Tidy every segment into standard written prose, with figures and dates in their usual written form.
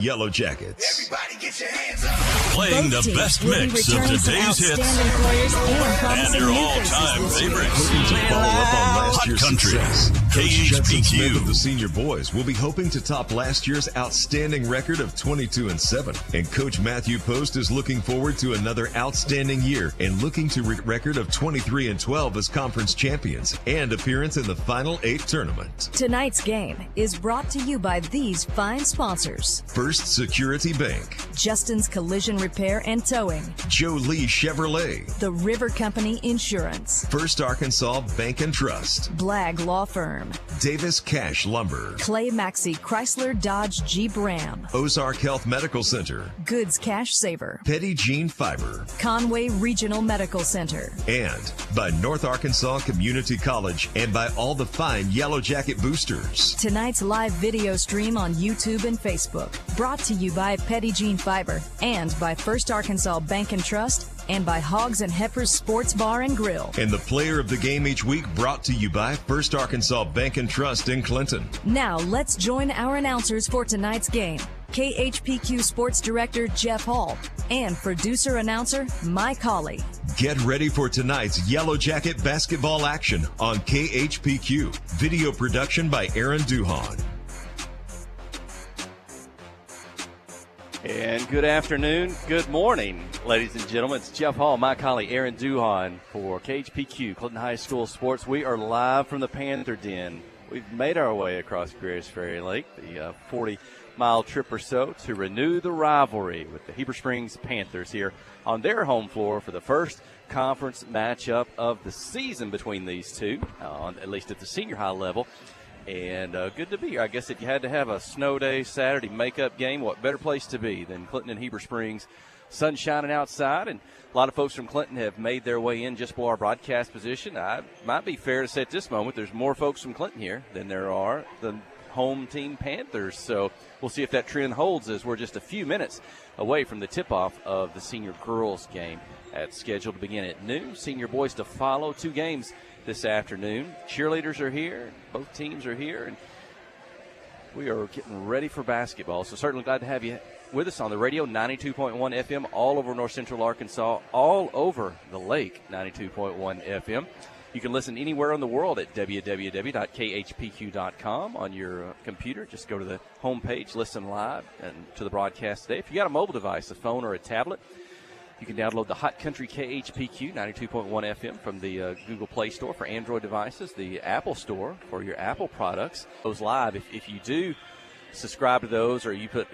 Yellow Jackets. Everybody get your hands up. Playing the best mix of today's hits and your all-time favorites. To follow up on last year's success, Coach Judson Smith of the senior boys will be hoping to top last year's outstanding record of 22-7. And Coach Matthew Post is looking forward to another outstanding year and looking to record of 23-12 as conference champions and appearance in the Final 8 tournament. Tonight's game is brought to you by these fine sponsors. First Security Bank, Justin's Collision Repair and Towing, Joe Lee Chevrolet, The River Company Insurance, First Arkansas Bank and Trust, Blagg Law Firm, Davis Cash Lumber, Clay Maxey Chrysler Dodge Jeep Ram, Ozark Health Medical Center, Goods Cash Saver, Petty Jean Fiber, Conway Regional Medical Center, and by North Arkansas Community College and by all the fine Yellow Jacket boosters. Tonight's live video stream on YouTube and Facebook, brought to you by Petty Jean Fiber and by First Arkansas Bank and Trust and by Hogs and Heifers Sports Bar and Grill. And the player of the game each week brought to you by First Arkansas Bank and Trust in Clinton. Now let's join our announcers for tonight's game. KHPQ Sports Director Jeff Hall and producer-announcer Mike Hawley. Get ready for tonight's Yellow Jacket basketball action on KHPQ. Video production by Aaron Duhon. And good afternoon, good morning, ladies and gentlemen. It's Jeff Hall, Mike Hawley, Aaron Duhon for KHPQ, Clinton High School Sports. We are live from the Panther Den. We've made our way across Greers Ferry Lake, the 40-mile trip or so, to renew the rivalry with the Heber Springs Panthers here on their home floor for the first conference matchup of the season between these two, at least at the senior high level. And good to be here. I guess if you had to have a snow day Saturday makeup game, what better place to be than Clinton and Heber Springs? Sun shining outside, and a lot of folks from Clinton have made their way in just below our broadcast position. It might be fair to say at this moment there's more folks from Clinton here than there are the home team Panthers. So we'll see if that trend holds as we're just a few minutes away from the tip-off of the senior girls game. That's scheduled to begin at noon. Senior boys to follow. 2 games this afternoon. Cheerleaders are here. Both teams are here, and we are getting ready for basketball. So certainly glad to have you with us on the radio, 92.1 FM, all over North Central Arkansas, all over the lake, 92.1 FM. You can listen anywhere in the world at www.khpq.com on your computer. Just go to the homepage, listen live and to the broadcast today. If you got a mobile device, a phone or a tablet, you can download the Hot Country KHPQ 92.1 FM from the Google Play Store for Android devices, the Apple Store for your Apple products. Those live. If you do subscribe to those, or you put,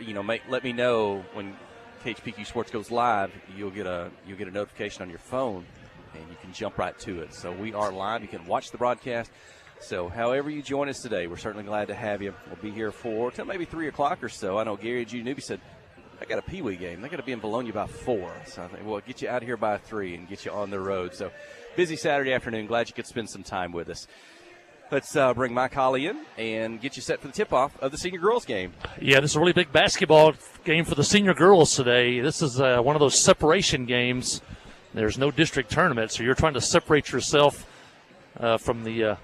let me know when KHPQ Sports goes live, you'll get a notification on your phone, and you can jump right to it. So we are live. You can watch the broadcast. So however you join us today, we're certainly glad to have you. We'll be here till maybe 3 o'clock or so. I know Gary G. Newby said, I got a Pee-wee game. They got to be in Bologna by 4. So I think we'll get you out of here by 3 and get you on the road. So busy Saturday afternoon. Glad you could spend some time with us. Let's bring Mike Hawley in and get you set for the tip-off of the senior girls game. Yeah, this is a really big basketball game for the senior girls today. This is one of those separation games. There's no district tournament, so you're trying to separate yourself from the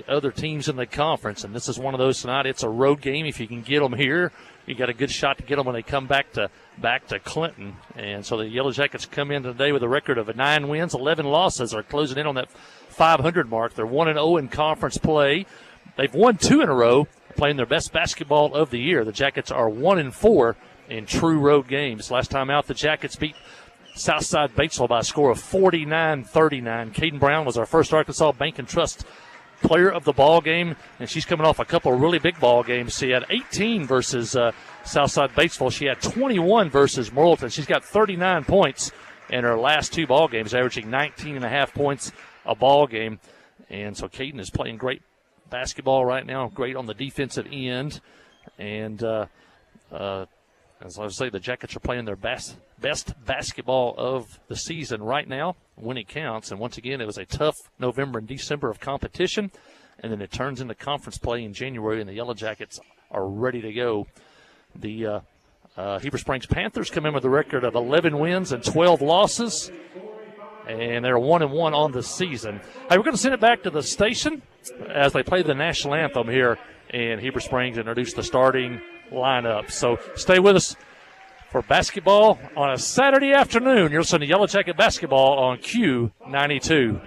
other teams in the conference. And this is one of those tonight. It's a road game. If you can get them here, you got a good shot to get them when they come back to Clinton. And so the Yellow Jackets come in today with a record of 9 wins, 11 losses. Are closing in on that 500 mark. They're 1-0 in conference play. They've won 2 in a row, playing their best basketball of the year. The Jackets are 1-4 in true road games. Last time out, the Jackets beat Southside Batesville by a score of 49-39. Caden Brown was our First Arkansas Bank and Trust player of the ball game, and she's coming off a couple of really big ball games. She had 18 versus Southside Batesville. She had 21 versus Morrilton. She's got 39 points in her last 2 ball games, averaging 19.5 points a ball game. And so Caden is playing great basketball right now, great on the defensive end. And as I say, the Jackets are playing their best basketball of the season right now when it counts. And once again, it was a tough November and December of competition, and then it turns into conference play in January, and the Yellow Jackets are ready to go. The Heber Springs Panthers come in with a record of 11 wins and 12 losses, and they're 1-1 on the season. Hey, we're going to send it back to the station as they play the national anthem here in Heber Springs, introduce the starting lineup. So stay with us for basketball on a Saturday afternoon. You're listening to Yellow Jacket Basketball on Q92.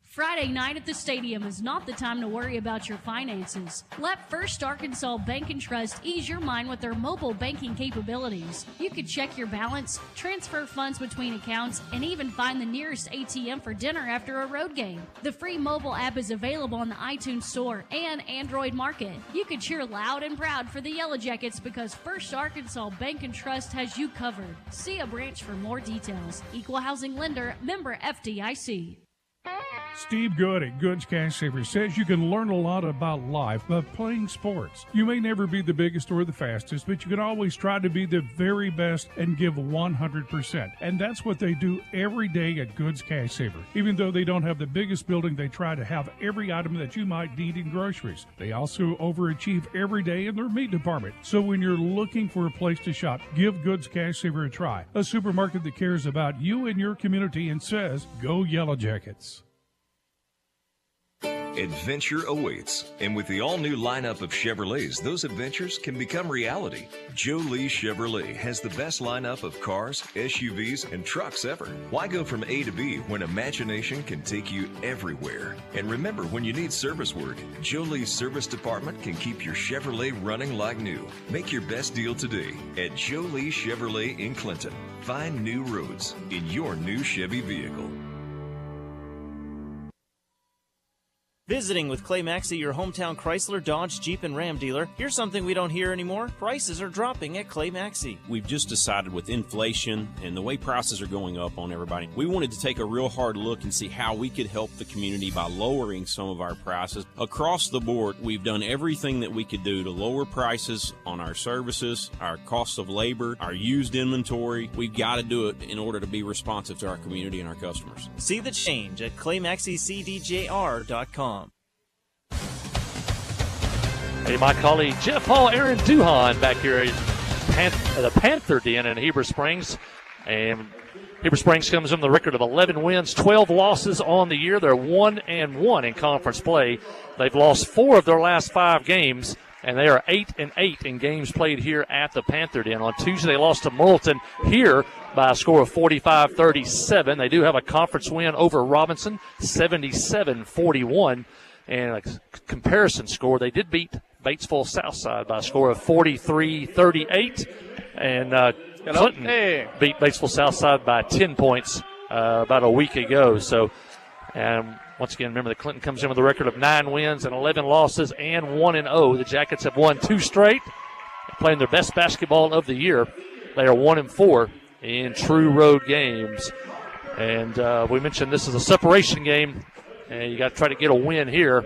Friday night at the stadium is not the time to worry about your finances. Let First Arkansas Bank and Trust ease your mind with their mobile banking capabilities. You can check your balance, transfer funds between accounts, and even find the nearest ATM for dinner after a road game. The free mobile app is available on the iTunes Store and Android Market. You can cheer loud and proud for the Yellow Jackets because First Arkansas Bank and Trust has you covered. See a branch for more details. Equal housing lender, member FDIC. Steve Good at Goods Cash Savers says you can learn a lot about life by playing sports. You may never be the biggest or the fastest, but you can always try to be the very best and give 100%. And that's what they do every day at Goods Cash Saver. Even though they don't have the biggest building, they try to have every item that you might need in groceries. They also overachieve every day in their meat department. So when you're looking for a place to shop, give Goods Cash Saver a try. A supermarket that cares about you and your community and says, go Yellow Jackets. Adventure awaits, and with the all-new lineup of Chevrolets, those adventures can become reality. Joe Lee Chevrolet has the best lineup of cars, SUVs, and trucks ever. Why go from A to B when imagination can take you everywhere? And remember, when you need service work, Joe Lee's service department can keep your Chevrolet running like new. Make your best deal today at Joe Lee Chevrolet in Clinton. Find new roads in your new Chevy vehicle. Visiting with Clay Maxey, your hometown Chrysler, Dodge, Jeep, and Ram dealer. Here's something we don't hear anymore. Prices are dropping at Clay Maxey. We've just decided with inflation and the way prices are going up on everybody, we wanted to take a real hard look and see how we could help the community by lowering some of our prices. Across the board, we've done everything that we could do to lower prices on our services, our costs of labor, our used inventory. We've got to do it in order to be responsive to our community and our customers. See the change at ClayMaxeyCDJR.com. Hey, my colleague Jeff Hall, Aaron Duhon back here at the Panther Den in Heber Springs. And Heber Springs comes from the record of 11 wins, 12 losses on the year. They're 1-1 in conference play. They've lost 4 of their last 5 games, and they are 8-8 in games played here at the Panther Den. On Tuesday, they lost to Morrilton here by a score of 45-37. They do have a conference win over Robinson, 77-41. And a comparison score, they did beat Batesville Southside by a score of 43-38. And Clinton beat Batesville Southside by 10 points about a week ago. So, and once again, remember that Clinton comes in with a record of 9 wins and 11 losses and 1-0. The Jackets have won 2 straight, playing their best basketball of the year. They are 1-4 in true road games. And we mentioned this is a separation game. And you got to try to get a win here.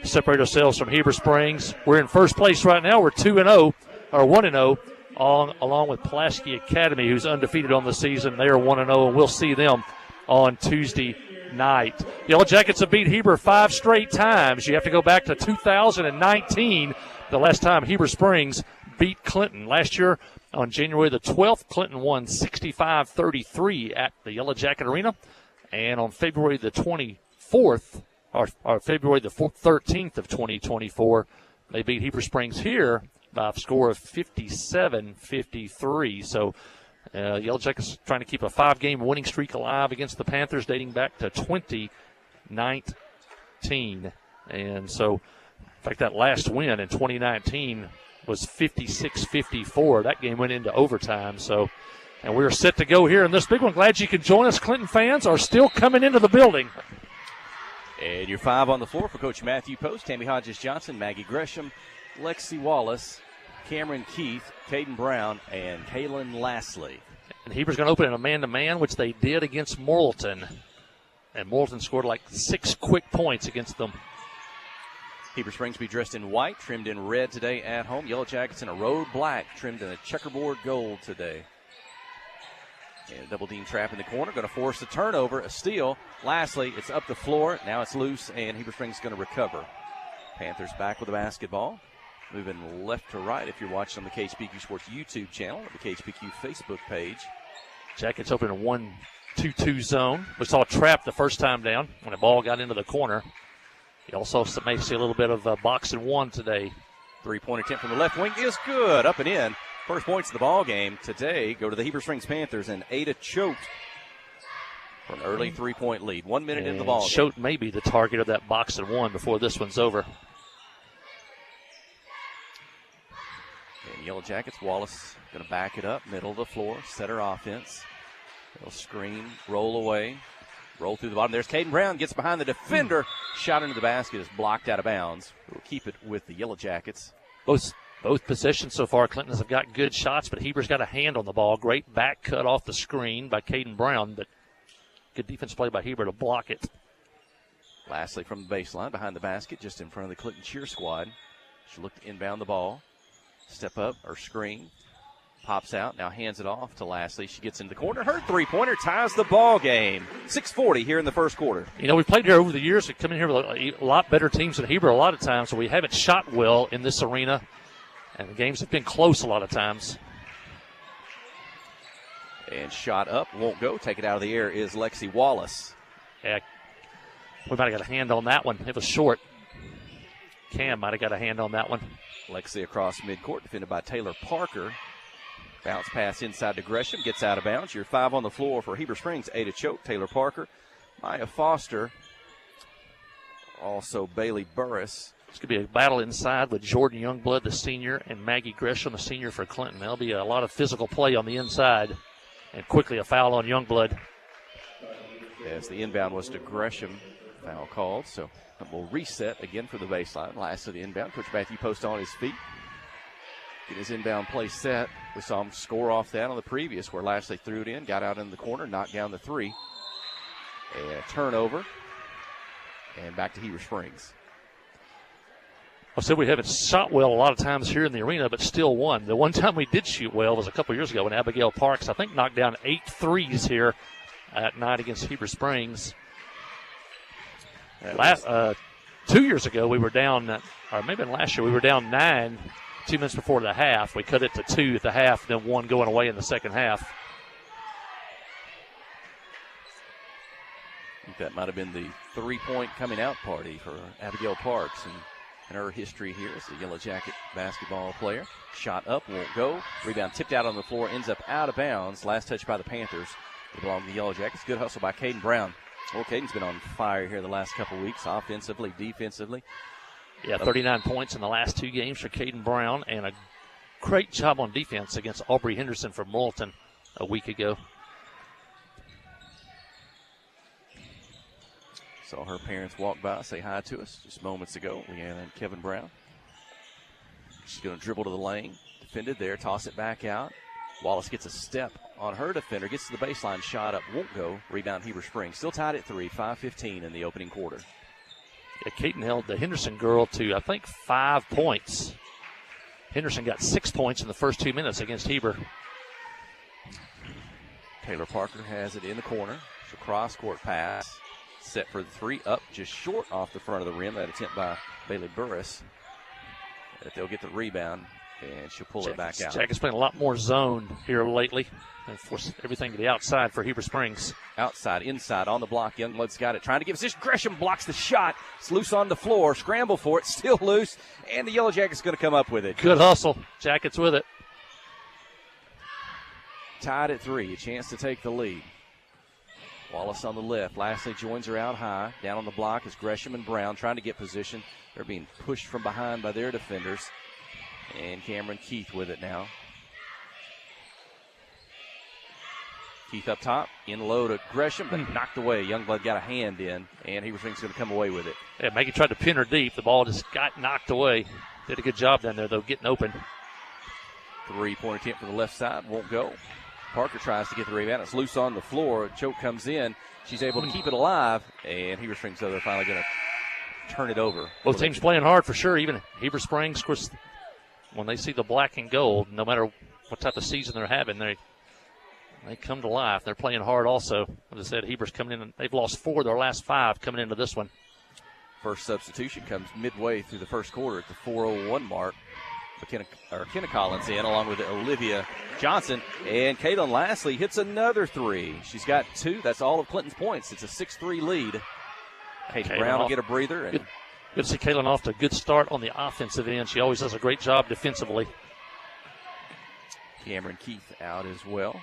Separate ourselves from Heber Springs. We're in first place right now. We're 2-0, or 1-0, along with Pulaski Academy, who's undefeated on the season. They are 1-0, and we'll see them on Tuesday night. The Yellow Jackets have beat Heber 5 straight times. You have to go back to 2019, the last time Heber Springs beat Clinton. Last year, on January the 12th, Clinton won 65-33 at the Yellow Jacket Arena. And on February the 24th, or February the 13th of 2024, they beat Heber Springs here by a score of 57-53. So Yellow Jackets trying to keep a 5-game winning streak alive against the Panthers dating back to 2019. And so, in fact, that last win in 2019 was 56-54. That game went into overtime. So, and we're set to go here in this big one. Glad you could join us. Clinton fans are still coming into the building. And your 5 on the floor for Coach Matthew Post, Tammy Hodges-Johnson, Maggie Gresham, Lexi Wallace, Cameron Keith, Caden Brown, and Kaylin Lastly. And Heber's going to open in a man-to-man, which they did against Morrilton. And Morrilton scored like 6 quick points against them. Heber Springs will be dressed in white, trimmed in red today at home. Yellow Jackets in a road black, trimmed in a checkerboard gold today. And a double team trap in the corner, going to force a turnover, a steal. Lastly, it's up the floor. Now it's loose, and Heber Springs is going to recover. Panthers back with the basketball. Moving left to right if you're watching on the KHPQ Sports YouTube channel or the KHPQ Facebook page. Jackets open a 1-2-2 zone. We saw a trap the first time down when the ball got into the corner. You also may see a little bit of box and one today Three-point attempt from the left wing is good. Up and in. First points of the ball game today go to the Heber Springs Panthers, and Ada Choate for an early 3-point lead. 1 minute into the ball game. Choate may be the target of that box and one before this one's over. And Yellow Jackets, Wallace going to back it up, middle of the floor, set her offense. They'll screen, roll away, roll through the bottom. There's Caden Brown, gets behind the defender. Shot into the basket is blocked out of bounds. We'll keep it with the Yellow Jackets. Both possessions so far, Clinton's have got good shots, but Heber's got a hand on the ball. Great back cut off the screen by Caden Brown, but good defense play by Heber to block it. Lastly, from the baseline, behind the basket, just in front of the Clinton cheer squad. She looked to inbound the ball. Step up, or screen. Pops out, now hands it off to Lastly. She gets into the corner. Her three-pointer ties the ball game. 6:40 here in the first quarter. You know, we've played here over the years. We come in here with a lot better teams than Heber a lot of times, so we haven't shot well in this arena. And the games have been close a lot of times. And shot up, won't go. Take it out of the air is Lexi Wallace. Yeah, we might have got a hand on that one. It was short. Cam might have got a hand on that one. Lexi across midcourt, defended by Taylor Parker. Bounce pass inside to Gresham, gets out of bounds. Your 5 on the floor for Heber Springs. Ada Choate, Taylor Parker, Maya Foster, also Bailey Burris. It's going to be a battle inside with Jordan Youngblood, the senior, and Maggie Gresham, the senior for Clinton. There'll be a lot of physical play on the inside, and quickly a foul on Youngblood. As the inbound was to Gresham, foul called, so we'll reset again for the baseline. Last of the inbound, Coach Matthew Post on his feet. Get his inbound play set. We saw him score off that on the previous, where last they threw it in, got out in the corner, knocked down the three. And a turnover. And back to Heber Springs. I said we haven't shot well a lot of times here in the arena, but still won. The one time we did shoot well was a couple years ago when Abigail Parks, I think, knocked down 8 threes here at night against Heber Springs. 2 years ago we were down, or maybe last year we were down 9 2 minutes before the half. We cut it to 2 at the half, then 1 going away in the second half. I think that might have been the 3-point coming out party for Abigail Parks and her history here as a Yellow Jacket basketball player. Shot up, won't go. Rebound tipped out on the floor, ends up out of bounds. Last touch by the Panthers. They belong to the Yellow Jackets. Good hustle by Caden Brown. Well, Caden's been on fire here the last couple weeks, offensively, defensively. Yeah, 39 points in the last 2 games for Caden Brown, and a great job on defense against Aubrey Henderson from Morrilton a week ago. Saw her parents walk by, say hi to us just moments ago, Leanna and Kevin Brown. She's going to dribble to the lane, defended there, toss it back out. Wallace gets a step on her defender, gets to the baseline, shot up, won't go. Rebound Heber Springs. Still tied at 3, 5:15 in the opening quarter. Yeah, Caden held the Henderson girl to, I think, 5 points. Henderson got 6 points in the first 2 minutes against Heber. Taylor Parker has it in the corner. It's a cross-court pass. Set for the 3, up just short off the front of the rim. That attempt by Bailey Burris. If they'll get the rebound, and she'll pull it back out. Jackets playing a lot more zone here lately. And force everything to the outside for Heber Springs. Outside, inside, on the block. Youngblood's got it. Trying to give position. Gresham blocks the shot. It's loose on the floor. Scramble for it. Still loose. And the Yellow Jackets going to come up with it. Good hustle. Jackets with it. Tied at 3. A chance to take the lead. Wallace on the left. Lastly joins her out high. Down on the block is Gresham and Brown trying to get position. They're being pushed from behind by their defenders. And Cameron Keith with it now. Keith up top, in low to Gresham, but knocked away. Youngblood got a hand in, and Heber Springs going to come away with it. Yeah, Maggie tried to pin her deep. The ball just got knocked away. Did a good job down there, though, getting open. 3-point attempt for the left side, won't go. Parker tries to get the rebound. It's loose on the floor. Choate comes in. She's able to keep it alive, and Heber Springs, though, they're finally going to turn it over. Both teams playing hard for sure. Even Heber Springs, of course, when they see the black and gold, no matter what type of season they're having, they come to life. They're playing hard also. As I said, Heber's coming in. They've lost 4 of their last 5 coming into this one. First substitution comes midway through the first quarter at the 4:01 mark. McKenna Collins in along with Olivia Johnson. And Kaylin Lastly hits another 3. She's got 2. That's all of Clinton's points. It's a 6-3 lead. Kaylin Brown will get a breather. And Good to see Kaylin off to a good start on the offensive end. She always does a great job defensively. Cameron Keith out as well.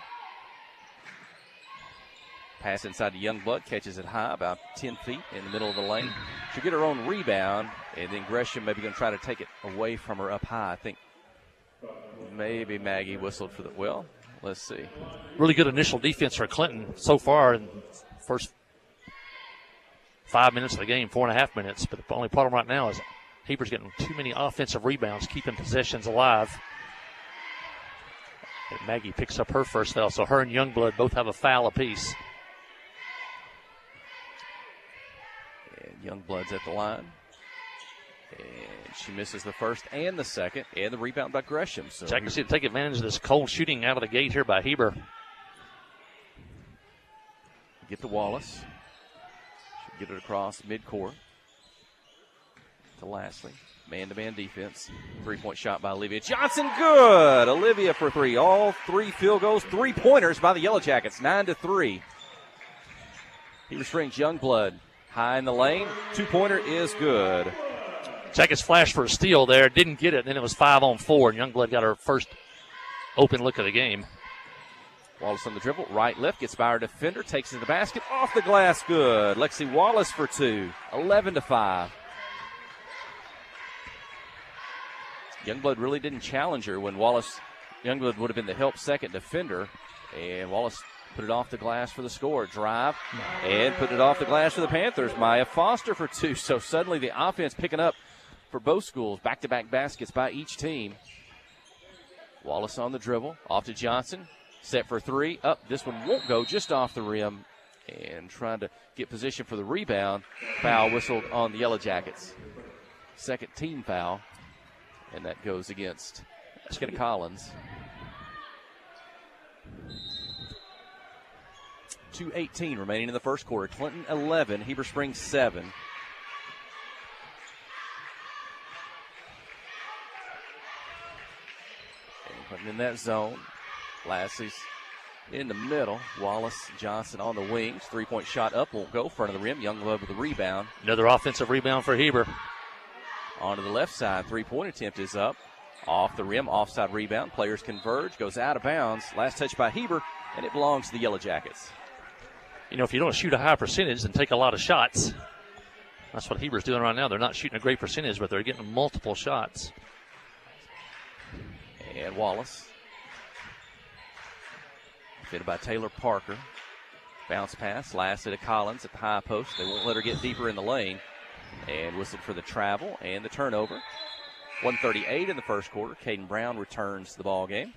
Pass inside to Youngblood, catches it high, about 10 feet in the middle of the lane. She'll get her own rebound, and then Gresham maybe going to try to take it away from her up high. I think maybe Maggie whistled for the, well, let's see. Really good initial defense for Clinton so far in the first 5 minutes of the game, 4.5 minutes. But the only problem right now is Heber's getting too many offensive rebounds, keeping possessions alive. And Maggie picks up her first foul, so her and Youngblood both have a foul apiece. Youngblood's at the line. And she misses the first and the second, and the rebound by Gresham. So Jack to take advantage of this cold shooting out of the gate here by Heber. Get to Wallace. Should get it across midcourt to Lastly. Man-to-man defense. Three-point shot by Olivia Johnson. Good. Olivia for three. All 3 field goals, 3-pointers by the Yellow Jackets. 9-3. Heber Springs Youngblood. High in the lane. 2-pointer is good. Jackets flashed for a steal there. Didn't get it. Then it was 5-on-4. And Youngblood got her first open look of the game. Wallace on the dribble. Right left. Gets by her defender. Takes it to the basket. Off the glass. Good. Lexi Wallace for 2. 11-5. Youngblood really didn't challenge her when Youngblood would have been the help second defender. And Wallace put it off the glass for the score. Drive and put it off the glass for the Panthers. Maya Foster for 2. So suddenly the offense picking up for both schools. Back-to-back baskets by each team. Wallace on the dribble. Off to Johnson. Set for 3. Up. This one won't go. Just off the rim. And trying to get position for the rebound. Foul whistled on the Yellow Jackets. Second team foul. And that goes against Skinner Collins. 2:18 remaining in the first quarter. Clinton 11, Heber Springs 7. And putting in that zone. Lassie's in the middle. Wallace, Johnson on the wings. 3-point shot up, won't go. Front of the rim. Youngblood with the rebound. Another offensive rebound for Heber. Onto the left side. 3-point attempt is up. Off the rim, offside rebound. Players converge, goes out of bounds. Last touch by Heber, and it belongs to the Yellow Jackets. You know, if you don't shoot a high percentage and take a lot of shots, that's what Heber's doing right now. They're not shooting a great percentage, but they're getting multiple shots. And Wallace. Fitted by Taylor Parker. Bounce pass, last to Collins at the high post. They won't let her get deeper in the lane. And whistled for the travel and the turnover. 1:38 in the first quarter. Caden Brown returns the ball game.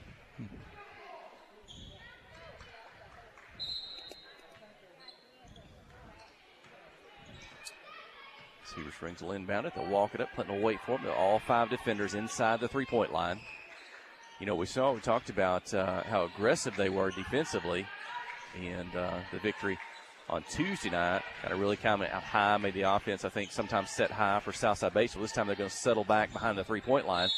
Heber Springs will inbound it. They'll walk it up. Clinton will wait for them. They're all 5 defenders inside the 3-point line. You know, we talked about how aggressive they were defensively, and the victory on Tuesday night kind of really coming out high, made the offense, I think, sometimes set high for Southside Baseball. This time they're going to settle back behind the 3-point line.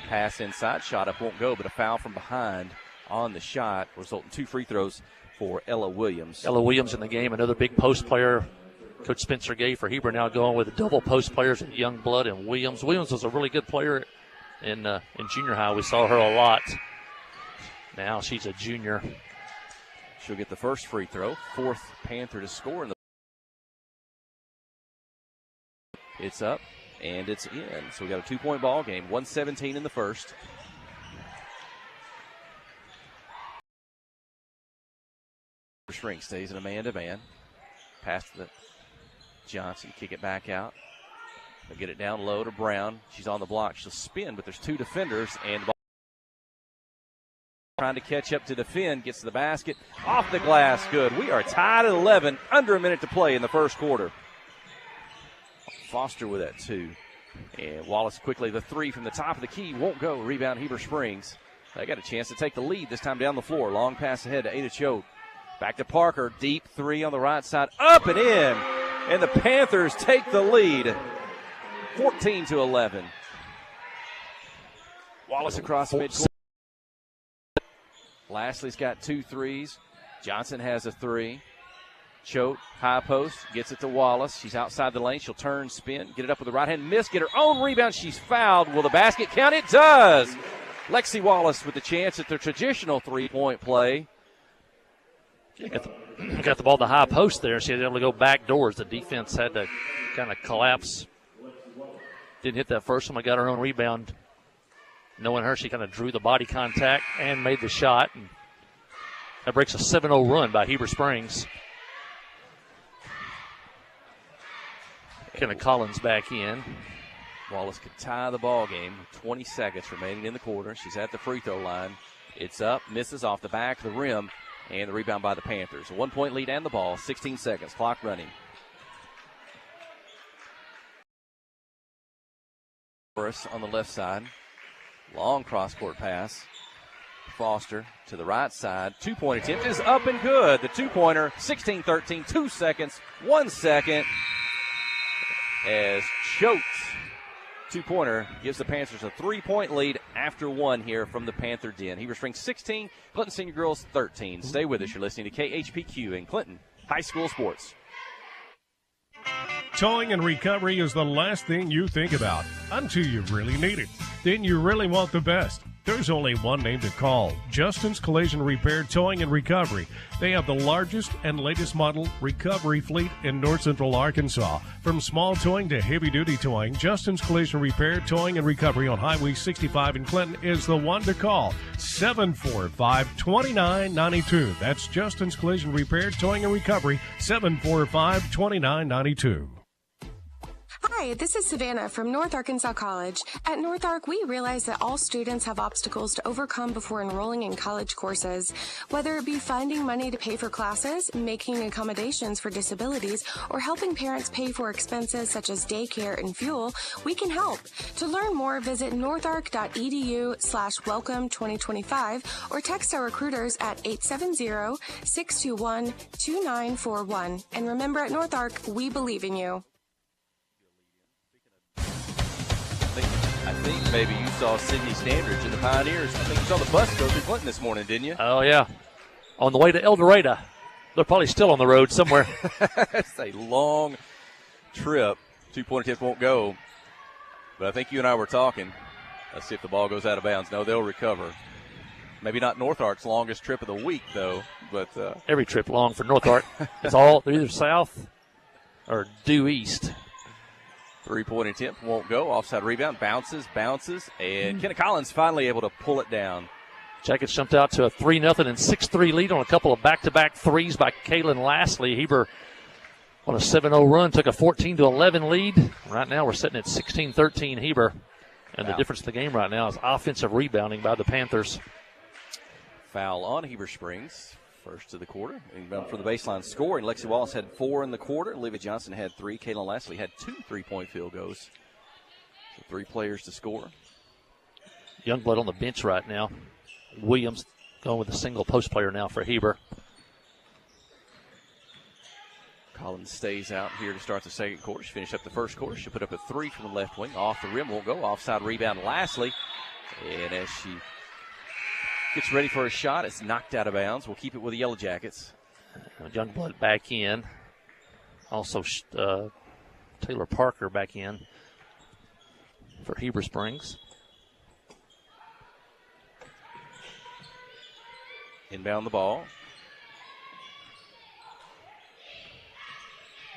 Pass inside, shot up won't go, but a foul from behind on the shot, resulting 2 free throws for Ella Williams. Ella Williams in the game, another big post player. Coach Spencer gave for Heber now going with the double post players in Youngblood and Williams. Williams was a really good player in junior high. We saw her a lot. Now she's a junior. She'll get the first free throw. 4th Panther to score in the. It's up and it's in. So we got a 2-point ball game. 1:17 in the first. Spring stays in a man-to-man. Pass to the Johnson, kick it back out. They'll get it down low to Brown. She's on the block. She'll spin, but there's 2 defenders, and the ball trying to catch up to defend, gets to the basket. Off the glass, good. We are tied at 11, under a minute to play in the first quarter. Foster with that 2. And Wallace quickly, the 3 from the top of the key, won't go. Rebound, Heber Springs. They got a chance to take the lead, this time down the floor. Long pass ahead to Ada Choate. Back to Parker, deep 3 on the right side, up and in. And the Panthers take the lead, 14-11. Wallace across midcourt. Lastly's got 2 threes. Johnson has a 3. Choate, high post, gets it to Wallace. She's outside the lane. She'll turn, spin, get it up with the right hand, miss, get her own rebound. She's fouled. Will the basket count? It does. Lexi Wallace with the chance at the traditional three-point play. Got the ball at the high post there. She was able to go back doors. The defense had to kind of collapse. Didn't hit that first one, but got her own rebound. Knowing her, she kind of drew the body contact and made the shot. And that breaks a 7-0 run by Heber Springs. Kenna Collins back in. Wallace could tie the ball game with 20 seconds remaining in the quarter. She's at the free throw line. It's up, misses off the back of the rim, and the rebound by the Panthers. A 1-point lead and the ball, 16 seconds, clock running. On the left side. Long cross-court pass. Foster to the right side. Two-point attempt is up and good. The two-pointer, 16-13, 2 seconds, 1 second. As Choate, two-pointer, gives the Panthers a 3-point lead after one here from the Panther Den. Heber Springs 16, Clinton Senior Girls 13. Stay with us. You're listening to KHPQ in Clinton High School Sports. Towing and recovery is the last thing you think about until you really need it. Then you really want the best. There's only one name to call, Justin's Collision Repair Towing and Recovery. They have the largest and latest model recovery fleet in North Central Arkansas. From small towing to heavy-duty towing, Justin's Collision Repair Towing and Recovery on Highway 65 in Clinton is the one to call, 745-2992. That's Justin's Collision Repair Towing and Recovery, 745-2992. Hi, this is Savannah from North Arkansas College. At North Ark, we realize that all students have obstacles to overcome before enrolling in college courses. Whether it be finding money to pay for classes, making accommodations for disabilities, or helping parents pay for expenses such as daycare and fuel, we can help. To learn more, visit northark.edu/welcome2025 or text our recruiters at 870-621-2941. And remember, at North Ark, we believe in you. I think maybe you saw Sydney Standridge and the Pioneers. I think you saw the bus go through Clinton this morning, didn't you? Oh, yeah. On the way to El Dorado. They're probably still on the road somewhere. It's a long trip. Two-point attempt won't go. But I think you and I were talking. Let's see if the ball goes out of bounds. No, they'll recover. Maybe not North Ark's longest trip of the week, though. But every trip long for North Ark. It's all they're either south or due east. Three-point attempt won't go. Offside rebound, bounces, and Kenna Collins finally able to pull it down. Jackets jumped out to a 3-0 and 6-3 lead on a couple of back-to-back threes by Kaylin Lastly. Heber on a 7-0 run, took a 14-11 lead. Right now we're sitting at 16-13 Heber. And the difference in the game right now is offensive rebounding by the Panthers. Foul on Heber Springs. First of the quarter. Inbound for the baseline scoring. Lexi Wallace had 4 in the quarter. Olivia Johnson had 3. Kaylin Lastly had 2 3-point field goals. So 3 players to score. Youngblood on the bench right now. Williams going with a single post player now for Heber. Collins stays out here to start the second quarter. She finished up the first quarter. She put up a 3 from the left wing. Off the rim, won't go. Offside rebound Lastly. And as she gets ready for a shot, it's knocked out of bounds. We'll keep it with the Yellow Jackets. Youngblood back in. Also Taylor Parker back in for Heber Springs. Inbound the ball.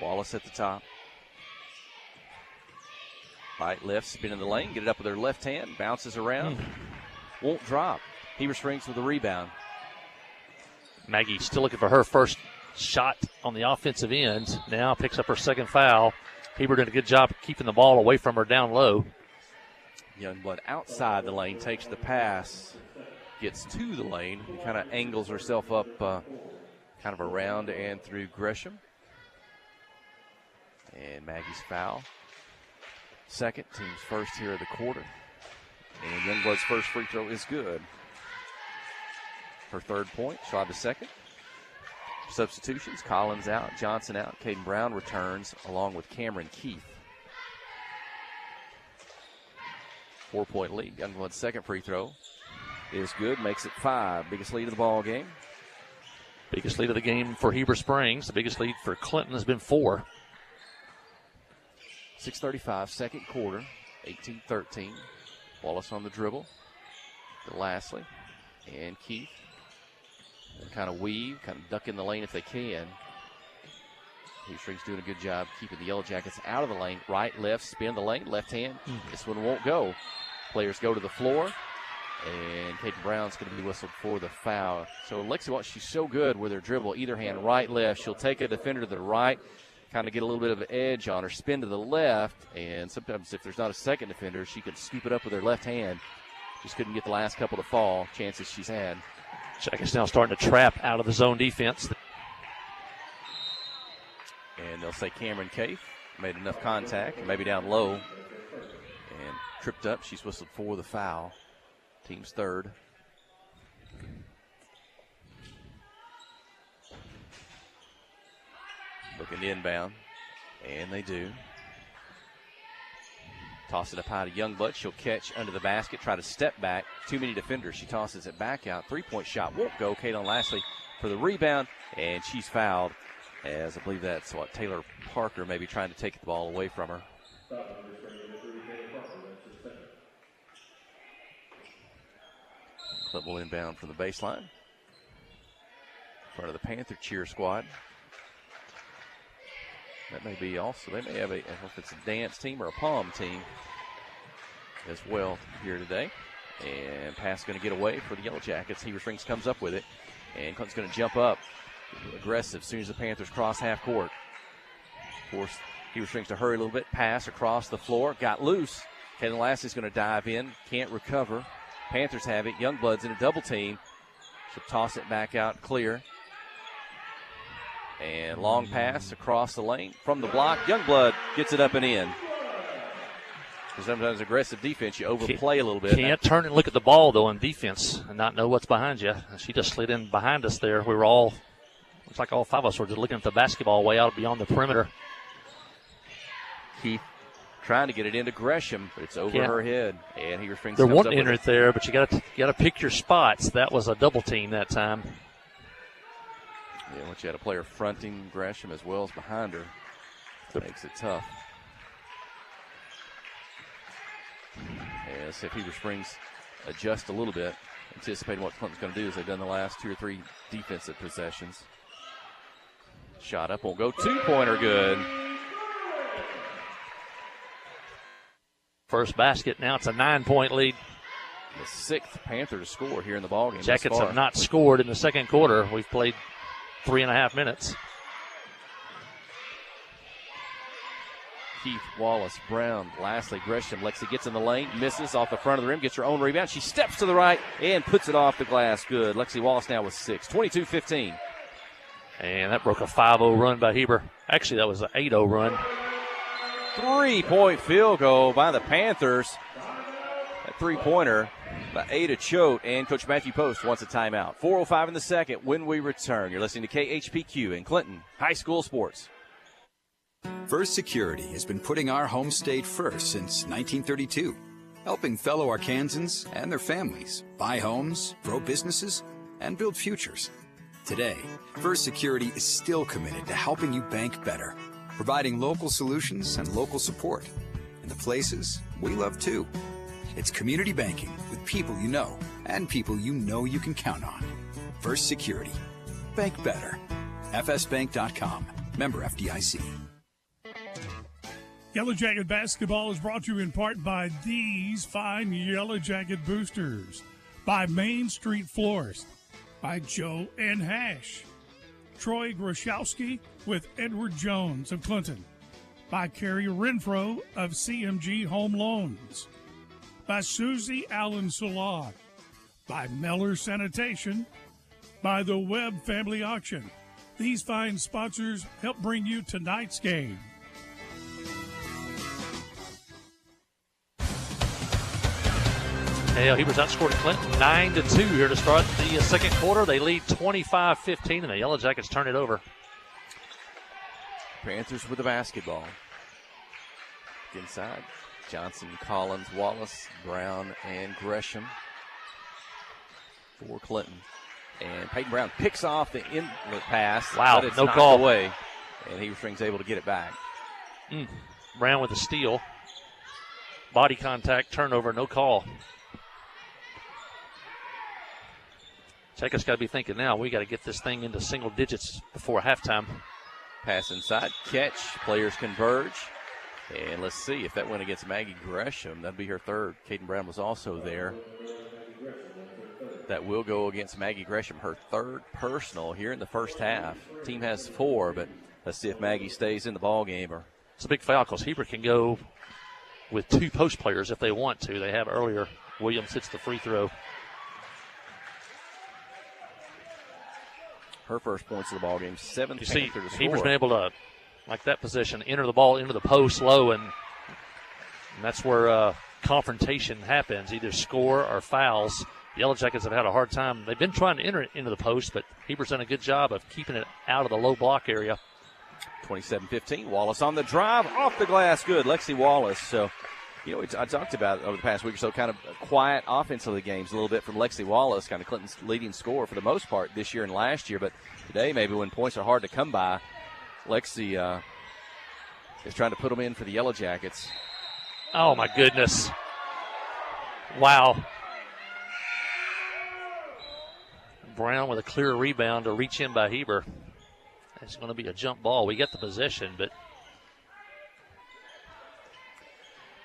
Wallace at the top. Right, left, spin in the lane, get it up with her left hand, bounces around, won't drop. Heber Springs with the rebound. Maggie still looking for her first shot on the offensive end. Now picks up her second foul. Heber did a good job keeping the ball away from her down low. Youngblood outside the lane, takes the pass, gets to the lane, and kind of angles herself up kind of around and through Gresham. And Maggie's foul. Second, team's first here of the quarter. And Youngblood's first free throw is good. Her third point, shot the second. Substitutions, Collins out, Johnson out. Caden Brown returns along with Cameron Keith. 4-point lead. Youngblood's second free throw is good, makes it 5. Biggest lead of the ball game. Biggest lead of the game for Heber Springs. The biggest lead for Clinton has been 4. 6:35, second quarter, 18-13. Wallace on the dribble to Lastly and Keith. Kind of weave, kind of duck in the lane if they can. Heber Springs doing a good job keeping the Yellow Jackets out of the lane. Right, left, spin the lane, left hand. This one won't go. Players go to the floor, and Kate Brown's going to be whistled for the foul. So Lexi Watt, she's so good with her dribble, either hand, right, left. She'll take a defender to the right, kind of get a little bit of an edge on her, spin to the left, and sometimes if there's not a second defender, she can scoop it up with her left hand. Just couldn't get the last couple to fall, chances she's had. Jackets now starting to trap out of the zone defense. And they'll say Cameron Cave made enough contact, maybe down low, and tripped up. She's whistled for the foul. Team's third. Looking to inbound, and they do. Toss it up high to Youngblood. She'll catch under the basket, try to step back. Too many defenders. She tosses it back out. Three-point shot won't go. Kaylin Lastly for the rebound, and she's fouled. As I believe that's what Taylor Parker may be trying to take the ball away from her. Clip will inbound from the baseline. In front of the Panther cheer squad. That may be also, they may have a, I don't know if it's a dance team or a palm team as well here today. And pass going to get away for the Yellow Jackets. Heber Springs comes up with it. And Clinton's going to jump up. Aggressive as soon as the Panthers cross half court. Force Heber Springs to hurry a little bit. Pass across the floor. Got loose. Kaylin Lastly's going to dive in. Can't recover. Panthers have it. Youngblood's in a double team. She'll toss it back out clear. And long pass across the lane from the block. Youngblood gets it up and in. Sometimes aggressive defense, you overplay a little bit. Can't turn and look at the ball, though, on defense and not know what's behind you. She just slid in behind us there. We were all, looks like all 5 of us were just looking at the basketball way out beyond the perimeter. Keith trying to get it into Gresham, but it's over her head. And Heber Springs they're comes wanting up to enter with it there, but you got to pick your spots. That was a double team that time. Yeah, once you had a player fronting Gresham as well as behind her, that makes it tough. As if Heber Springs adjust a little bit, anticipating what Clinton's going to do as they've done the last 2 or 3 defensive possessions. Shot up, won't go. 2-pointer good. First basket, now it's a 9-point lead. The 6th Panther to score here in the ballgame. Jackets have not scored in the second quarter. We've played 3.5 minutes. Keith, Wallace, Brown, Lastly, Gresham. Lexi gets in the lane, misses off the front of the rim, gets her own rebound. She steps to the right and puts it off the glass. Good. Lexi Wallace now with 6, 22-15. And that broke a 5-0 run by Heber. Actually, that was an 8-0 run. 3-point field goal by the Panthers. That three-pointer by Ada Choate, and Coach Matthew Post wants a timeout. 4:05 in the second when we return. You're listening to KHPQ in Clinton High School Sports. First Security has been putting our home state first since 1932, helping fellow Arkansans and their families buy homes, grow businesses, and build futures. Today, First Security is still committed to helping you bank better, providing local solutions and local support in the places we love too. It's community banking with people you know and people you know you can count on. First Security. Bank better. FSBank.com. Member FDIC. Yellow Jacket basketball is brought to you in part by these fine Yellow Jacket boosters. By Main Street Florist. By Joe and Hash. Troy Groszowski with Edward Jones of Clinton. By Carrie Renfro of CMG Home Loans. By Susie Allen Salon. By Meller Sanitation. By the Webb Family Auction. These fine sponsors help bring you tonight's game. Heber's outscored Clinton 9-2 here to start the second quarter. They lead 25-15, and the Yellow Jackets turn it over. Panthers with the basketball. Inside, Johnson, Collins, Wallace, Brown, and Gresham for Clinton. And Peyton Brown picks off the inlet pass. Wow, but it's no knocked call. away. And Heber Springs able to get it back. Brown with a steal. Body contact, turnover, no call. Cheika's got to be thinking now, we got to get this thing into single digits before halftime. Pass inside, catch, players converge. And let's see if that went against Maggie Gresham. That'd be her third. Caden Brown was also there. That will go against Maggie Gresham, her third personal here in the first half. Team has 4, but let's see if Maggie stays in the ball game. Or it's a big foul because Heber can go with 2 post players if they want to. They have earlier. Williams hits the free throw. Her first points of the ball game, 7th. You see, Heber's been able to, like that possession, enter the ball into the post low, and that's where confrontation happens, either score or fouls. The Yellow Jackets have had a hard time. They've been trying to enter it into the post, but Heber's done a good job of keeping it out of the low block area. 27-15. Wallace on the drive, off the glass, good. Lexi Wallace. So, you know, I talked about over the past week or so, kind of quiet offensively games a little bit from Lexi Wallace, kind of Clinton's leading scorer for the most part this year and last year. But today, maybe when points are hard to come by, Lexi is trying to put them in for the Yellow Jackets. Oh, my goodness. Wow. Brown with a clear rebound to reach in by Heber. It's going to be a jump ball. We get the possession, but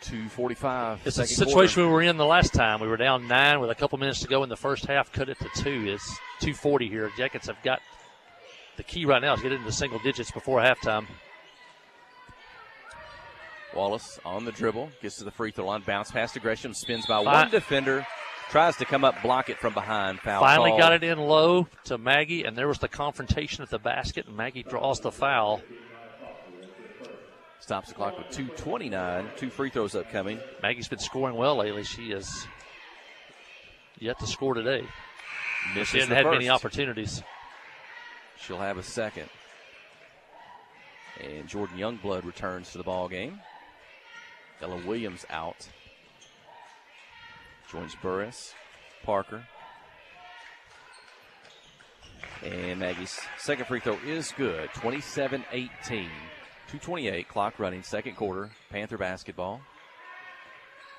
2:45. It's a situation we were in the last time. We were down 9 with a couple minutes to go in the first half, cut it to 2. It's 2:40 here. Jackets have got the key right now is get into single digits before halftime. Wallace on the dribble, gets to the free throw line, bounce pass to Gresham, spins by one defender, tries to come up, block it from behind. Foul Finally call. got it in low to Maggie, and there was the confrontation at the basket, and Maggie draws the foul. Stops the clock with 2:29, 2 free throws upcoming. Maggie's been scoring well lately. She has yet to score today. She hasn't had many opportunities. She'll have a second. And Jordan Youngblood returns to the ball game. Ella Williams out. Joins Burris, Parker. And Maggie's second free throw is good. 27-18. 2:28, clock running, second quarter. Panther basketball.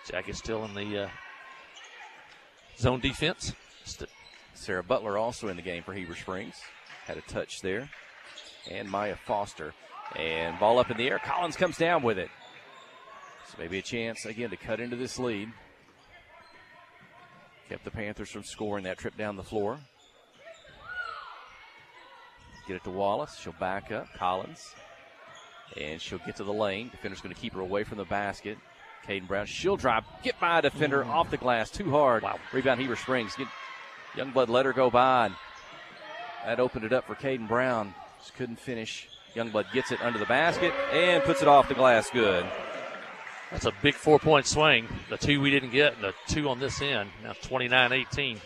Jackets still in the zone defense. Sarah Butler also in the game for Heber Springs. Had a touch there. And Maya Foster. And ball up in the air. Collins comes down with it. So maybe a chance, again, to cut into this lead. Kept the Panthers from scoring that trip down the floor. Get it to Wallace. She'll back up. Collins. And she'll get to the lane. Defender's going to keep her away from the basket. Caden Brown. She'll drive. Get by a defender off the glass. Too hard. Wow. Rebound Heber Springs. Youngblood let her go by. That opened it up for Caden Brown. Just couldn't finish. Youngblood gets it under the basket and puts it off the glass. Good. That's a big 4-point swing. The 2 we didn't get and the 2 on this end. Now 29-18.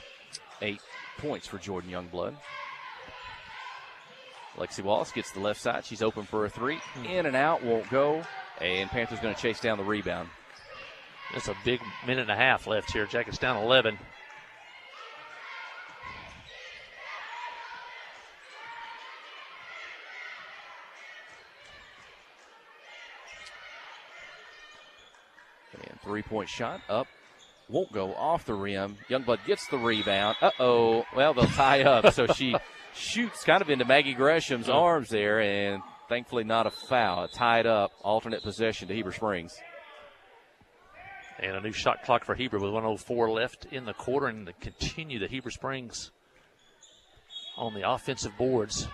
8 points for Jordan Youngblood. Lexi Wallace gets the left side. She's open for a 3. In and out, won't go. And Panthers going to chase down the rebound. It's a big minute and a half left here. Jackets down 11. And 3-point shot up. Won't go off the rim. Youngblood gets the rebound. Uh-oh. Well, they'll tie up. So she shoots kind of into Maggie Gresham's arms there, and thankfully not a foul. Tied up, alternate possession to Heber Springs. And a new shot clock for Heber with 1:04 left in the quarter, and to continue the Heber Springs on the offensive boards.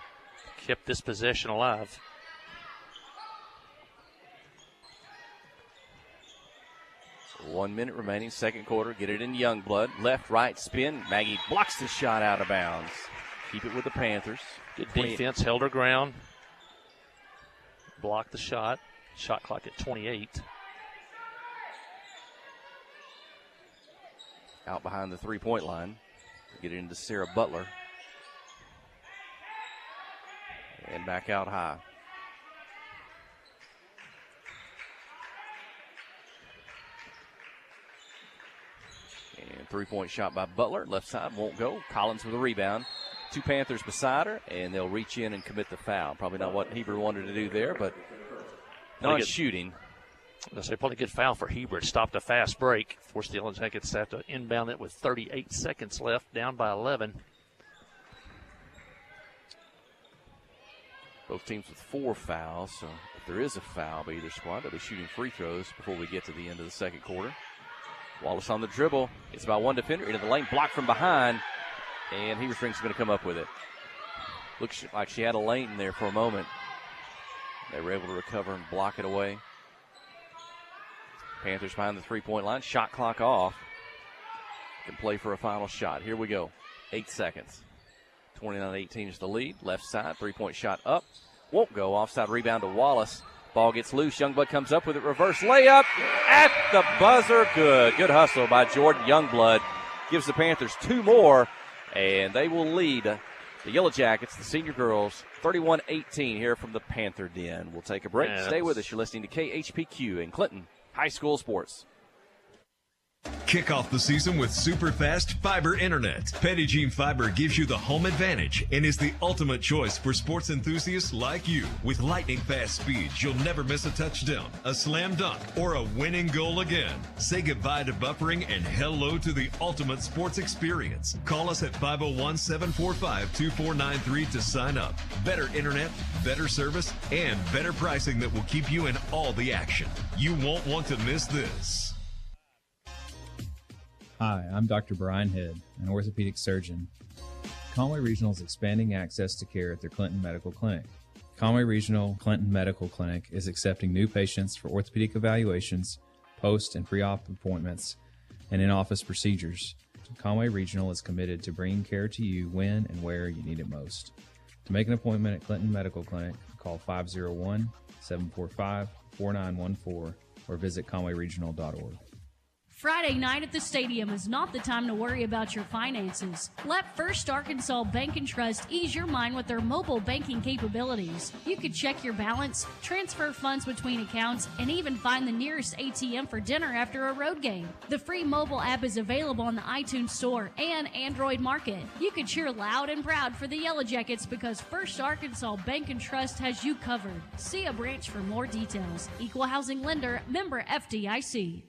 Kept this possession alive. One minute remaining, second quarter. Get it in Youngblood. Left, right, spin. Maggie blocks the shot out of bounds. Keep it with the Panthers. Good defense, held her ground. Blocked the shot. Shot clock at 28. Out behind the 3-point line. Get it into Sarah Butler. And back out high. And 3-point shot by Butler. Left side won't go. Collins with a rebound. two Panthers beside her, and they'll reach in and commit the foul. Probably not what Heber wanted to do there, but not shooting. That's probably a good foul for Heber. It stopped a fast break. Forced the Yellow Jackets to have to inbound it with 38 seconds left, down by 11. Both teams with 4 fouls, so if there is a foul by either squad, they'll be shooting free throws before we get to the end of the second quarter. Wallace on the dribble. It's about one defender into the lane, blocked from behind, and Heber Springs is going to come up with it. Looks like she had a lane there for a moment. They were able to recover and block it away. Panthers behind the three-point line. Shot clock off. Can play for a final shot. Here we go. 8 seconds. 29-18 is the lead. Left side, three-point shot up. Won't go. Offside rebound to Wallace. Ball gets loose. Youngblood comes up with it. Reverse layup at the buzzer. Good. Good hustle by Jordan Youngblood. Gives the Panthers 2 more, and they will lead the Yellow Jackets, the senior girls, 31-18 here from the Panther Den. We'll take a break. Stay with us. You're listening to KHPQ in Clinton High School Sports. Kick off the season with super fast fiber internet. Petit Jean Fiber gives you the home advantage and is the ultimate choice for sports enthusiasts like you. With lightning fast speeds, you'll never miss a touchdown, a slam dunk, or a winning goal again. Say goodbye to buffering and hello to the ultimate sports experience. Call us at 501-745-2493 to sign up. Better internet, better service, and better pricing that will keep you in all the action. You won't want to miss this. Hi, I'm Dr. Brian Head, an orthopedic surgeon. Conway Regional is expanding access to care at their Clinton Medical Clinic. Conway Regional Clinton Medical Clinic is accepting new patients for orthopedic evaluations, post and pre-op appointments, and in-office procedures. Conway Regional is committed to bringing care to you when and where you need it most. To make an appointment at Clinton Medical Clinic, call 501-745-4914 or visit conwayregional.org. Friday night at the stadium is not the time to worry about your finances. Let First Arkansas Bank and Trust ease your mind with their mobile banking capabilities. You can check your balance, transfer funds between accounts, and even find the nearest ATM for dinner after a road game. The free mobile app is available on the iTunes Store and Android Market. You can cheer loud and proud for the Yellow Jackets because First Arkansas Bank and Trust has you covered. See a branch for more details. Equal housing lender, member FDIC.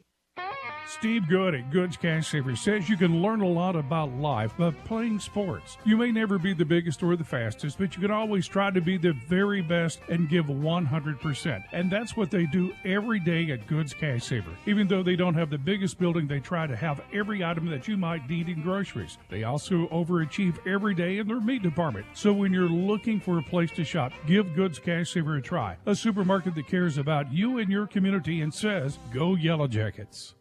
Steve Good at Goods Cash Savers says you can learn a lot about life by playing sports. You may never be the biggest or the fastest, but you can always try to be the very best and give 100%. And that's what they do every day at Goods Cash Saver. Even though they don't have the biggest building, they try to have every item that you might need in groceries. They also overachieve every day in their meat department. So when you're looking for a place to shop, give Goods Cash Saver a try. A supermarket that cares about you and your community and says, go Yellow Jackets.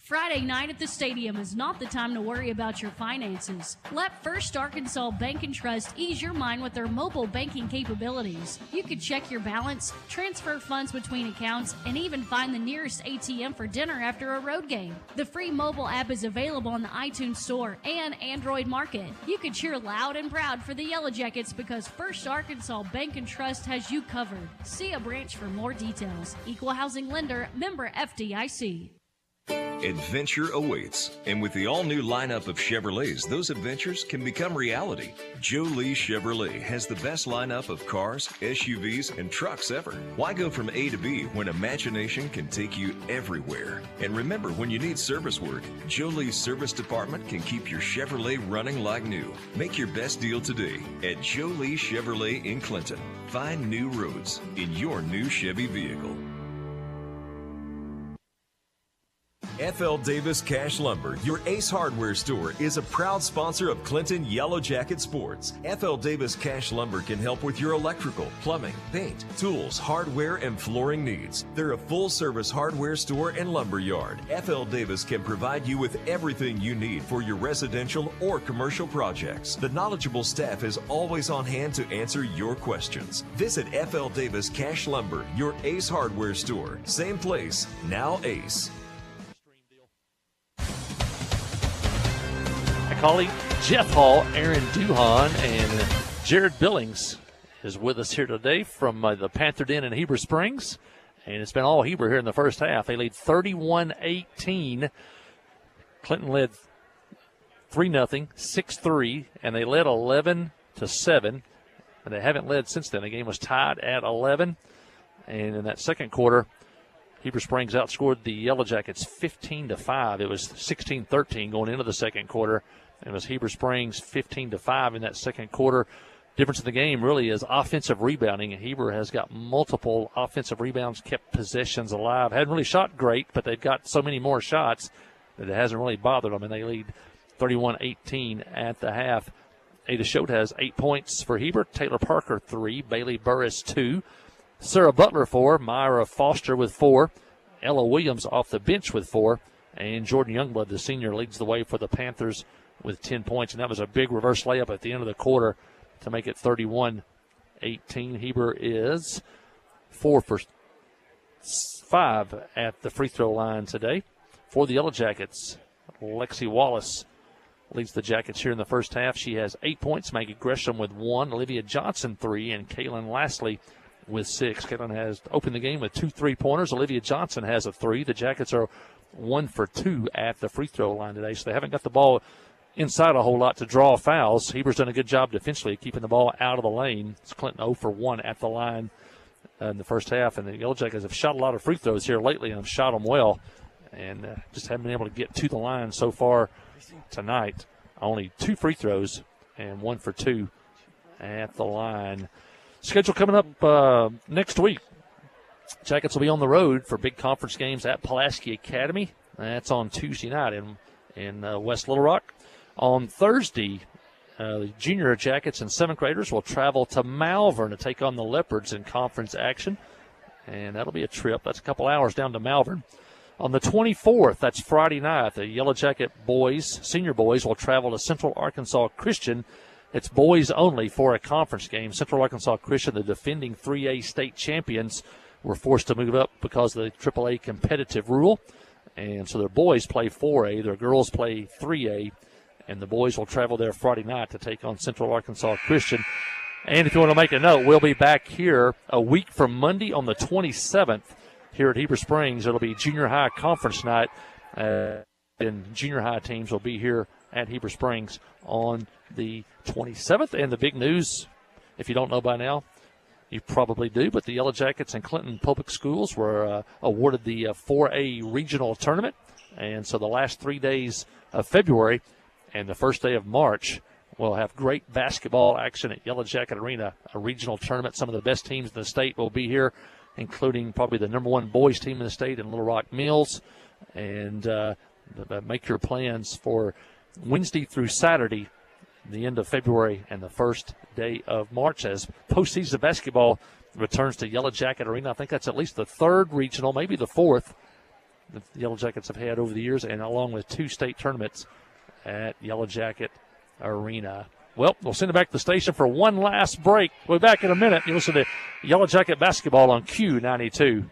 Friday night at the stadium is not the time to worry about your finances. Let First Arkansas Bank and Trust ease your mind with their mobile banking capabilities. You can check your balance, transfer funds between accounts, and even find the nearest ATM for dinner after a road game. The free mobile app is available on the iTunes Store and Android Market. You can cheer loud and proud for the Yellow Jackets because First Arkansas Bank and Trust has you covered. See a branch for more details. Equal housing lender, member FDIC. Adventure awaits, and with the all-new lineup of Chevrolets, those adventures can become reality. Jolie Chevrolet has the best lineup of cars, SUVs, and trucks ever. Why go from A to B when imagination can take you everywhere? And remember, when you need service work, Jolie's service department can keep your Chevrolet running like new. Make your best deal today at Jolie Chevrolet in Clinton. Find new roads in your new Chevy vehicle. F.L. Davis Cash Lumber, your Ace Hardware store, is a proud sponsor of Clinton Yellow Jacket Sports. F.L. Davis Cash Lumber can help with your electrical, plumbing, paint, tools, hardware, and flooring needs. They're a full-service hardware store and lumber yard. F.L. Davis can provide you with everything you need for your residential or commercial projects. The knowledgeable staff is always on hand to answer your questions. Visit F.L. Davis Cash Lumber, your Ace Hardware store. Same place, now Ace. Calling Jeff Hall, Aaron Duhon, and Jared Billings is with us here today from the Panther Den in Heber Springs. And it's been all Heber here in the first half. They lead 31-18. Clinton led 3-0, 6-3, and they led 11-7. And they haven't led since then. The game was tied at 11. And in that second quarter, Heber Springs outscored the Yellow Jackets 15-5. It was 16-13 going into the second quarter. It was Heber Springs 15-5 in that second quarter. Difference in the game really is offensive rebounding. Heber has got multiple offensive rebounds, kept possessions alive. Hadn't really shot great, but they've got so many more shots that it hasn't really bothered them, and they lead 31-18 at the half. Ada Schott has 8 points for Heber. Taylor Parker, 3. Bailey Burris, 2. Sarah Butler, 4. Myra Foster with 4. Ella Williams off the bench with 4. And Jordan Youngblood, the senior, leads the way for the Panthers with 10 points. And that was a big reverse layup at the end of the quarter to make it 31-18. Heber is 4 for 5 at the free throw line today. For the Yellow Jackets, Lexi Wallace leads the Jackets here in the first half. She has 8 points. Maggie Gresham with 1. Olivia Johnson, 3. And Kaylin Lastly with 6. Kaylin has opened the game with 2 3-pointers. Olivia Johnson has a 3. The Jackets are 1 for 2 at the free throw line today, so they haven't got the ball inside a whole lot to draw fouls. Heber's done a good job defensively keeping the ball out of the lane. It's Clinton 0 for 1 at the line in the first half. And the Yellow Jackets have shot a lot of free throws here lately and have shot them well. And just haven't been able to get to the line so far tonight. Only 2 free throws and 1 for 2 at the line. Schedule coming up next week. Jackets will be on the road for big conference games at Pulaski Academy. That's on Tuesday night in West Little Rock. On Thursday, the junior Jackets and 7th graders will travel to Malvern to take on the Leopards in conference action. And that'll be a trip. That's a couple hours down to Malvern. On the 24th, that's Friday night, the Yellow Jacket boys, senior boys, will travel to Central Arkansas Christian. It's boys only for a conference game. Central Arkansas Christian, the defending 3A state champions, were forced to move up because of the AAA competitive rule. And so their boys play 4A, their girls play 3A, and the boys will travel there Friday night to take on Central Arkansas Christian. And if you want to make a note, we'll be back here a week from Monday on the 27th. Here at Heber Springs, it'll be junior high conference night, and junior high teams will be here at Heber Springs on the 27th. And the big news, if you don't know by now, you probably do, but the Yellow Jackets and Clinton Public Schools were awarded the 4A regional tournament. And so the last 3 days of February and the first day of March, we'll have great basketball action at Yellow Jacket Arena, a regional tournament. Some of the best teams in the state will be here, including probably the number 1 boys team in the state in Little Rock Mills. And make your plans for Wednesday through Saturday, the end of February and the first day of March, as postseason basketball returns to Yellow Jacket Arena. I think that's at least the 3rd regional, maybe the 4th, that the Yellow Jackets have had over the years, and along with 2 state tournaments at Yellow Jacket Arena. Well, we'll send it back to the station for one last break. We'll be back in a minute. You listen to Yellow Jacket basketball on Q92.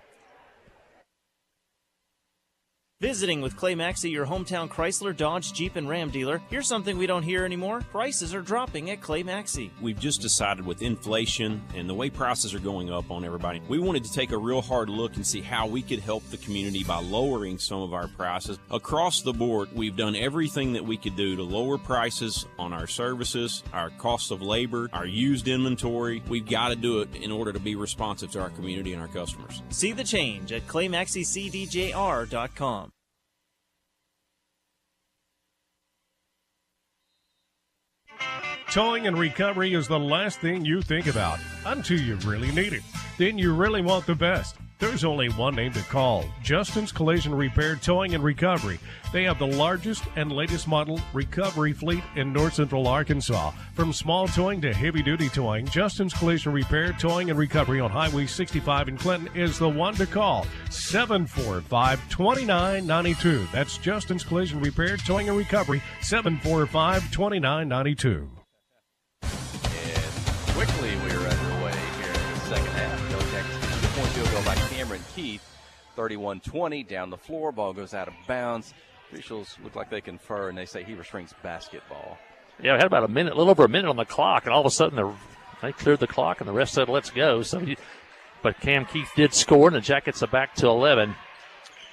Visiting with Clay Maxey, your hometown Chrysler, Dodge, Jeep, and Ram dealer. Here's something we don't hear anymore. Prices are dropping at Clay Maxey. We've just decided with inflation and the way prices are going up on everybody, we wanted to take a real hard look and see how we could help the community by lowering some of our prices. Across the board, we've done everything that we could do to lower prices on our services, our cost of labor, our used inventory. We've got to do it in order to be responsive to our community and our customers. See the change at ClayMaxeyCDJR.com. Towing and recovery is the last thing you think about until you really need it. Then you really want the best. There's only one name to call: Justin's Collision Repair Towing and Recovery. They have the largest and latest model recovery fleet in North Central Arkansas. From small towing to heavy-duty towing, Justin's Collision Repair Towing and Recovery on Highway 65 in Clinton is the one to call. 745-2992. That's Justin's Collision Repair Towing and Recovery, 745-2992. Quickly, we are underway here in the second half. Yellow Jackets get a 2-point field goal by Cameron Keith. 31-20 down the floor. Ball goes out of bounds. Officials look like they confer, and they say Heber Springs basketball. Yeah, we had about a little over a minute on the clock, and all of a sudden they cleared the clock, and the ref said, let's go. But Cam Keith did score, and the Jackets are back to 11.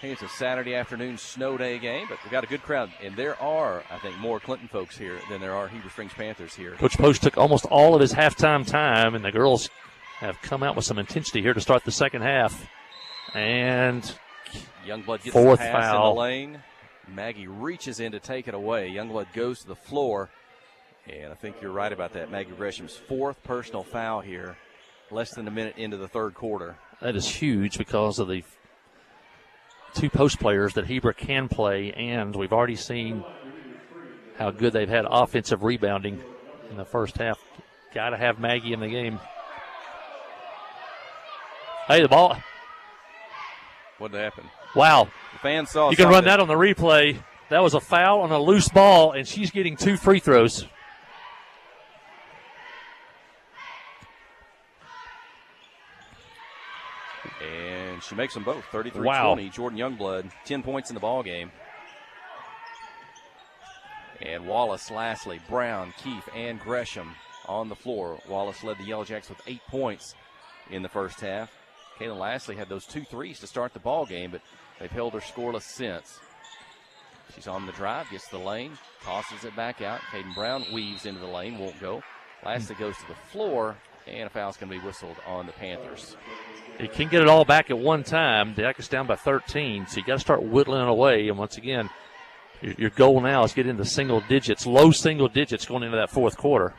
Hey, it's a Saturday afternoon snow day game, but we've got a good crowd. And there are, I think, more Clinton folks here than there are Heber Springs Panthers here. Coach Post took almost all of his halftime time, and the girls have come out with some intensity here to start the second half. And Youngblood gets fourth the pass foul in the lane. Maggie reaches in to take it away. Youngblood goes to the floor. And I think you're right about that. Maggie Gresham's fourth personal foul here, less than a minute into the third quarter. That is huge because of the two post players that Heber can play, and we've already seen how good they've had offensive rebounding in the first half. Got to have Maggie in the game. Hey, the ball. What happened? Wow. The fans saw You can run that on the replay. That was a foul on a loose ball, and she's getting 2 free throws. And she makes them both, 33-20. Wow. Jordan Youngblood, 10 points in the ball game. And Wallace, Lastly, Brown, Keefe, and Gresham on the floor. Wallace led the Yellow Jacks with 8 points in the first half. Kaylin Lastly had those 2 threes to start the ball game, but they've held her scoreless since. She's on the drive, gets the lane, tosses it back out. Caden Brown weaves into the lane, won't go. Lastly goes to the floor, and a foul's going to be whistled on the Panthers. You can get it all back at one time. The Jackets down by 13, so you got to start whittling it away. And once again, your goal now is get into single digits, low single digits going into that fourth quarter.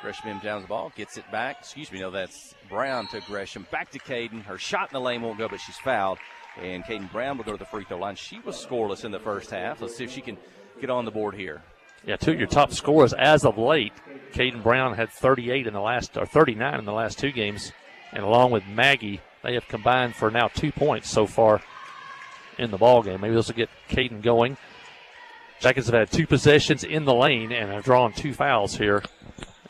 Gresham down the ball, gets it back. That's Brown to Gresham. Back to Caden. Her shot in the lane won't go, but she's fouled. And Caden Brown will go to the free throw line. She was scoreless in the first half. Let's see if she can get on the board here. Yeah, 2 of your top scorers as of late. Caden Brown had 38 in the last, or 39 in the last 2 games. And along with Maggie, they have combined for now 2 points so far in the ball game. Maybe this will get Caden going. Jackets have had 2 possessions in the lane and have drawn 2 fouls here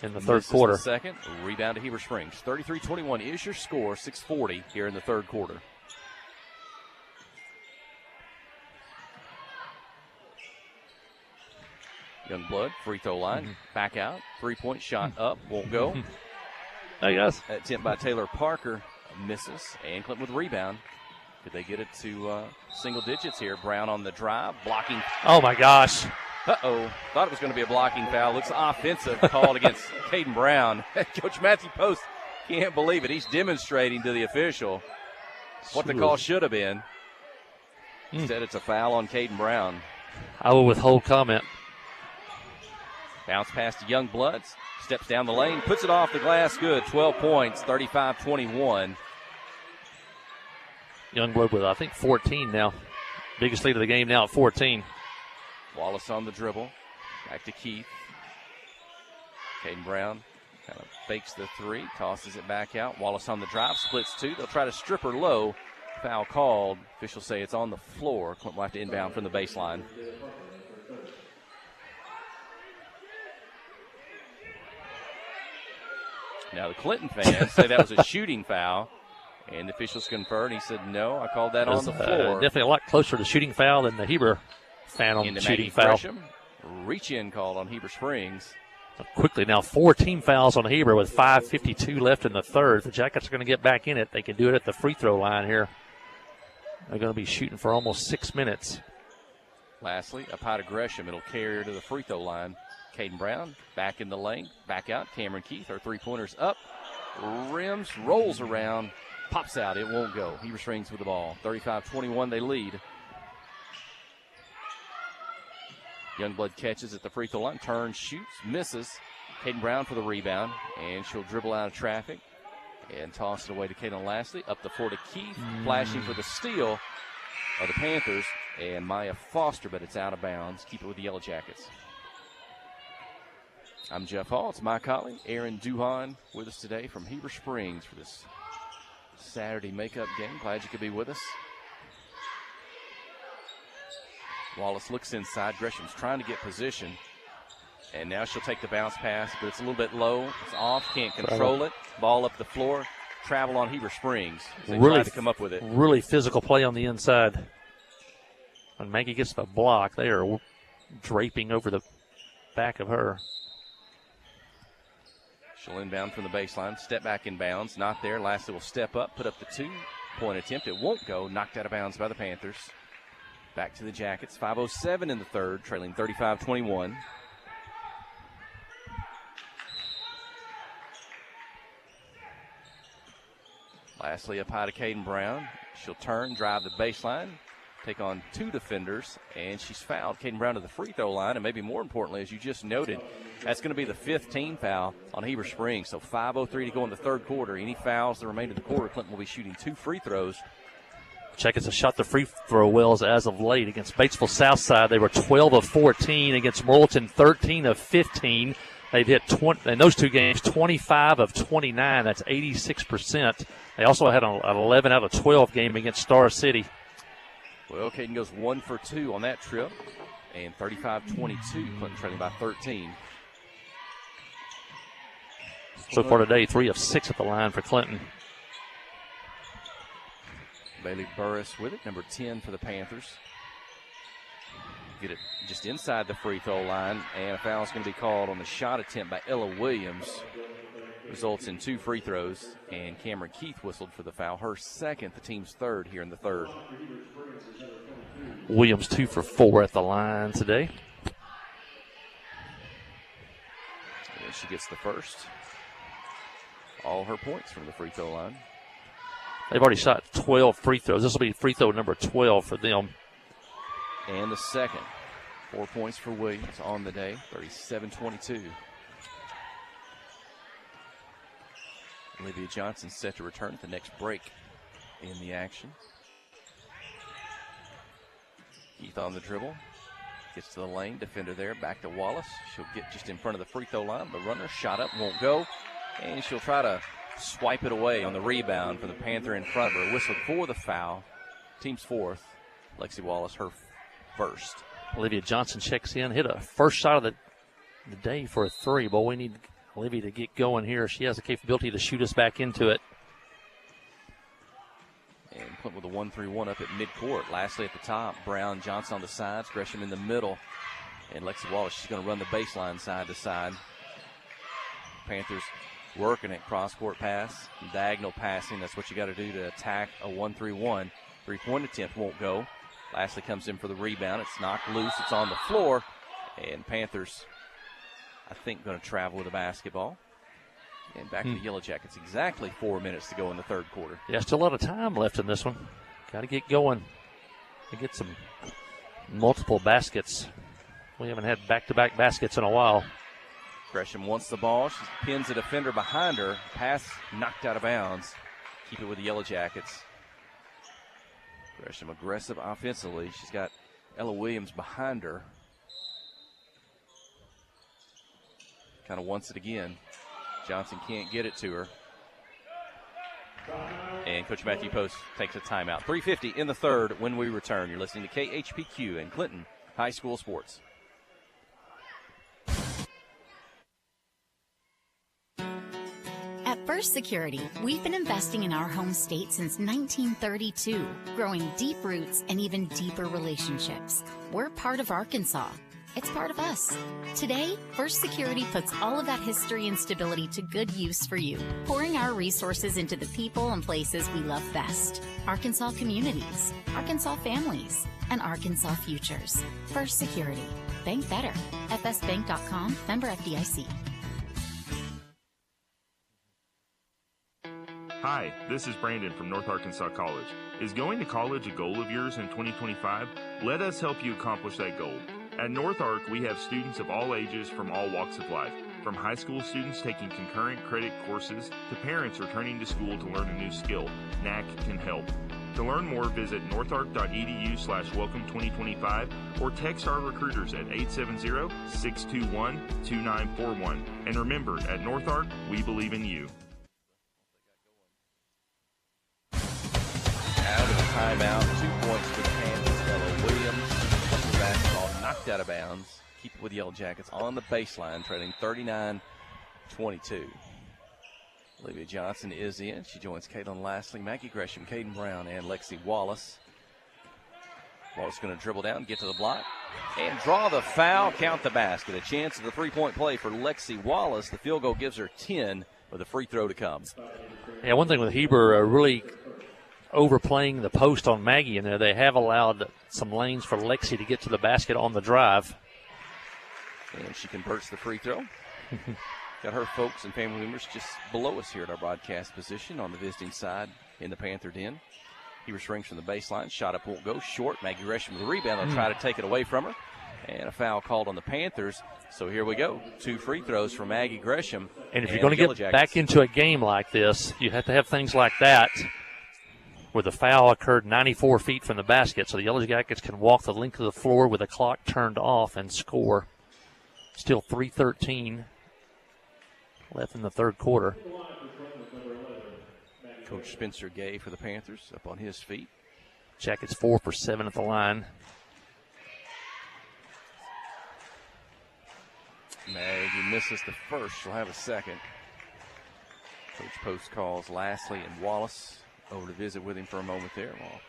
in the third quarter. The second rebound to Heber Springs. 33-21 is your score. 6:40 here in the third quarter. Youngblood, free throw line, back out, 3-point shot up, won't go. Hey, guys. Attempt by Taylor Parker misses, and Clinton with the rebound. Could they get it to single digits here? Brown on the drive, blocking. Oh, my gosh. Uh-oh. Thought it was going to be a blocking foul. Looks offensive called against Caden Brown. Coach Matthew Post can't believe it. He's demonstrating to the official what the call should have been. Instead, it's a foul on Caden Brown. I will withhold comment. Bounce pass to Youngblood. Steps down the lane, puts it off the glass. Good. 12 points, 35-21. Youngblood with, I think, 14 now. Biggest lead of the game now at 14. Wallace on the dribble. Back to Keith. Caden Brown kind of fakes the 3, tosses it back out. Wallace on the drive, splits 2. They'll try to strip her low. Foul called. Officials say it's on the floor. Clinton will have to inbound from the baseline. Now the Clinton fans say that was a shooting foul, and the officials conferred. He said, no, I called that on the floor. Definitely a lot closer to shooting foul than the Heber fan on the shooting foul. Gresham, reach-in called on Heber Springs. Quickly now, 4 team fouls on Heber with 5:52 left in the third. If the Jackets are going to get back in it, they can do it at the free throw line here. They're going to be shooting for almost 6 minutes. Lastly, up high to Gresham. It'll carry her to the free throw line. Caden Brown back in the lane, back out. Cameron Keith, her 3-pointers up, rims, rolls around, pops out. It won't go. Heber Springs with the ball. 35-21, they lead. Youngblood catches at the free throw line, turns, shoots, misses. Caden Brown for the rebound, and she'll dribble out of traffic and toss it away to Caden Lastly. Up the floor to Keith, flashing for the steal of the Panthers, and Maya Foster, but it's out of bounds. Keep it with the Yellow Jackets. I'm Jeff Hall. It's my colleague, Aaron Duhan, with us today from Heber Springs for this Saturday makeup game. Glad you could be with us. Wallace looks inside. Gresham's trying to get position. And now she'll take the bounce pass, but it's a little bit low. It's off. Can't control it. Ball up the floor. Travel on Heber Springs. They tried to come up with it. Really physical play on the inside. When Maggie gets the block, they are draping over the back of her. She'll inbound from the baseline. Step back in bounds. Not there. Lastly will step up, put up the 2. Three-point attempt. It won't go. Knocked out of bounds by the Panthers. Back to the Jackets. 5:07 in the third, trailing 35-21. Lastly, up high to Caden Brown. She'll turn, drive the baseline, take on two defenders, and she's fouled. Caden Brown to the free throw line, and maybe more importantly, as you just noted, that's going to be the 5th team foul on Heber Springs. So 5:03 to go in the third quarter. Any fouls the remainder of the quarter, Clinton will be shooting 2 free throws. Jackets have shot the free throw wells as of late. Against Batesville Southside, they were 12 of 14. Against Morrilton, 13 of 15. They've hit 20, in those two games, 25 of 29. That's 86%. They also had an 11 out of 12 game against Star City. Well, Caden goes 1 for 2 on that trip. And 35-22, Clinton trailing by 13. So far today, 3 of 6 at the line for Clinton. Bailey Burris with it, number 10 for the Panthers. Get it just inside the free throw line, and a foul is going to be called on the shot attempt by Ella Williams. Results in 2 free throws, and Cameron Keith whistled for the foul. Her second, the team's third here in the third. Williams 2 for 4 at the line today. And she gets the first. All her points from the free throw line. They've already shot 12 free throws. This will be free throw number 12 for them. And the second. 4 points for Williams on the day, 37-22. Olivia Johnson set to return at the next break in the action. Keith on the dribble. Gets to the lane. Defender there. Back to Wallace. She'll get just in front of the free throw line. The runner shot up, won't go. And she'll try to swipe it away on the rebound for the Panther in front of her. Whistled for the foul. Team's fourth. Lexi Wallace, her first. Olivia Johnson checks in. Hit a first shot of the day for a 3. But we need Olivia to get going here. She has the capability to shoot us back into it. And Clinton with a 1-3-1 up at midcourt. Lastly at the top, Brown, Johnson on the sides, Gresham in the middle. And Lexi Wallace, she's going to run the baseline side to side. Panthers working at cross-court pass, diagonal passing. That's what you got to do to attack a 1-3-1. Three-point attempt won't go. Lastly comes in for the rebound. It's knocked loose. It's on the floor. And Panthers, I think, going to travel with the basketball. And back to the Yellow Jackets. Exactly 4 minutes to go in the third quarter. Yeah, still a lot of time left in this one. Got to get going and get some multiple baskets. We haven't had back-to-back baskets in a while. Gresham wants the ball. She pins a defender behind her. Pass knocked out of bounds. Keep it with the Yellow Jackets. Gresham aggressive offensively. She's got Ella Williams behind her. Kind of wants it again. Johnson can't get it to her. And Coach Matthew Post takes a timeout. 3:50 in the third when we return. You're listening to KHPQ and Clinton High School Sports. At First Security, we've been investing in our home state since 1932, growing deep roots and even deeper relationships. We're part of Arkansas. It's part of us. Today, First Security puts all of that history and stability to good use for you, pouring our resources into the people and places we love best. Arkansas communities, Arkansas families, and Arkansas futures. First Security. Bank better. fsbank.com, member FDIC. Hi, this is Brandon from North Arkansas College. Is going to college a goal of yours in 2025? Let us help you accomplish that goal. At North Ark, we have students of all ages from all walks of life, from high school students taking concurrent credit courses to parents returning to school to learn a new skill. NAC can help. To learn more, visit northark.edu/welcome2025 or text our recruiters at 870-621-2941. And remember, at North Ark, we believe in you. Out of the timeout, 2 points for the Panthers. Ella Williams, the basketball knocked out of bounds. Keep it with the Yellow Jackets on the baseline, trailing 39-22. Olivia Johnson is in. She joins Caitlin Lastly, Maggie Gresham, Caden Brown, and Lexi Wallace. Wallace going to dribble down, get to the block, and draw the foul, count the basket. A chance at the three-point play for Lexi Wallace. The field goal gives her 10 with a free throw to come. Yeah, one thing with Heber, really overplaying the post on Maggie in there. They have allowed some lanes for Lexi to get to the basket on the drive. And she converts the free throw. Got her folks and family members just below us here at our broadcast position on the visiting side in the Panther Den. Heber Springs from the baseline. Shot up won't go. Short. Maggie Gresham with the rebound. They'll try to take it away from her. And a foul called on the Panthers. So here we go. 2 free throws for Maggie Gresham. And if you're going to get back into a game like this, you have to have things like that where the foul occurred 94 feet from the basket. So the Yellow Jackets can walk the length of the floor with the clock turned off and score. Still 3:13 left in the third quarter. Coach Spencer Gay for the Panthers up on his feet. Jackets 4 for 7 at the line. Maggie misses the first. She'll have a second. Coach Post calls Lastly and Wallace over to visit with him for a moment there while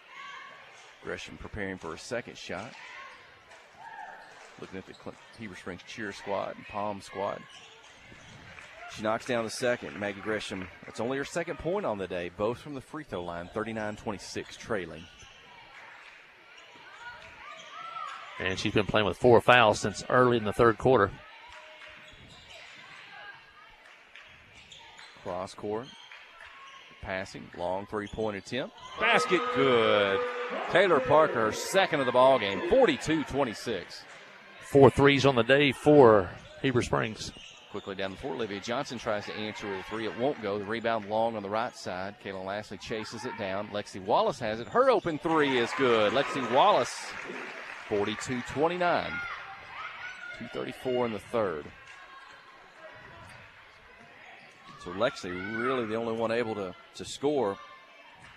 Gresham preparing for her second shot. Looking at the Heber Springs cheer squad and Palm squad. She knocks down the second. Maggie Gresham, that's only her second point on the day, both from the free throw line, 39-26 trailing. And she's been playing with 4 fouls since early in the third quarter. Cross court. Passing. Long three-point attempt. Basket good. Taylor Parker, her second of the ball game, 42-26. 4 threes on the day for Heber Springs. Quickly down the floor, Olivia Johnson tries to answer with a three. It won't go. The rebound long on the right side. Kaylin Lastly chases it down. Lexi Wallace has it. Her open three is good. Lexi Wallace, 42-29. 2:34 in the third. So Lexi really the only one able to score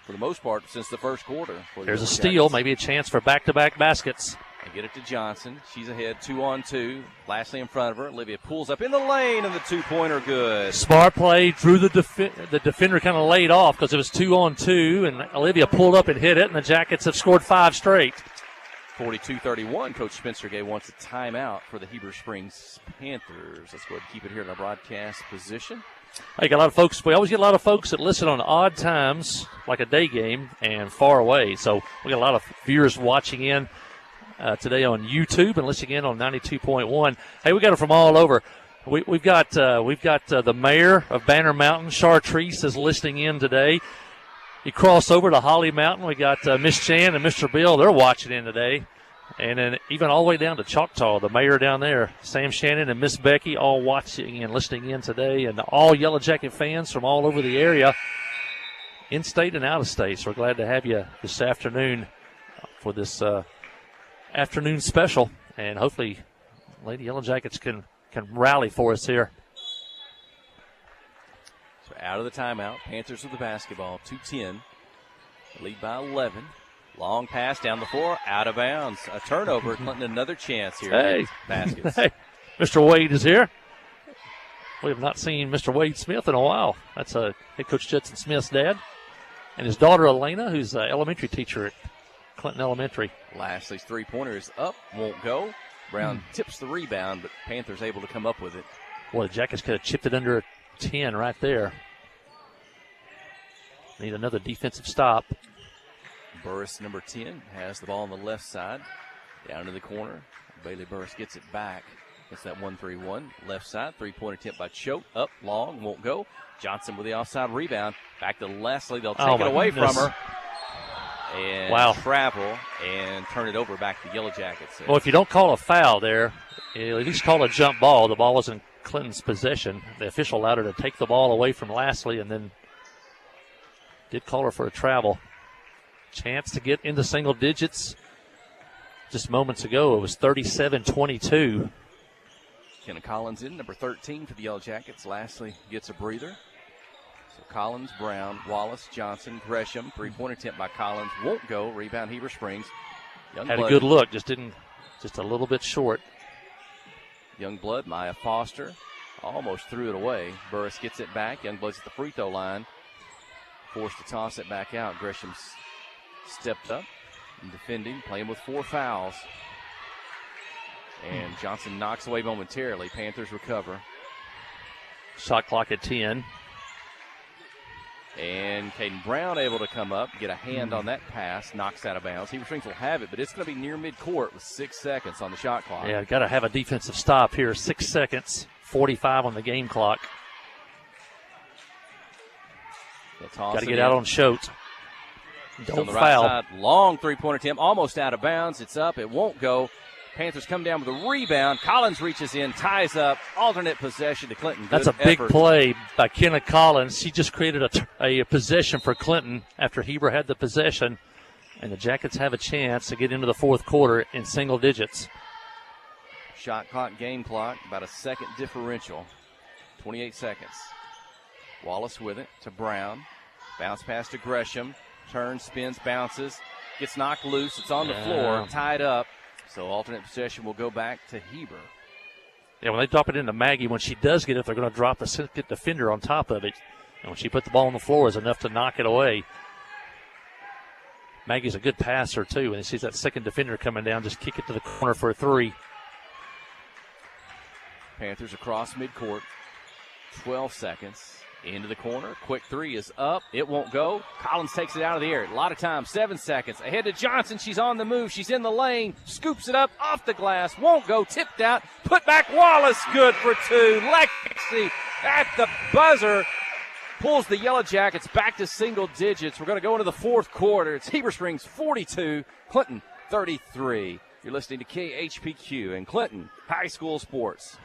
for the most part since the first quarter. There's a steal, maybe a chance for back-to-back baskets. They get it to Johnson. She's ahead 2-on-2. Lastly in front of her. Olivia pulls up in the lane, and the two-pointer good. Smart play. Drew the defender kind of laid off because it was 2-on-2, and Olivia pulled up and hit it, and the Jackets have scored 5 straight. 42-31. Coach Spencer Gay wants a timeout for the Heber Springs Panthers. Let's go ahead and keep it here in our broadcast position. Hey, got a lot of folks. We always get a lot of folks that listen on odd times, like a day game, and far away. So we got a lot of viewers watching in today on YouTube and listening in on 92.1. Hey, we got it from all over. We've got the mayor of Banner Mountain, Chartrice, is listening in today. You cross over to Holly Mountain. We got Miss Chan and Mr. Bill. They're watching in today. And then even all the way down to Choctaw, the mayor down there, Sam Shannon and Miss Becky, all watching and listening in today. And all Yellow Jacket fans from all over the area, in-state and out-of-state. So we're glad to have you this afternoon for this afternoon special. And hopefully Lady Yellow Jackets can rally for us here. So out of the timeout, Panthers with the basketball, 2:10. Lead by 11. Long pass down the floor, out of bounds. A turnover. Clinton another chance here. Hey. Baskets. Hey, Mr. Wade is here. We have not seen Mr. Wade Smith in a while. That's head coach Judson Smith's dad. And his daughter Elena, who's an elementary teacher at Clinton Elementary. Lastly's three-pointer is up, won't go. Brown tips the rebound, but Panthers able to come up with it. Boy, the Jackets could have chipped it under 10 right there. Need another defensive stop. Burris, number 10, has the ball on the left side. Down to the corner. Bailey Burris gets it back. It's that 1-3-1. Left side, three-point attempt by Choate. Up, long, won't go. Johnson with the offside rebound. Back to Leslie. They'll take it away from her. And travel and turn it over back to Yellow Jackets. Well, if you don't call a foul there, you at least call a jump ball. The ball was in Clinton's possession. The official allowed her to take the ball away from Lastly and then did call her for a travel. Chance to get into single digits. Just moments ago, it was 37-22. Kenna Collins in, number 13 for the Yellow Jackets. Lastly gets a breather. So Collins, Brown, Wallace, Johnson, Gresham. Three-point attempt by Collins. Won't go. Rebound Heber Springs. Had a good look, just a little bit short. Youngblood, Maya Foster, almost threw it away. Burris gets it back. Youngblood's at the free throw line. Forced to toss it back out. Gresham's stepped up and defending, playing with 4 fouls. And Johnson knocks away momentarily. Panthers recover. Shot clock at 10. And Caden Brown able to come up, get a hand on that pass, knocks out of bounds. Heber Springs will have it, but it's going to be near midcourt with 6 seconds on the shot clock. Yeah, got to have a defensive stop here. 6 seconds, 45 on the game clock. Got to get out on Schultz. Don't on the foul. Right side, long three-pointer attempt, almost out of bounds. It's up. It won't go. Panthers come down with a rebound. Collins reaches in, ties up, alternate possession to Clinton. Good That's a big effort. play by Kenna Collins. She just created a possession for Clinton after Heber had the possession, and the Jackets have a chance to get into the fourth quarter in single digits. Shot clock, game clock, about a second differential. 28 seconds. Wallace with it to Brown. Bounce pass to Gresham. Turns, spins, bounces. Gets knocked loose. It's on the floor, tied up. So alternate possession will go back to Heber. Yeah, when they drop it into Maggie, when she does get it, they're going to drop the second defender on top of it. And when she put the ball on the floor, it's enough to knock it away. Maggie's a good passer, too. And sees that second defender coming down, just kick it to the corner for a three. Panthers across midcourt. 12 seconds. Into the corner. Quick three is up. It won't go. Collins takes it out of the air. A lot of time. 7 seconds. Ahead to Johnson. She's on the move. She's in the lane. Scoops it up off the glass. Won't go. Tipped out. Put back Wallace. Good for two. Lexi at the buzzer. Pulls the Yellow Jackets back to single digits. We're going to go into the fourth quarter. It's Heber Springs 42, Clinton 33. You're listening to KHPQ and Clinton High School Sports.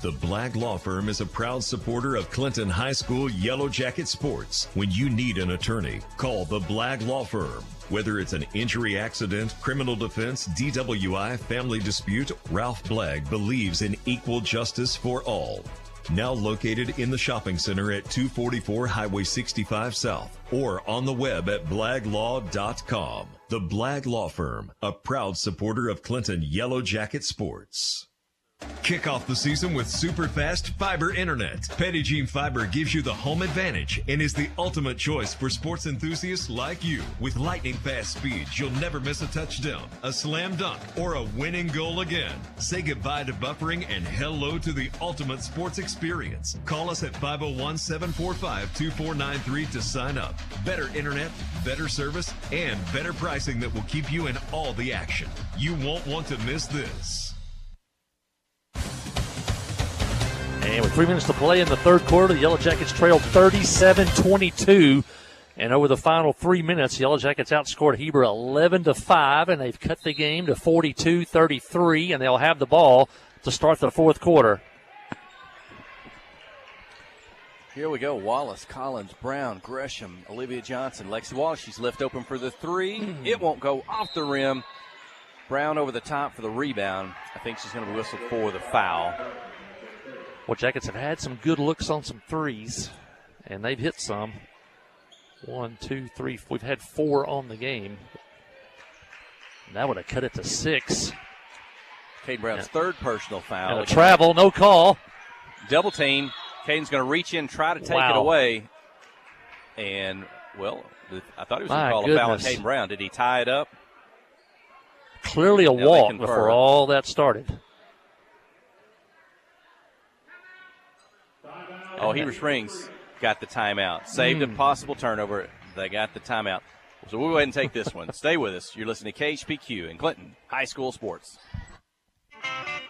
The Black Law Firm is a proud supporter of Clinton High School Yellow Jacket sports. When you need an attorney, call the Black Law Firm. Whether it's an injury accident, criminal defense, DWI, family dispute, Ralph Blagg believes in equal justice for all. Now located in the shopping center at 244 Highway 65 South or on the web at blaglaw.com. The Blagg Law Firm, a proud supporter of Clinton Yellow Jacket sports. Kick off the season with super fast fiber internet. Petit Jean Fiber gives you the home advantage and is the ultimate choice for sports enthusiasts like you. With lightning fast speeds, you'll never miss a touchdown, a slam dunk, or a winning goal again. Say goodbye to buffering and hello to the ultimate sports experience. Call us at 501-745-2493 to sign up. Better internet, better service, and better pricing that will keep you in all the action. You won't want to miss this. And with 3 minutes to play in the third quarter, the Yellow Jackets trailed 37-22. And over the final 3 minutes, the Yellow Jackets outscored Heber 11-5, and they've cut the game to 42-33, and they'll have the ball to start the fourth quarter. Here we go. Wallace, Collins, Brown, Gresham, Olivia Johnson, Lexi Wallace. She's left open for the three. It won't go off the rim. Brown over the top for the rebound. I think she's going to be whistled for the foul. Well, Jackets have had some good looks on some threes, and they've hit some. 1, 2, 3. We've had 4 on the game. And that would have cut it to 6. Caden Brown's third personal foul. And a travel, no call. Double team. Caden's going to reach in, try to take it away. And, well, I thought he was going to call a foul on Caden Brown. Did he tie it up? Clearly a walk before all that started. Oh, Heber Springs got the timeout. Saved a possible turnover. They got the timeout. So we'll go ahead and take this one. Stay with us. You're listening to KHPQ and Clinton High School Sports.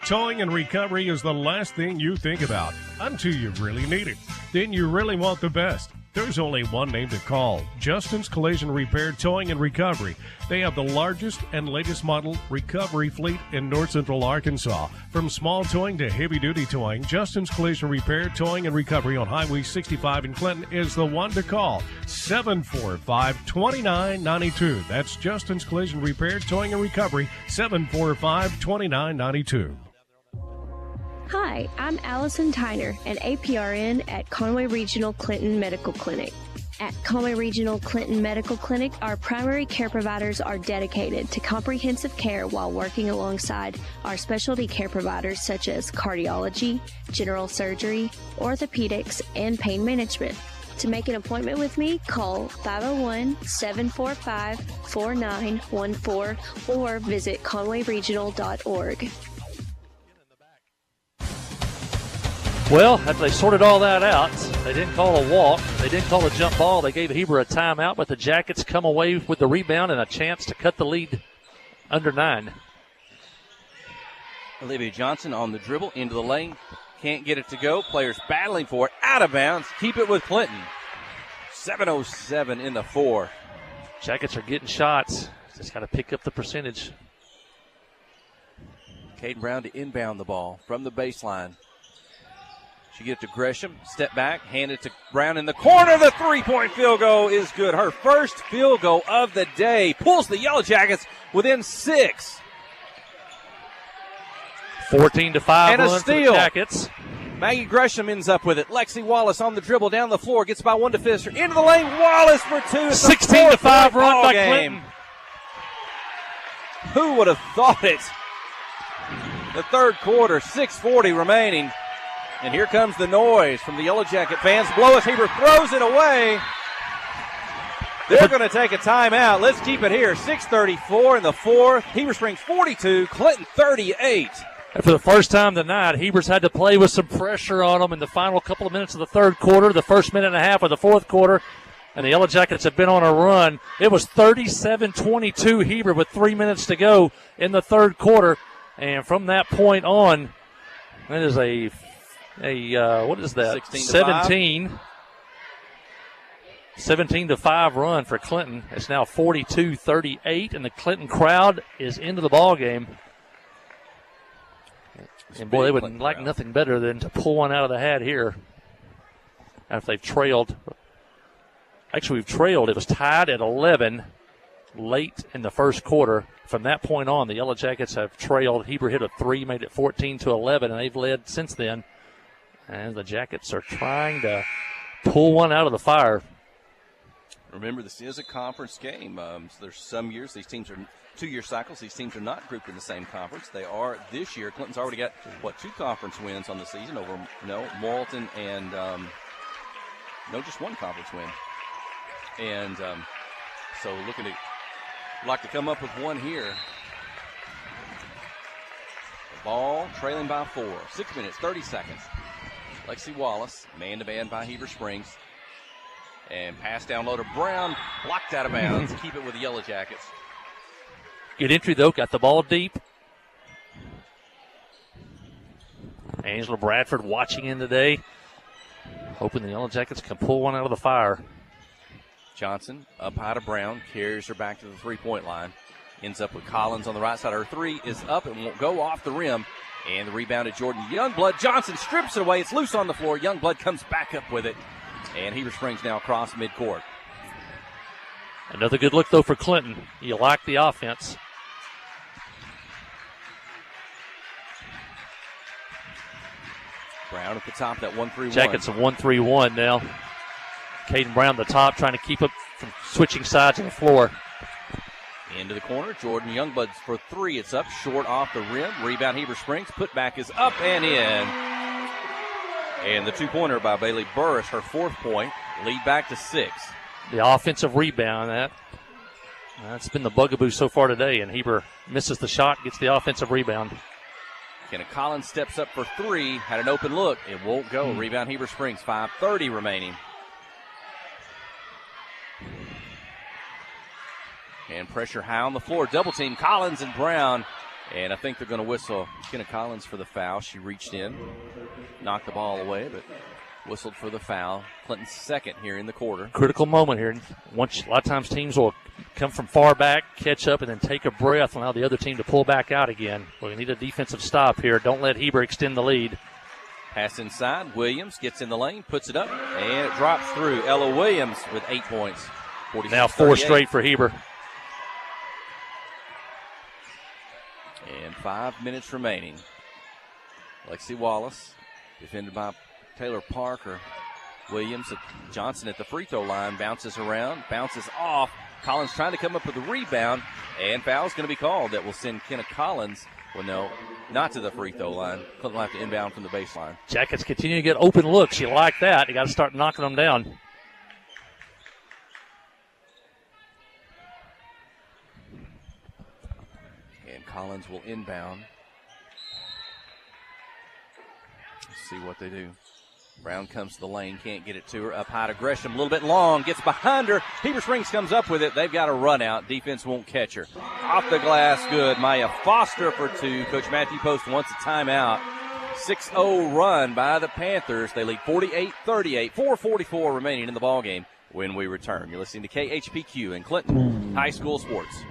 Towing and recovery is the last thing you think about until you really need it. Then you really want the best. There's only one name to call, Justin's Collision Repair, Towing and Recovery. They have the largest and latest model recovery fleet in North Central Arkansas. From small towing to heavy-duty towing, Justin's Collision Repair, Towing and Recovery on Highway 65 in Clinton is the one to call, 745-2992. That's Justin's Collision Repair, Towing and Recovery, 745-2992. Hi, I'm Allison Tyner, an APRN at Conway Regional Clinton Medical Clinic. At Conway Regional Clinton Medical Clinic, our primary care providers are dedicated to comprehensive care while working alongside our specialty care providers such as cardiology, general surgery, orthopedics, and pain management. To make an appointment with me, call 501-745-4914 or visit conwayregional.org. Well, after they sorted all that out, they didn't call a walk. They didn't call a jump ball. They gave Heber a timeout, but the Jackets come away with the rebound and a chance to cut the lead under 9. Olivia Johnson on the dribble into the lane. Can't get it to go. Players battling for it. Out of bounds. Keep it with Clinton. 7:07 in the 4. Jackets are getting shots. Just got to pick up the percentage. Caden Brown to inbound the ball from the baseline. She gets to Gresham. Step back. Hand it to Brown in the corner. The three-point field goal is good. Her first field goal of the day. Pulls the Yellow Jackets within 6. 14-5 and a run steal. for the Jackets. Maggie Gresham ends up with it. Lexi Wallace on the dribble down the floor. Gets by one to Pfister. Into the lane. Wallace for 2. 16-5 run by Clinton. Who would have thought it? The third quarter, 6:40 remaining. And here comes the noise from the Yellow Jacket fans. Blois Heber throws it away. They're going to take a timeout. Let's keep it here. 6:34 in the 4th. Heber Springs 42, Clinton 38. And for the first time tonight, Heber's had to play with some pressure on them in the final couple of minutes of the third quarter, the first minute and a half of the fourth quarter, and the Yellow Jackets have been on a run. It was 37-22 Heber with 3 minutes to go in the third quarter, and from that point on, that is what is that? 17-5 run for Clinton. It's now 42-38, and the Clinton crowd is into the ball game. And boy, they would like nothing better than to pull one out of the hat here after they've trailed. Actually, we've trailed. It was tied at 11 late in the first quarter. From that point on, the Yellow Jackets have trailed. Heber hit a 3, made it 14-11, and they've led since then. And the Jackets are trying to pull one out of the fire. Remember, this is a conference game. So there's some years these teams are 2-year cycles. These teams are not grouped in the same conference. They are this year. Clinton's already got, 2 conference wins on the season over, Morrilton and, just 1 conference win. And so looking to, like to come up with one here. The ball trailing by 4. 6 minutes, 30 seconds. Lexi Wallace, man-to-man by Heber Springs. And pass down low to Brown, blocked out of bounds. Keep it with the Yellow Jackets. Good entry, though. Got the ball deep. Angela Bradford watching in today. Hoping the Yellow Jackets can pull one out of the fire. Johnson up high to Brown. Carries her back to the three-point line. Ends up with Collins on the right side. Her 3 is up and won't go off the rim. And the rebound to Jordan Youngblood. Johnson strips it away. It's loose on the floor. Youngblood comes back up with it. And Heber Springs now across midcourt. Another good look, though, for Clinton. You like the offense. Brown at the top, that 1-3-1. Jackets a 1-3-1 now. Caden Brown the top, trying to keep up from switching sides on the floor. Into the corner, Jordan Youngblood for 3. It's up, short off the rim. Rebound Heber Springs. Putback is up and in. And the 2-pointer by Bailey Burris, her 4th point. Lead back to 6. The offensive rebound, that's been the bugaboo so far today, and Heber misses the shot, gets the offensive rebound. Kenna Collins steps up for 3, had an open look. It won't go. Rebound Heber Springs, 5:30 remaining. And pressure high on the floor. Double team Collins and Brown. And I think they're going to whistle Kenna Collins for the foul. She reached in, knocked the ball away, but whistled for the foul. Clinton's 2nd here in the quarter. Critical moment here. A lot of times teams will come from far back, catch up, and then take a breath and allow the other team to pull back out again. Well, we need a defensive stop here. Don't let Heber extend the lead. Pass inside. Williams gets in the lane, puts it up, and it drops through. Ella Williams with 8 points. Now 4 straight for Heber. And 5 minutes remaining. Lexi Wallace, defended by Taylor Parker. Williams, Johnson at the free throw line, bounces around, bounces off. Collins trying to come up with a rebound, and foul's going to be called. That will send Kenna Collins, not to the free throw line. Clinton will have to inbound from the baseline. Jackets continue to get open looks. You like that. You got to start knocking them down. Collins will inbound. see what they do. Brown comes to the lane, can't get it to her. Up high to Gresham, a little bit long, gets behind her. Heber Springs comes up with it. They've got a run out. Defense won't catch her. Off the glass, good. Maya Foster for 2. Coach Matthew Post wants a timeout. 6-0 run by the Panthers. They lead 48-38. 4:44 remaining in the ballgame when we return. You're listening to KHPQ in Clinton High School Sports.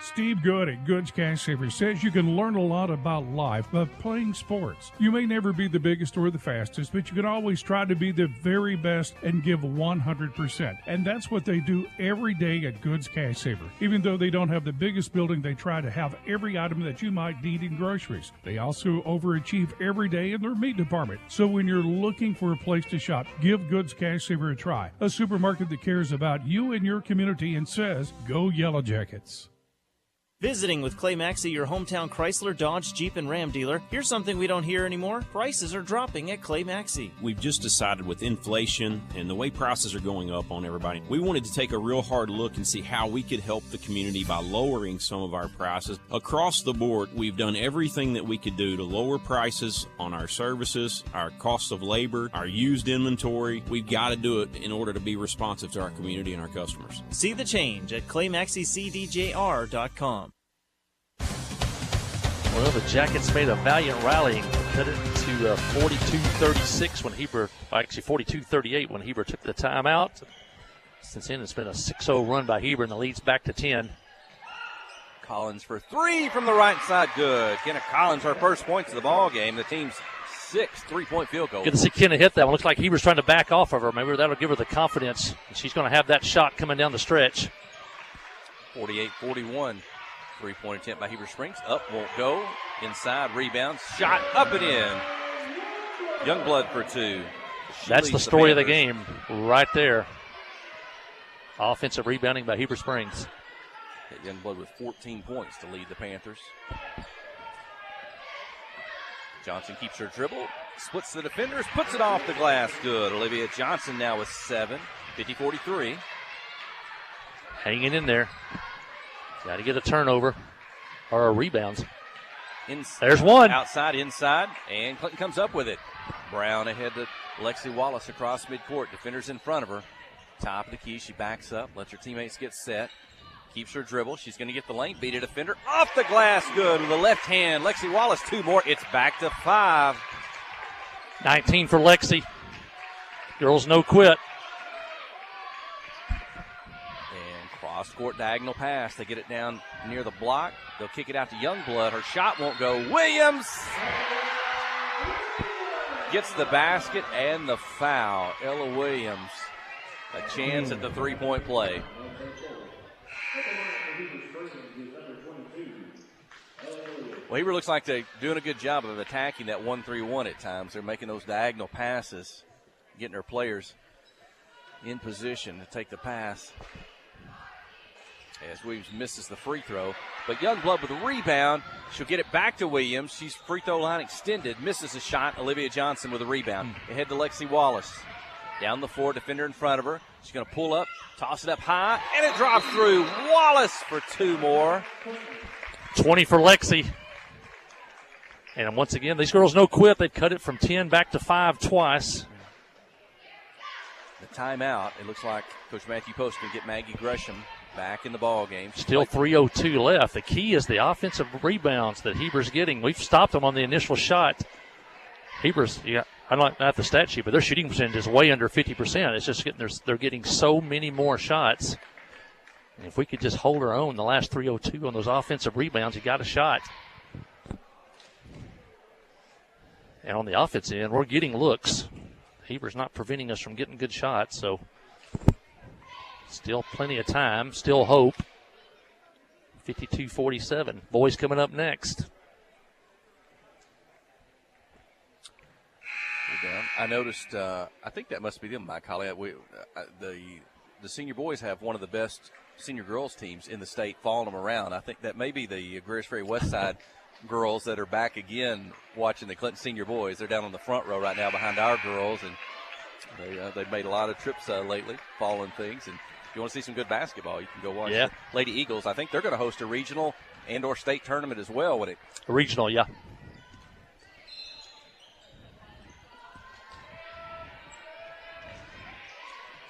Steve Good at Goods Cash Savers says you can learn a lot about life by playing sports. You may never be the biggest or the fastest, but you can always try to be the very best and give 100%. And that's what they do every day at Goods Cash Saver. Even though they don't have the biggest building, they try to have every item that you might need in groceries. They also overachieve every day in their meat department. So when you're looking for a place to shop, give Goods Cash Saver a try. A supermarket that cares about you and your community and says, go Yellow Jackets. Visiting with Clay Maxey, your hometown Chrysler, Dodge, Jeep, and Ram dealer. Here's something we don't hear anymore. Prices are dropping at Clay Maxey. We've just decided with inflation and the way prices are going up on everybody, we wanted to take a real hard look and see how we could help the community by lowering some of our prices. Across the board, we've done everything that we could do to lower prices on our services, our cost of labor, our used inventory. We've got to do it in order to be responsive to our community and our customers. See the change at ClayMaxeyCDJR.com. Well, the Jackets made a valiant rally and cut it to 42-36 when Heber, actually 42-38 when Heber took the timeout. Since then, it's been a 6-0 run by Heber, and the lead's back to 10. Collins for 3 from the right side, good. Kenna Collins, her first points of the ball game. The team's 6th 3-point field goal. Good to see Kenna hit that one. Looks like Heber's trying to back off of her. Maybe that'll give her the confidence. She's going to have that shot coming down the stretch. 48-41. 3-point attempt by Heber Springs. Up, won't go. Inside, rebound. Shot up and in. Youngblood for 2. That's the story of the game right there. Offensive rebounding by Heber Springs. Youngblood with 14 points to lead the Panthers. Johnson keeps her dribble. Splits the defenders. Puts it off the glass. Good. Olivia Johnson now with 7. 50-43. Hanging in there. Got to get a turnover or a rebound. There's one. Outside, inside, and Clinton comes up with it. Brown ahead to Lexi Wallace across midcourt. Defenders in front of her. Top of the key. She backs up, lets her teammates get set. Keeps her dribble. She's going to get the lane. Beat a defender. Off the glass. Good with the left hand. Lexi Wallace, 2 more. It's back to 5. 19 for Lexi. Girls no quit. Cross-court diagonal pass. They get it down near the block. They'll kick it out to Youngblood. Her shot won't go. Williams gets the basket and the foul. Ella Williams, a chance at the 3-point play. Well, Heber looks like they're doing a good job of attacking that 1-3-1 at times. They're making those diagonal passes, getting their players in position to take the pass. As Williams misses the free throw. But Youngblood with a rebound. She'll get it back to Williams. She's free throw line extended. Misses a shot. Olivia Johnson with a rebound. Ahead to Lexi Wallace. Down the floor, defender in front of her. She's going to pull up, toss it up high, and it drops through. Wallace for 2 more. 20 for Lexi. And once again, these girls no quit. They've cut it from 10 back to 5 twice. The timeout. It looks like Coach Matthew Post can get Maggie Gresham back in the ball game. Still 3:02 left. The key is the offensive rebounds that Heber's getting. We've stopped them on the initial shot. Heber's, I don't have the stat sheet, but their shooting percentage is way under 50%. It's just they're getting so many more shots. And if we could just hold our own the last 3:02 on those offensive rebounds, you got a shot. And on the offensive end, we're getting looks. Heber's not preventing us from getting good shots, so still plenty of time, still hope. 52-47. Boys coming up next. I noticed, I think that must be them, Mike Holly. The senior boys have one of the best senior girls teams in the state following them around. I think that may be the Greers Ferry West Side girls that are back again watching the Clinton senior boys. They're down on the front row right now behind our girls, and they've made a lot of trips lately, following things. And if you want to see some good basketball, you can go watch the Lady Eagles. I think they're going to host a regional and or state tournament as well. Regional, yeah.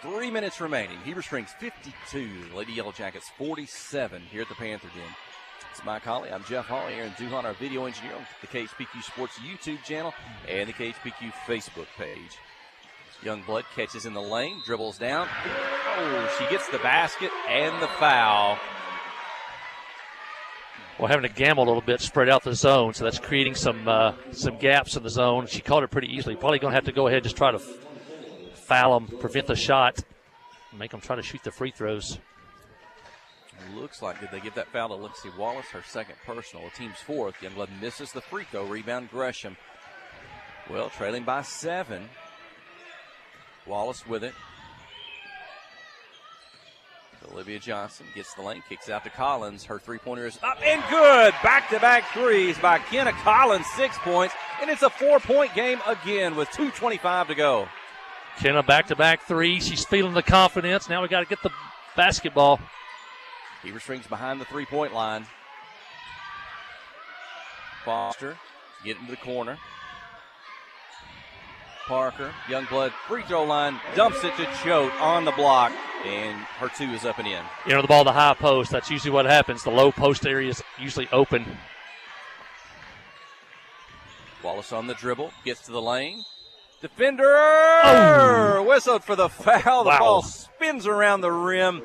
3 minutes remaining. Heber Springs 52, Lady Yellow Jackets 47 here at the Panther Den. It's Mike Holly. I'm Jeff Hall. Aaron Duhon, our video engineer on the KHPQ Sports YouTube channel and the KHPQ Facebook page. Youngblood catches in the lane, dribbles down. Oh, she gets the basket and the foul. Well, having to gamble a little bit, spread out the zone, so that's creating some gaps in the zone. She caught it pretty easily. Probably going to have to go ahead and just try to foul them, prevent the shot, make them try to shoot the free throws. Looks like, did they give that foul to Lexi Wallace, her second personal, the team's fourth. Youngblood misses the free throw, rebound Gresham. Well, trailing by 7. Wallace with it. Olivia Johnson gets the lane, kicks out to Collins. Her three-pointer is up and good. Back-to-back threes by Kenna Collins, 6 points. And it's a 4-point game again with 2:25 to go. Kenna back-to-back three. She's feeling the confidence. Now we got to get the basketball. Heber Springs behind the three-point line. Foster getting to the corner. Parker, Youngblood, free throw line, dumps it to Choate on the block, and her 2 is up and in. You know, the ball to the high post, that's usually what happens. The low post area is usually open. Wallace on the dribble, gets to the lane. Defender whistled for the foul. The ball spins around the rim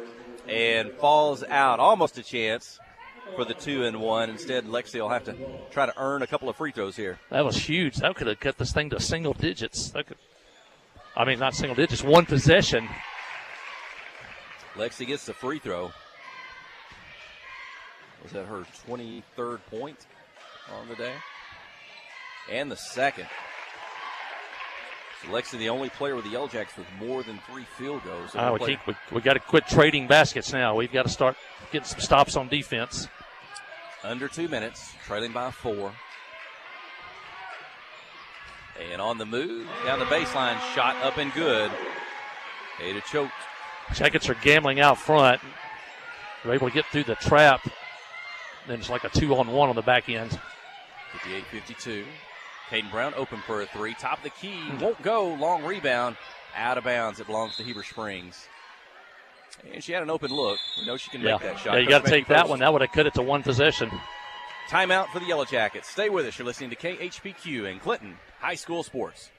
and falls out. Almost a chance for the 2-and-1. Instead, Lexi will have to try to earn a couple of free throws here. That was huge. That could have cut this thing to single digits. Not single digits, one possession. Lexi gets the free throw. Was that her 23rd point on the day? And the second. So Lexi, the only player with the Yellow Jackets with more than 3 field goals. We got to quit trading baskets now. We've got to start getting some stops on defense. Under 2 minutes, trailing by 4. And on the move, down the baseline, shot up and good. Ada Choate. Jackets are gambling out front. They're able to get through the trap. Then it's like a 2-on-1 on the back end. 58-52. Caden Brown open for a 3. Top of the key. Won't go. Long rebound. Out of bounds. It belongs to Heber Springs. And she had an open look. We know she can make that shot. Yeah, you got to take that one. That would have cut it to one possession. Timeout for the Yellow Jackets. Stay with us. You're listening to KHPQ and Clinton High School Sports.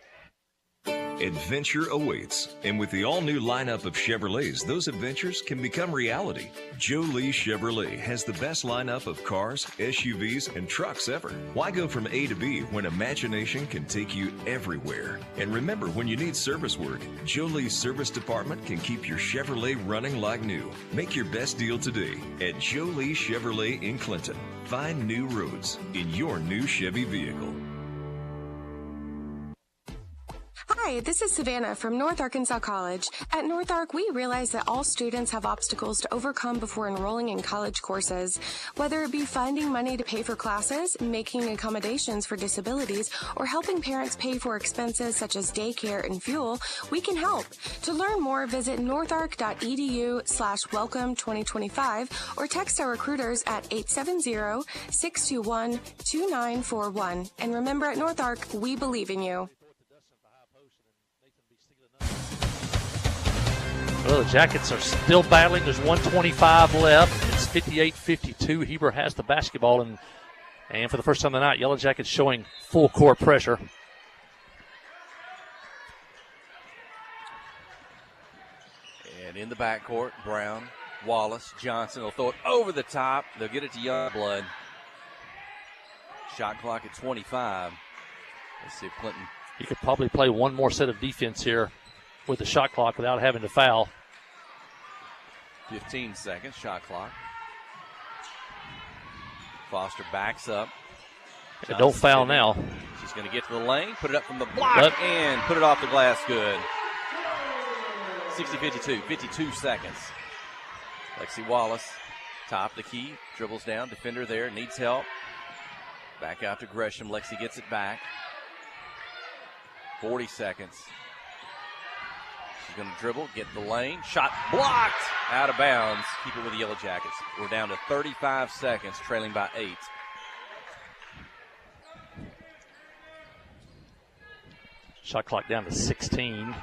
Adventure awaits, and with the all-new lineup of Chevrolets, those adventures can become reality. Jolie Chevrolet has the best lineup of cars, SUVs, and trucks ever. Why go from A to B when imagination can take you everywhere? And remember, when you need service work, Jolie's service department can keep your Chevrolet running like new. Make your best deal today at Jolie Chevrolet in Clinton. Find new roads in your new Chevy vehicle. Hi, this is Savannah from North Arkansas College. At North Ark, we realize that all students have obstacles to overcome before enrolling in college courses. Whether it be finding money to pay for classes, making accommodations for disabilities, or helping parents pay for expenses such as daycare and fuel, we can help. To learn more, visit northark.edu/welcome2025 or text our recruiters at 870-621-2941. And remember, at North Ark, we believe in you. Well, the Jackets are still battling. There's 1:25 left. It's 58-52. Heber has the basketball, and for the first time of the night, Yellow Jackets showing full court pressure. And in the backcourt, Brown, Wallace, Johnson will throw it over the top. They'll get it to Youngblood. Shot clock at 25. Let's see if Clinton. You could probably play one more set of defense here with the shot clock without having to foul. 15 seconds, shot clock. Foster backs up. Don't foul now. She's going to get to the lane, put it up from the block, and put it off the glass good. 60-52, 52 seconds. Lexi Wallace, top the key, dribbles down, defender there, needs help. Back out to Gresham, Lexi gets it back. 40 seconds. She's going to dribble, get the lane. Shot blocked. Out of bounds. Keep it with the Yellow Jackets. We're down to 35 seconds, trailing by 8. Shot clock down to 16.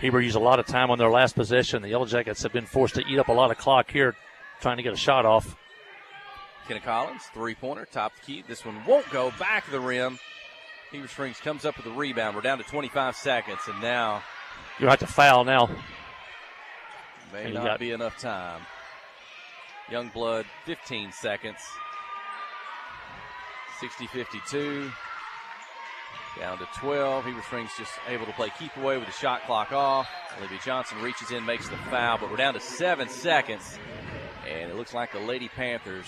Heber used a lot of time on their last possession. The Yellow Jackets have been forced to eat up a lot of clock here trying to get a shot off. Kenna Collins, three-pointer, top of the key. This one won't go, back of the rim. Heber Springs comes up with the rebound. We're down to 25 seconds, and now You'll have to foul now. May not be enough time. Youngblood, 15 seconds. 60-52. Down to 12. Heber Springs just able to play keep away with the shot clock off. Olivia Johnson reaches in, makes the foul, but we're down to 7 seconds. And it looks like the Lady Panthers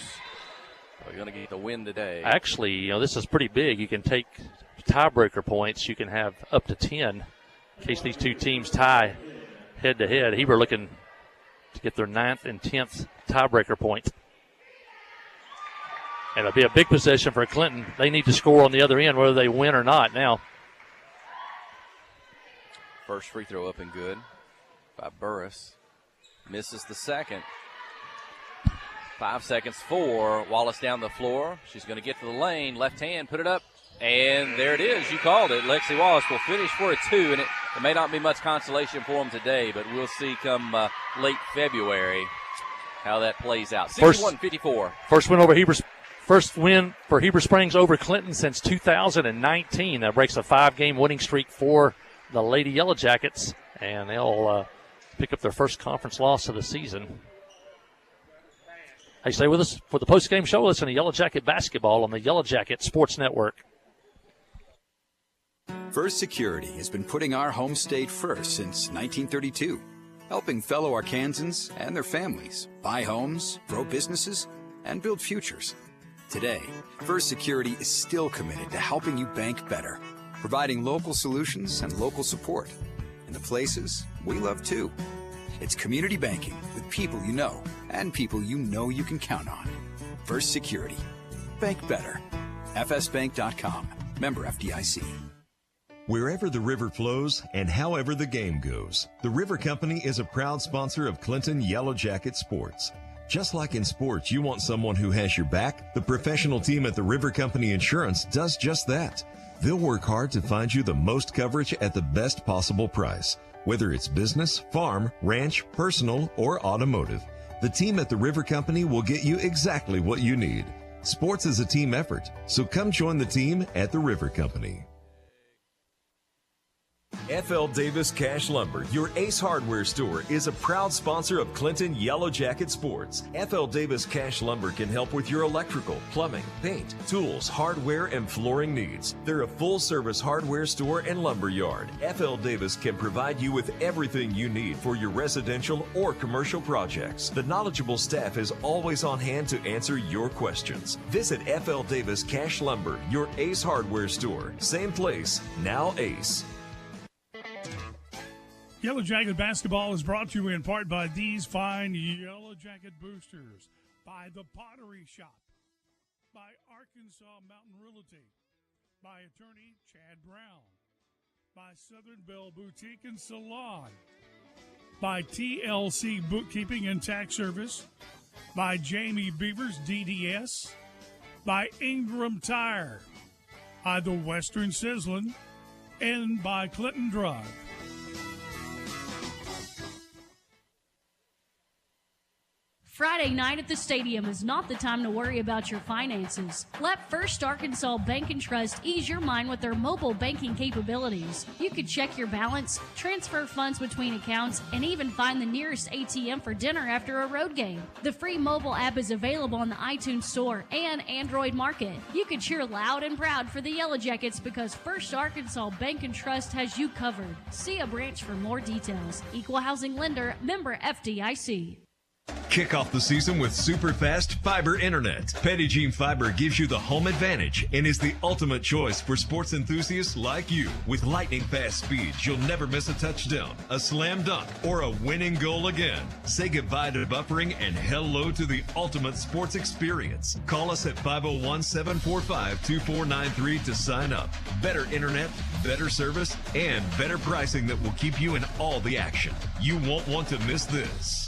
are going to get the win today. Actually, this is pretty big. You can take tiebreaker points. You can have up to 10 in case these two teams tie head-to-head. Heber looking to get their 9th and 10th tiebreaker point. And it'll be a big possession for Clinton. They need to score on the other end whether they win or not now. First free throw up and good by Burris. Misses the second. 5 seconds for Wallace down the floor. She's going to get to the lane. Left hand, put it up. And there it is. You called it. Lexi Wallace will finish for a 2. And it may not be much consolation for them today, but we'll see come late February how that plays out. 61-54. First win for Heber Springs over Clinton since 2019. That breaks a 5-game winning streak for the Lady Yellow Jackets, and they'll pick up their first conference loss of the season. Hey, stay with us for the post-game show. Listen to Yellow Jacket basketball on the Yellow Jacket Sports Network. First Security has been putting our home state first since 1932, helping fellow Arkansans and their families buy homes, grow businesses, and build futures. Today, First Security is still committed to helping you bank better, providing local solutions and local support in the places we love too. It's community banking with people you know and people you know you can count on. First Security. Bank better. FSbank.com. Member FDIC. Wherever the river flows and however the game goes, the River Company is a proud sponsor of Clinton Yellow Jacket Sports. Just like in sports, you want someone who has your back. The professional team at the River Company Insurance does just that. They'll work hard to find you the most coverage at the best possible price. Whether it's business, farm, ranch, personal, or automotive, the team at the River Company will get you exactly what you need. Sports is a team effort, so come join the team at the River Company. F.L. Davis Cash Lumber, your Ace Hardware store, is a proud sponsor of Clinton Yellow Jacket Sports. F.L. Davis Cash Lumber can help with your electrical, plumbing, paint, tools, hardware, and flooring needs. They're a full-service hardware store and lumber yard. F.L. Davis can provide you with everything you need for your residential or commercial projects. The knowledgeable staff is always on hand to answer your questions. Visit F.L. Davis Cash Lumber, your Ace Hardware store. Same place, now Ace. Yellow Jacket basketball is brought to you in part by these fine Yellow Jacket boosters, by the Pottery Shop, by Arkansas Mountain Realty, by attorney Chad Brown, by Southern Belle Boutique and Salon, by TLC Bookkeeping and Tax Service, by Jamie Beavers DDS, by Ingram Tire, by the Western Sizzlin', and by Clinton Drug. Friday night at the stadium is not the time to worry about your finances. Let First Arkansas Bank and Trust ease your mind with their mobile banking capabilities. You can check your balance, transfer funds between accounts, and even find the nearest ATM for dinner after a road game. The free mobile app is available on the iTunes Store and Android Market. You can cheer loud and proud for the Yellow Jackets because First Arkansas Bank and Trust has you covered. See a branch for more details. Equal housing lender, member FDIC. Kick off the season with super fast fiber internet. Petit Jean Fiber gives you the home advantage and is the ultimate choice for sports enthusiasts like you. With lightning fast speeds, you'll never miss a touchdown, a slam dunk, or a winning goal again. Say goodbye to buffering and hello to the ultimate sports experience. Call us at 501-745-2493 to sign up. Better internet, better service, and better pricing that will keep you in all the action. You won't want to miss this.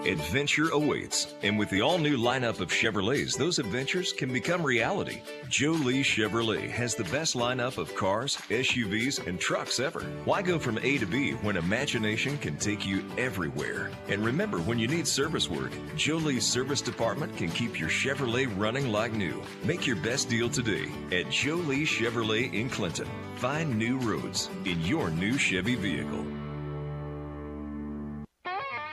Adventure awaits, and with the all-new lineup of Chevrolets, those adventures can become reality. Jolie Chevrolet has the best lineup of cars, SUVs, and trucks ever. Why go from A to B when imagination can take you everywhere? And remember, when you need service work, Jolie's service department can keep your Chevrolet running like new. Make your best deal today at Jolie Chevrolet in Clinton. Find new roads in your new Chevy vehicle.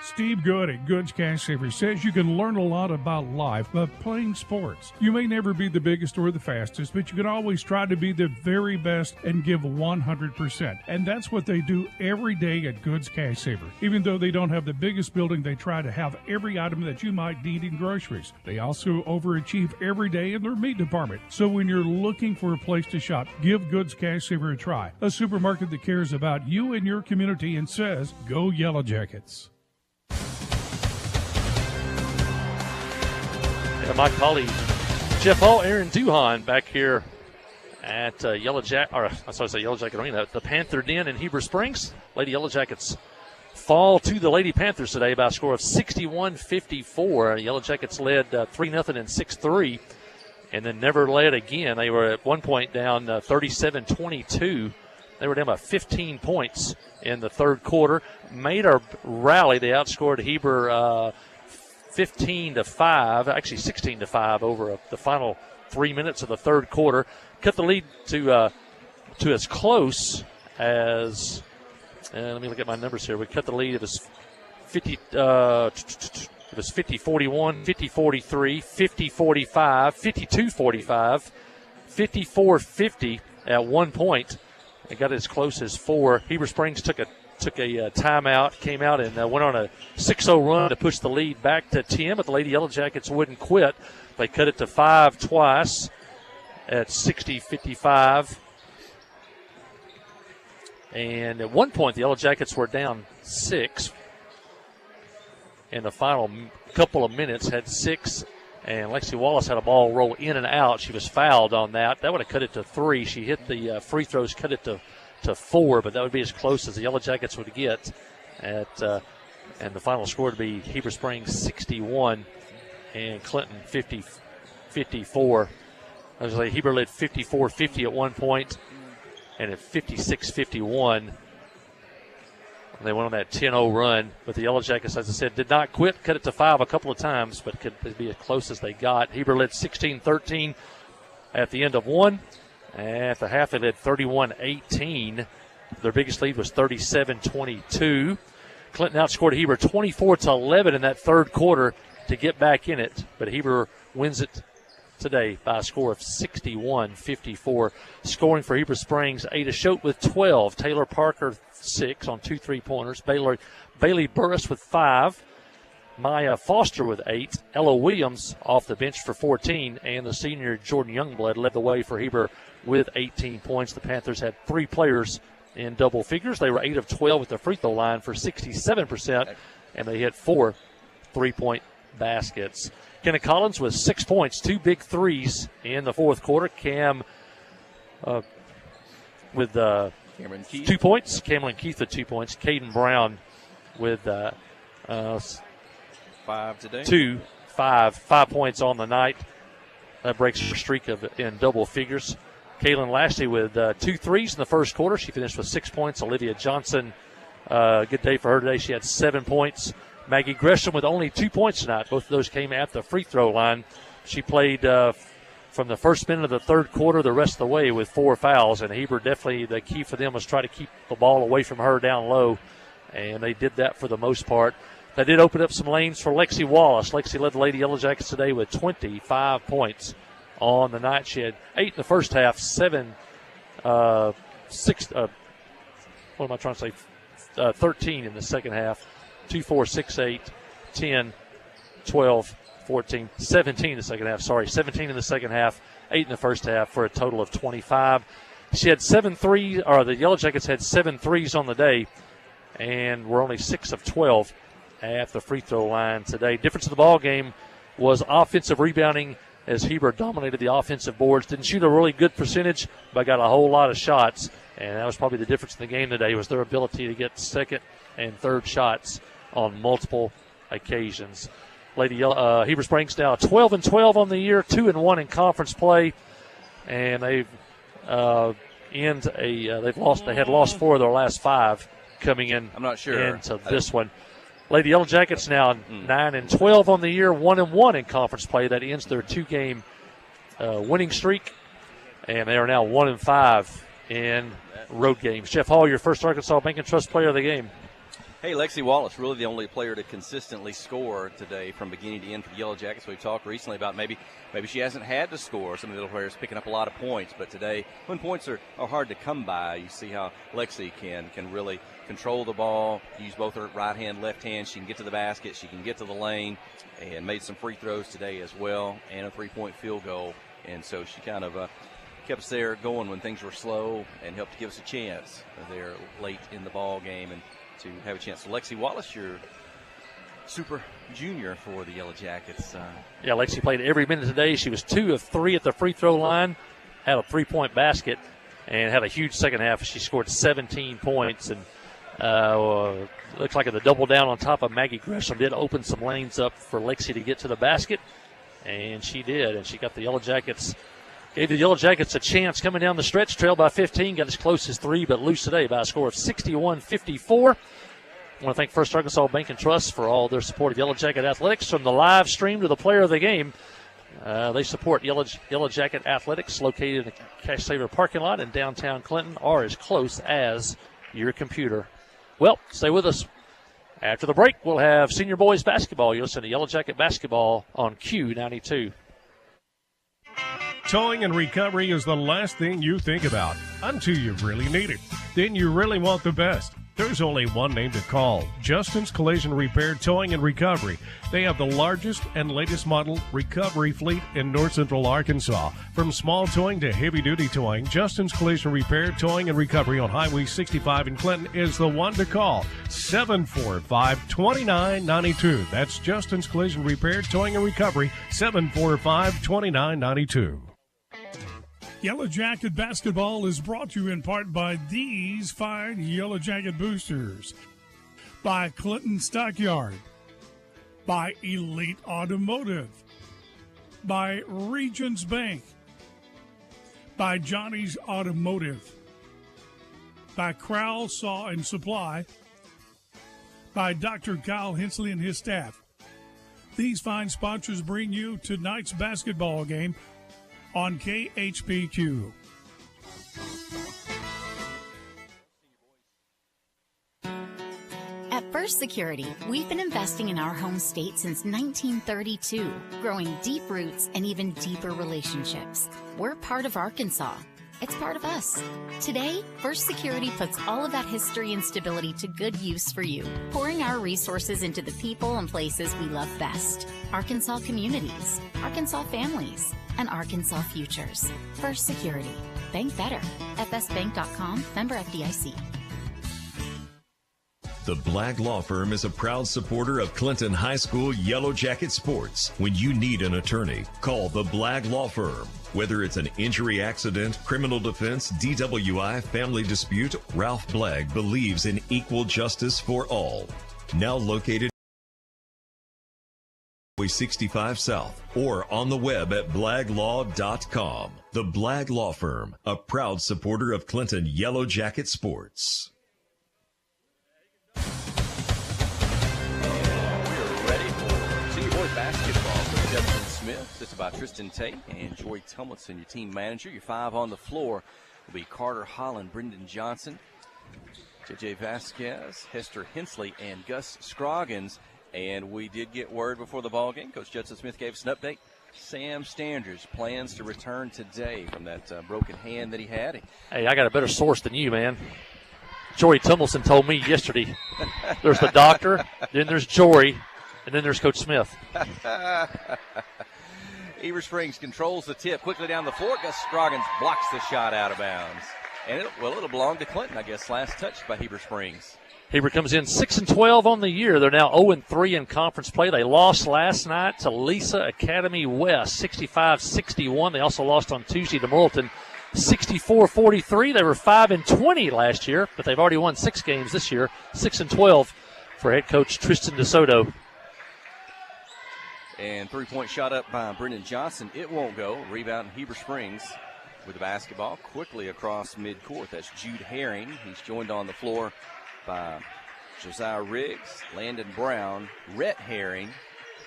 Steve Good at Goods Cash Savers says you can learn a lot about life by playing sports. You may never be the biggest or the fastest, but you can always try to be the very best and give 100%. And that's what they do every day at Goods Cash Saver. Even though they don't have the biggest building, they try to have every item that you might need in groceries. They also overachieve every day in their meat department. So when you're looking for a place to shop, give Goods Cash Saver a try. A supermarket that cares about you and your community and says, go Yellow Jackets. And my colleague Jeff Hall, Aaron Duhan back here at Yellow Jacket Arena, the Panther Den in Heber Springs. Lady Yellow Jackets fall to the Lady Panthers today by a score of 61-54. Yellow Jackets led 3-0 and 6-3, and then never led again. They were at one point down 37-22. They were down by 15 points in the third quarter. Made a rally. They outscored Heber 15-5, actually 16-5 over the final 3 minutes of the third quarter. Cut the lead to as close as, let me look at my numbers here. We cut the lead. It was 50-41, 50-43, 50-45, 52-45, 54-50 at one point. It got as close as 4. Heber Springs took a timeout, came out and went on a 6-0 run to push the lead back to 10, but the Lady Yellow Jackets wouldn't quit. They cut it to 5 twice at 60-55. And at one point, the Yellow Jackets were down 6. In the final couple of minutes, had 6, and Lexi Wallace had a ball roll in and out. She was fouled on that. That would have cut it to 3. She hit the free throws, cut it to 4, but that would be as close as the Yellow Jackets would get. And the final score would be Heber Springs 61 and Clinton 54. I was like, Heber led 54-50 at one point, and at 56-51, they went on that 10-0 run. But the Yellow Jackets, as I said, did not quit. Cut it to 5 a couple of times, but could be as close as they got. Heber led 16-13 at the end of one. At the half, they led 31-18. Their biggest lead was 37-22. Clinton outscored Heber 24-11 in that third quarter to get back in it, but Heber wins it today by a score of 61-54. Scoring for Heber Springs, Ada Schote with 12, Taylor Parker 6 on 2 3-pointers, Bailey Burris with 5, Maya Foster with 8, Ella Williams off the bench for 14, and the senior Jordan Youngblood led the way for Heber with 18 points. The Panthers had 3 players in double figures. They were 8 of 12 at the free throw line for 67%, and they hit 4 3-point baskets. Kenna Collins with 6 points, 2 big threes in the fourth quarter. Cam with 2 points. Cameron Keith with 2 points. Caden Brown with 5 today. 5 points on the night. That breaks her streak in double figures. Kaylin Lashley with 2 threes in the first quarter. She finished with 6 points. Olivia Johnson, good day for her today. She had 7 points. Maggie Gresham with only 2 points tonight. Both of those came at the free throw line. She played from the first minute of the third quarter the rest of the way with 4 fouls. And Heber, definitely the key for them was try to keep the ball away from her down low. And they did that for the most part. They did open up some lanes for Lexi Wallace. Lexi led the Lady Yellow Jackets today with 25 points on the night. She had 8 in the first half, 13 in the second half. 2, 4, 6, 8, 10, 12, 14, 17 in the second half. 17 in the second half, 8 in the first half for a total of 25. She had 7 threes, or the Yellow Jackets had 7 threes on the day, and were only 6 of 12 at the free throw line today. Difference of the ball game was offensive rebounding, as Heber dominated the offensive boards. Didn't shoot a really good percentage, but got a whole lot of shots, and that was probably the difference in the game today, was their ability to get second and third shots on multiple occasions. Lady Heber Springs now 12-12 on the year, 2-1 in conference play, and they've They had lost 4 of their last 5 coming in. I'm not sure into this one. Lady Yellow Jackets now 9-12 on the year, 1-1 in conference play. That ends their 2-game winning streak, and they are now 1-5 in road games. Jeff Hall, your first Arkansas Bank and Trust player of the game. Hey, Lexi Wallace, really the only player to consistently score today from beginning to end for the Yellow Jackets. We've talked recently about maybe she hasn't had to score. Some of the little players picking up a lot of points, but today, when points are hard to come by, you see how Lexi can really control the ball, use both her right hand, left hand. She can get to the basket, she can get to the lane, and made some free throws today as well, and a 3-point field goal. And so she kind of kept us there going when things were slow and helped to give us a chance there late in the ball game and to have a chance. So Lexi Wallace, your super junior for the Yellow Jackets. Yeah, Lexi played every minute today. She was 2 of 3 at the free throw line, had a 3-point basket, and had a huge second half. She scored 17 points, and looks like the double down on top of Maggie Gresham did open some lanes up for Lexi to get to the basket, and she did. And she got the Yellow Jackets, gave the Yellow Jackets a chance coming down the stretch, trailed by 15, got as close as 3, but lose today by a score of 61-54. I want to thank First Arkansas Bank and Trust for all their support of Yellow Jacket Athletics. From the live stream to the player of the game, they support Yellow Jacket Athletics, located in the Cash Saver parking lot in downtown Clinton, or as close as your computer. Well, stay with us. After the break, we'll have senior boys basketball. You'll listen to Yellow Jacket basketball on Q92. Towing and recovery is the last thing you think about until you really need it. Then you really want the best. There's only one name to call: Justin's Collision Repair, Towing and Recovery. They have the largest and latest model recovery fleet in North Central Arkansas. From small towing to heavy-duty towing, Justin's Collision Repair, Towing and Recovery on Highway 65 in Clinton is the one to call. 745-2992. That's Justin's Collision Repair, Towing and Recovery, 745-2992. Yellow Jacket basketball is brought to you in part by these fine Yellow Jacket boosters. By Clinton Stockyard. By Elite Automotive. By Regions Bank. By Johnny's Automotive. By Crowell Saw and Supply. By Dr. Kyle Hensley and his staff. These fine sponsors bring you tonight's basketball game on KHPQ. At First Security, we've been investing in our home state since 1932, growing deep roots and even deeper relationships. We're part of Arkansas. It's part of us. Today, First Security puts all of that history and stability to good use for you, pouring our resources into the people and places we love best. Arkansas communities, Arkansas families, and Arkansas futures. First Security. Bank better. FSBank.com. Member FDIC. The Blagg Law Firm is a proud supporter of Clinton High School Yellow Jacket sports. When you need an attorney, call the Blagg Law Firm. Whether it's an injury, accident, criminal defense, DWI, family dispute, Ralph Blagg believes in equal justice for all. Now located 65 South or on the web at blagglaw.com. The Blagg Law Firm, a proud supporter of Clinton Yellow Jacket sports. We're ready for senior boys basketball for Jefferson Smith. This is by Tristan Tate and Joy Tomlinson, your team manager. Your 5 on the floor will be Carter Holland, Brendan Johnson, JJ Vasquez, Hester Hensley, and Gus Scroggins. And we did get word before the ball game. Coach Judson Smith gave us an update. Sam Standridge plans to return today from that broken hand that he had. Hey, I got a better source than you, man. Jory Tummelson told me yesterday. There's the doctor, then there's Jory, and then there's Coach Smith. Heber Springs controls the tip quickly down the floor. Gus Scroggins blocks the shot out of bounds. And it'll belong to Clinton, I guess. Last touch by Heber Springs. Heber comes in 6-12 on the year. They're now 0-3 in conference play. They lost last night to Lisa Academy West, 65-61. They also lost on Tuesday to Morrilton, 64-43. They were 5-20 last year, but they've already won 6 games this year, 6-12 for head coach Tristan DeSoto. And three-point shot up by Brendan Johnson. It won't go. Rebound Heber Springs with the basketball quickly across midcourt. That's Jude Herring. He's joined on the floor by Josiah Riggs, Landon Brown, Rhett Herring,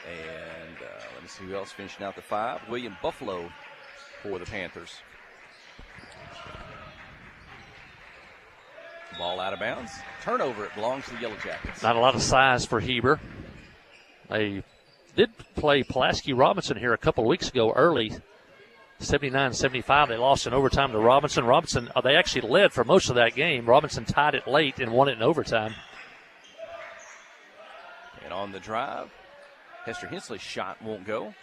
and let me see who else finishing out the five. William Buffalo for the Panthers. Ball out of bounds. Turnover. It belongs to the Yellow Jackets. Not a lot of size for Heber. They did play Pulaski Robinson here a couple of weeks ago early. 79-75. They lost in overtime to Robinson. They actually led for most of that game. Robinson tied it late and won it in overtime. And on the drive, Hester Hensley's shot won't go.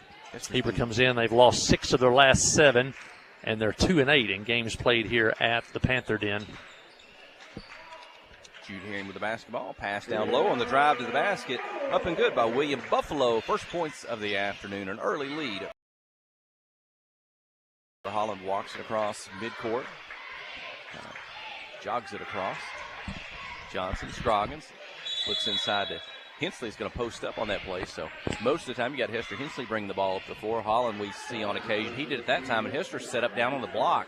Heber comes in. They've lost 6 of their last 7, and they're 2-8 in games played here at the Panther Den. Jude Herring with the basketball. Pass down low on the drive to the basket. Up and good by William Buffalo. First points of the afternoon. An early lead. Holland walks it across midcourt. Jogs it across. Johnson, Scroggins. Looks inside to Hensley's going to post up on that play. So most of the time you got Hester Hensley bringing the ball up the floor. Holland we see on occasion. He did it that time, and Hester set up down on the block.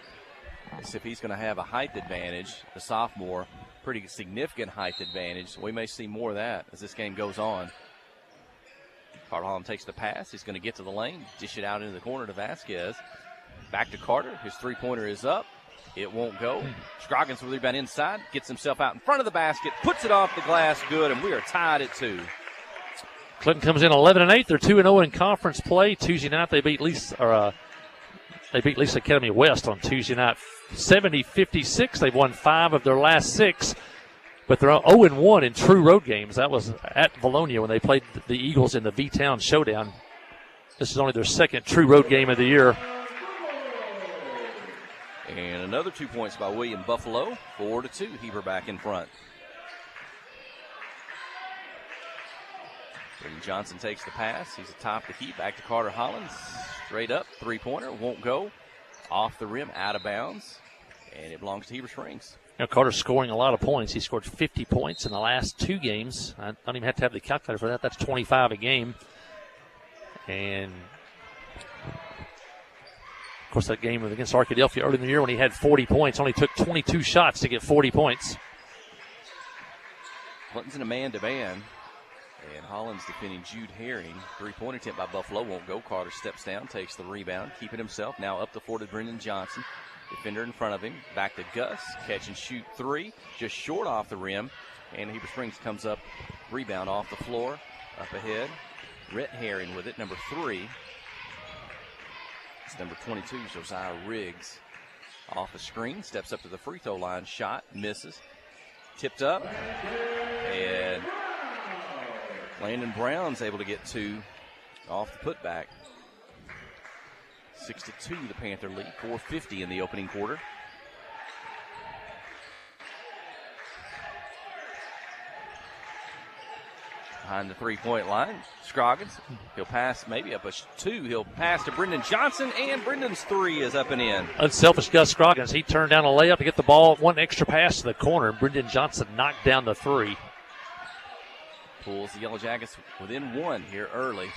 As if he's going to have a height advantage. The sophomore. Pretty significant height advantage. So we may see more of that as this game goes on. Carter Holland takes the pass. He's going to get to the lane, dish it out into the corner to Vasquez. Back to Carter. His three-pointer is up. It won't go. Scroggins with the rebound inside. Gets himself out in front of the basket. Puts it off the glass. Good, and we are tied at 2. Clinton comes in 11-8. They're 2-0 in conference play. Tuesday night they beat Lisa Academy West on Tuesday night. 70-56. They've won 5 of their last 6, but they're 0-1 in true road games. That was at Valonia when they played the Eagles in the V-Town Showdown. This is only their second true road game of the year. And another 2 points by William Buffalo. 4-2. Heber back in front. Brendan Johnson takes the pass. He's atop the key. Back to Carter Holland. Straight up. Three-pointer. Won't go. Off the rim. Out of bounds. And it belongs to Heber Springs. Carter's scoring a lot of points. He scored 50 points in the last 2 games. I don't even have to have the calculator for that. That's 25 a game. And, of course, that game against Arkadelphia early in the year when he had 40 points, only took 22 shots to get 40 points. Clinton's in a man-to-man. And Holland's defending Jude Herring. Three-pointer attempt by Buffalo won't go. Carter steps down, takes the rebound, keeping himself. Now up the floor to Brendan Johnson. Defender in front of him. Back to Gus. Catch and shoot 3. Just short off the rim. And Heber Springs comes up. Rebound off the floor. Up ahead. Rhett Herring with it. Number 3. It's number 22, Josiah Riggs. Off the screen. Steps up to the free throw line. Shot. Misses. Tipped up. And Landon Brown's able to get 2 off the putback. 6-2 the Panther lead. 4:50 in the opening quarter. Behind the three-point line, Scroggins. He'll pass maybe up a 2. He'll pass to Brendan Johnson, and Brendan's 3 is up and in. Unselfish Gus Scroggins. He turned down a layup to get the ball. One extra pass to the corner. Brendan Johnson knocked down the 3. Pulls the Yellow Jackets within 1 here early.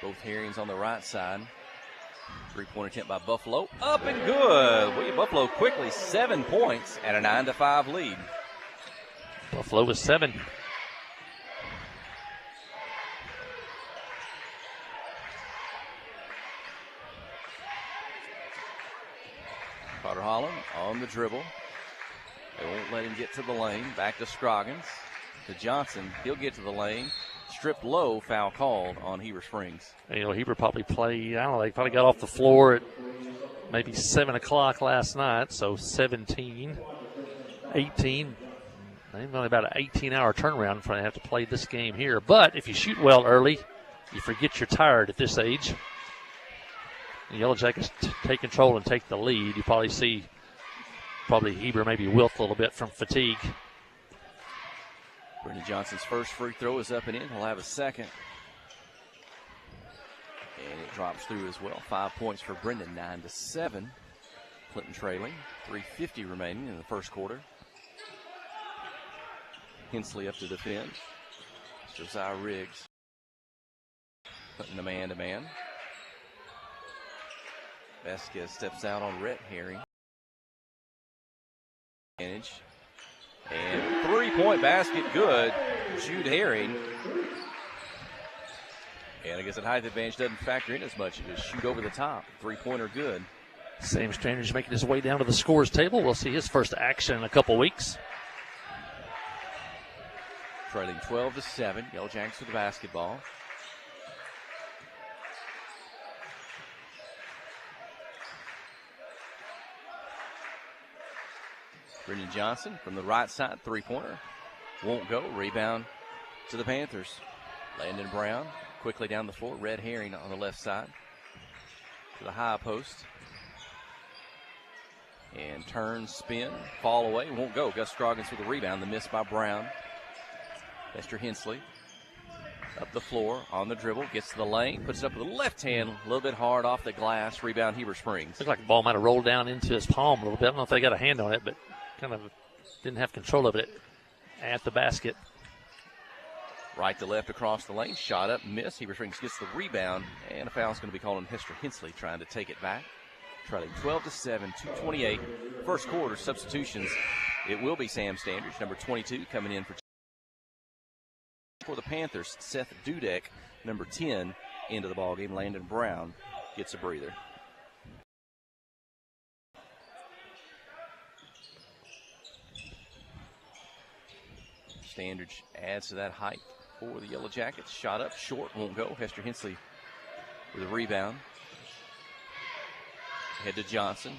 Both Herrings on the right side. Three-pointer attempt by Buffalo. Up and good. William Buffalo quickly 7 points and a 9-5 lead. Buffalo with 7. Carter Holland on the dribble. They won't let him get to the lane. Back to Scroggins. To Johnson. He'll get to the lane. Stripped low, foul called on Heber Springs. Heber probably played, I don't know, they probably got off the floor at maybe 7 o'clock last night, so 17, 18. They've only about an 18-hour turnaround before they have to play this game here. But if you shoot well early, you forget you're tired at this age. The Yellow Jackets take control and take the lead. You probably see Heber maybe wilt a little bit from fatigue. Brendan Johnson's first free throw is up and in. He'll have a second. And it drops through as well. 5 points for Brendan, 9-7. Clinton trailing. 3:50 remaining in the first quarter. Hensley up to defend. Josiah Riggs putting the man-to-man. Vasquez steps out on Rhett Herring. Advantage. And three-point basket good. Jude Herring. And I guess that height advantage doesn't factor in as much. You just shoot over the top. Three-pointer good. Sam Standridge making his way down to the scores table. We'll see his first action in a couple weeks. Trailing 12-7. Yellow Jackets with the basketball. Brendan Johnson from the right side, three-pointer. Won't go. Rebound to the Panthers. Landon Brown quickly down the floor. Red Herring on the left side to the high post. And turn, spin, fall away. Won't go. Gus Scroggins with a rebound. The miss by Brown. Lester Hensley up the floor on the dribble. Gets to the lane. Puts it up with the left hand. A little bit hard off the glass. Rebound Heber Springs. Looked like the ball might have rolled down into his palm a little bit. I don't know if they got a hand on it, but kind of didn't have control of it at the basket. Right to left across the lane. Shot up, miss. Heber Springs gets the rebound. And a foul is going to be called on Hester Hensley trying to take it back. Trailing 12-7, 2:28. First quarter substitutions. It will be Sam Standridge, number 22, coming in for the Panthers. Seth Dudek, number 10, into the ballgame. Landon Brown gets a breather. Standridge adds to that height for the Yellow Jackets. Shot up, short, won't go. Hester Hensley with a rebound. Head to Johnson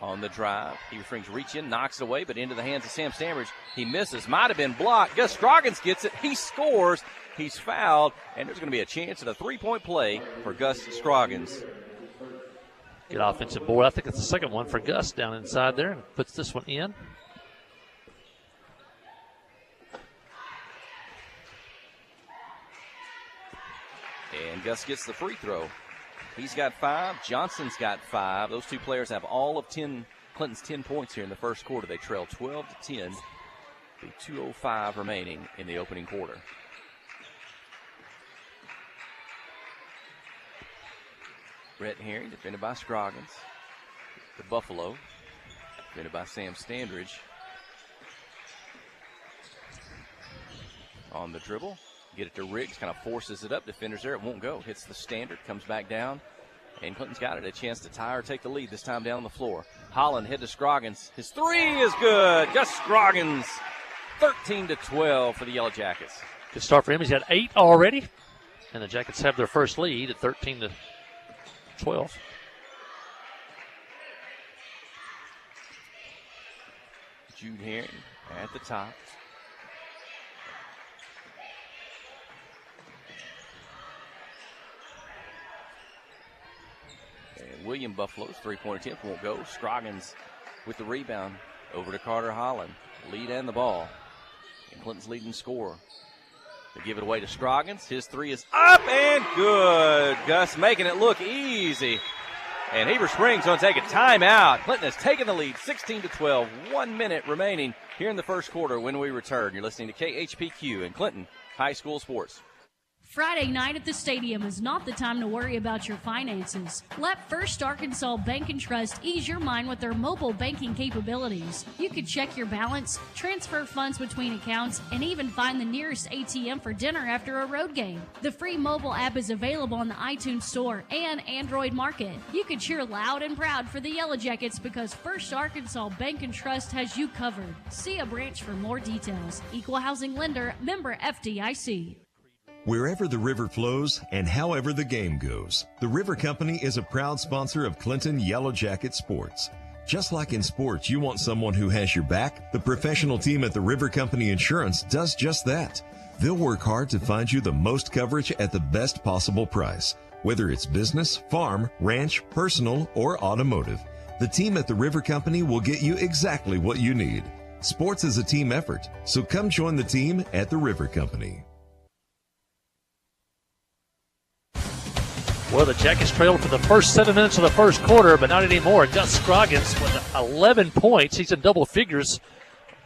on the drive. Heber Springs reach in, knocks it away, but into the hands of Sam Standridge. He misses, might have been blocked. Gus Scroggins gets it. He scores. He's fouled, and there's going to be a chance at a three-point play for Gus Scroggins. Good offensive board. I think it's the second one for Gus down inside there, and puts this one in. And Gus gets the free throw. He's got 5. Johnson's got 5. Those two players have all of Clinton's 10 points here in the first quarter. They trail 12-10. The 2:05 remaining in the opening quarter. Rhett Herring defended by Scroggins. The Buffalo defended by Sam Standridge. On the dribble. Get it to Riggs, kind of forces it up. Defenders there, it won't go. Hits the standard, comes back down. And Clinton's got it, a chance to tie or take the lead, this time down on the floor. Holland head to Scroggins. His three is good. Gus Scroggins, 13-12 for the Yellow Jackets. Good start for him. He's got 8 already. And the Jackets have their first lead at 13-12. Jude Herring at the top. And William Buffalo's three-point attempt won't go. Scroggins with the rebound over to Carter Holland. Lead and the ball. And Clinton's leading scorer. They give it away to Scroggins. His three is up and good. Gus making it look easy. And Heber Springs going to take a timeout. Clinton has taken the lead, 16-12. 1 minute remaining here in the first quarter when we return. You're listening to KHPQ and Clinton High School Sports. Friday night at the stadium is not the time to worry about your finances. Let First Arkansas Bank and Trust ease your mind with their mobile banking capabilities. You can check your balance, transfer funds between accounts, and even find the nearest ATM for dinner after a road game. The free mobile app is available on the iTunes Store and Android Market. You can cheer loud and proud for the Yellow Jackets because First Arkansas Bank and Trust has you covered. See a branch for more details. Equal housing lender, member FDIC. Wherever the river flows and however the game goes, the River Company is a proud sponsor of Clinton Yellow Jacket Sports. Just like in sports, you want someone who has your back. The professional team at the River Company Insurance does just that. They'll work hard to find you the most coverage at the best possible price, whether it's business, farm, ranch, personal, or automotive. The team at the River Company will get you exactly what you need. Sports is a team effort, so come join the team at the River Company. Well, the Jackets trailed for the first 7 minutes of the first quarter, but not anymore. Gus Scroggins with 11 points. He's in double figures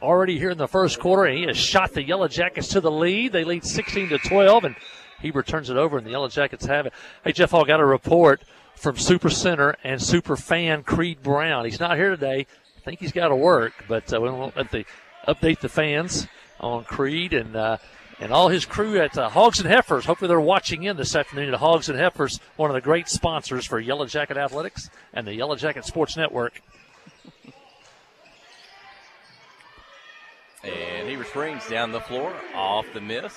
already here in the first quarter, and he has shot the Yellow Jackets to the lead. They lead 16-12, and Heber turns it over, and the Yellow Jackets have it. Hey, Jeff Hall, got a report from Super Center and Super Fan Creed Brown. He's not here today. I think he's got to work, but we won't update the fans on Creed and all his crew at Hogs and Heifers. Hopefully they're watching in this afternoon at Hogs and Heifers, one of the great sponsors for Yellow Jacket Athletics and the Yellow Jacket Sports Network. And Heber Springs down the floor, off the miss.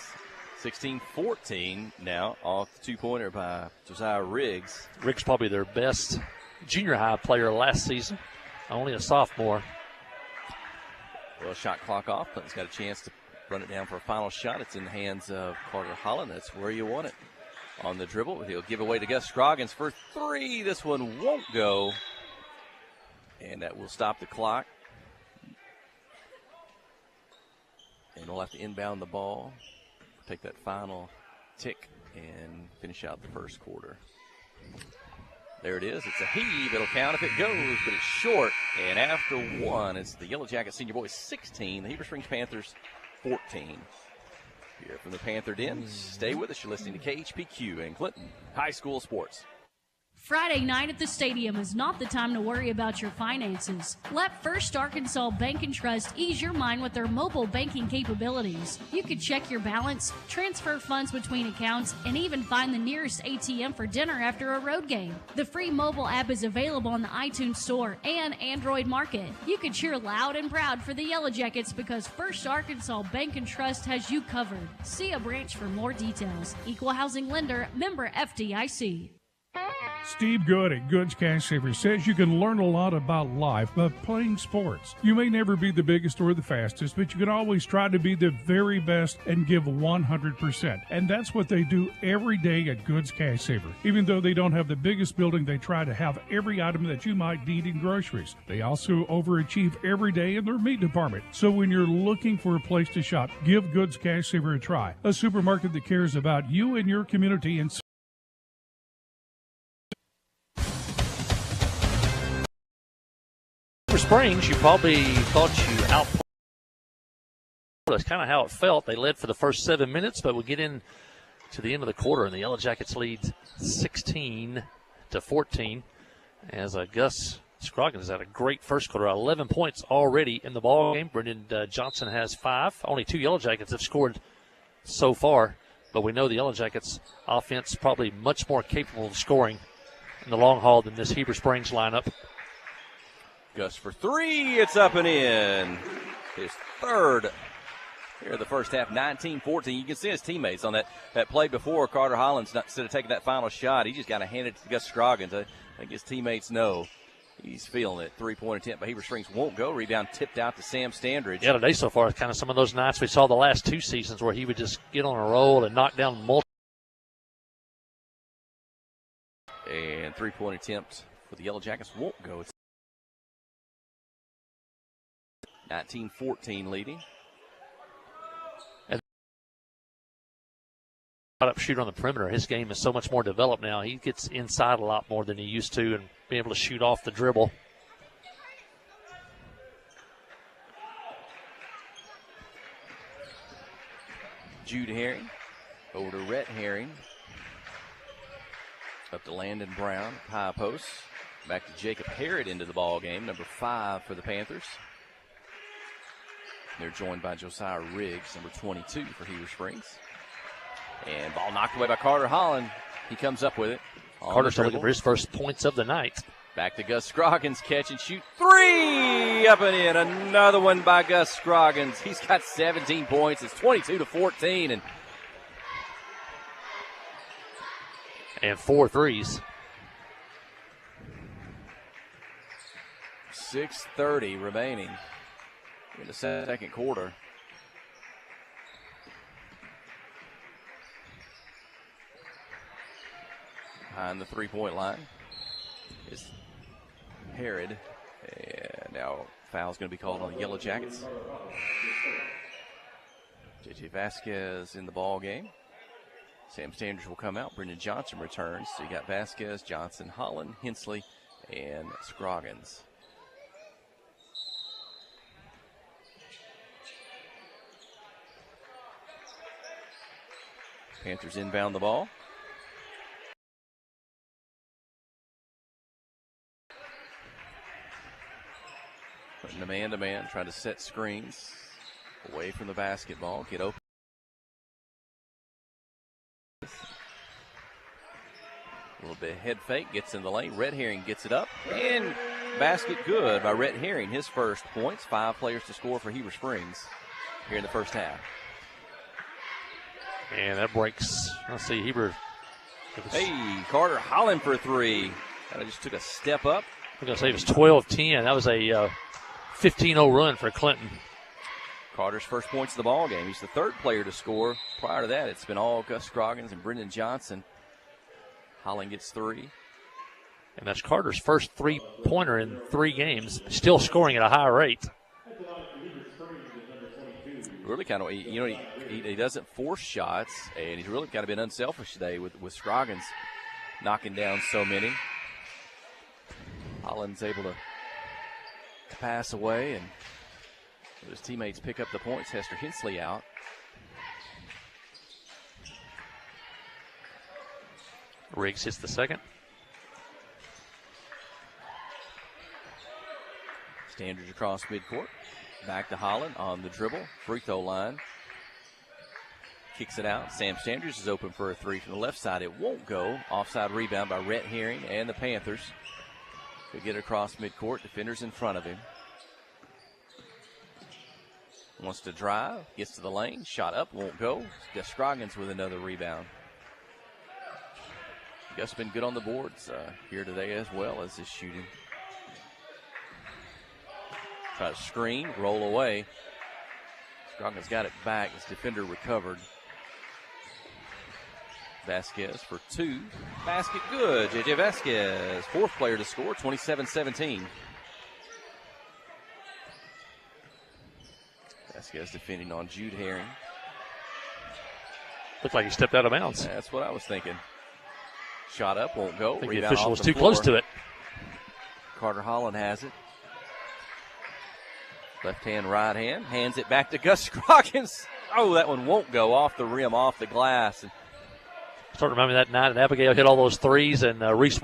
16-14 now, off the two-pointer by Josiah Riggs. Riggs probably their best junior high player last season, only a sophomore. Well, shot clock off. Clinton's got a chance to run it down for a final shot. It's in the hands of Carter Holland. That's where you want it. On the dribble, he'll give away to Gus Scroggins for three. This one won't go. And that will stop the clock. And we'll have to inbound the ball, take that final tick, and finish out the first quarter. There it is. It's a heave. It'll count if it goes, but it's short. And after one, it's the Yellow Jacket Senior Boys 16, the Heber Springs Panthers 14. Here from the Panther Den. Stay with us. You're listening to KHPQ and Clinton High School Sports. Friday night at the stadium is not the time to worry about your finances. Let First Arkansas Bank and Trust ease your mind with their mobile banking capabilities. You can check your balance, transfer funds between accounts, and even find the nearest ATM for dinner after a road game. The free mobile app is available on the iTunes Store and Android Market. You can cheer loud and proud for the Yellow Jackets because First Arkansas Bank and Trust has you covered. See a branch for more details. Equal housing lender, member FDIC. Steve Good at Goods Cash Saver says you can learn a lot about life by playing sports. You may never be the biggest or the fastest, but you can always try to be the very best and give 100%. And that's what they do every day at Goods Cash Saver. Even though they don't have the biggest building, they try to have every item that you might need in groceries. They also overachieve every day in their meat department. So when you're looking for a place to shop, give Goods Cash Saver a try. A supermarket that cares about you and your community and Springs, you probably thought you outplayed. That's kind of how it felt. They led for the first 7 minutes, but we get in to the end of the quarter, and the Yellow Jackets lead 16-14 as Gus Scroggins has had a great first quarter. 11 points already in the ball game. Brendan Johnson has 5. Only 2 Yellow Jackets have scored so far, but we know the Yellow Jackets offense probably much more capable of scoring in the long haul than this Heber Springs lineup. Gus for three. It's up and in. His third here in the first half, 19-14. You can see his teammates on that play before. Carter Hollins, instead of taking that final shot, he just kind of handed it to Gus Scroggins. I think his teammates know he's feeling it. Three-point attempt by Heber Springs won't go. Rebound tipped out to Sam Standridge. Yeah, today so far is kind of some of those nights we saw the last 2 seasons where he would just get on a roll and knock down multiple. And three-point attempt for the Yellow Jackets won't go. It's 19-14 leading. And up shooter on the perimeter. His game is so much more developed now. He gets inside a lot more than he used to and being able to shoot off the dribble. Jude Herring over to Rhett Herring. Up to Landon Brown, high post. Back to Jacob Harrod into the ball game, number 5 for the Panthers. They're joined by Josiah Riggs, number 22 for Heber Springs. And ball knocked away by Carter Holland. He comes up with it. Carter's looking for his first points of the night. Back to Gus Scroggins, catch and shoot. 3 up and in. Another one by Gus Scroggins. He's got 17 points. It's 22-14. And 4 threes. 6:30 remaining in the second quarter. Behind the three-point line is Herod. And now foul's going to be called on the Yellow Jackets. J.J. Vasquez in the ball game. Sam Standridge will come out. Brendan Johnson returns. So you got Vasquez, Johnson, Holland, Hensley, and Scroggins. Panthers inbound the ball. Putting a man-to-man, trying to set screens away from the basketball, get open. A little bit of head fake, gets in the lane. Red Herring gets it up, and basket good by Red Herring. His first points. 5 players to score for Heber Springs here in the first half. And that breaks. Let's see, Heber. Hey, Carter Holland for 3. Kind of just took a step up. I'm going to say it was 12-10. That was a 15-0 run for Clinton. Carter's first points of the ball game. He's the 3rd player to score. Prior to that, it's been all Gus Scroggins and Brendan Johnson. Holland gets 3. And that's Carter's first 3-pointer in 3 games. Still scoring at a high rate. Really kind of, he doesn't force shots, and he's really kind of been unselfish today with Scroggins knocking down so many. Holland's able to pass away, and his teammates pick up the points. Hester Hensley out. Riggs hits the second. Standards across midcourt. Back to Holland on the dribble. Free throw line. Kicks it out. Sam Standards is open for a 3 from the left side. It won't go. Offside rebound by Rhett Herring and the Panthers. Could get it across midcourt. Defenders in front of him. Wants to drive. Gets to the lane. Shot up. Won't go. Gus Scroggins with another rebound. Gus been good on the boards here today as well as his shooting. Try to screen, roll away. Scroggins got it back. His defender recovered. Vasquez for 2. Basket good. J.J. Vasquez, 4th player to score, 27-17. Vasquez defending on Jude Herring. Looked like he stepped out of bounds. That's what I was thinking. Shot up, won't go. I think Rebound the official was too floor. close to it. Carter Holland has it. Left hand, right hand. Hands it back to Gus Scroggins. Oh, that one won't go off the rim, off the glass. And Start remembering that night, and Abigail hit all those threes, and Reese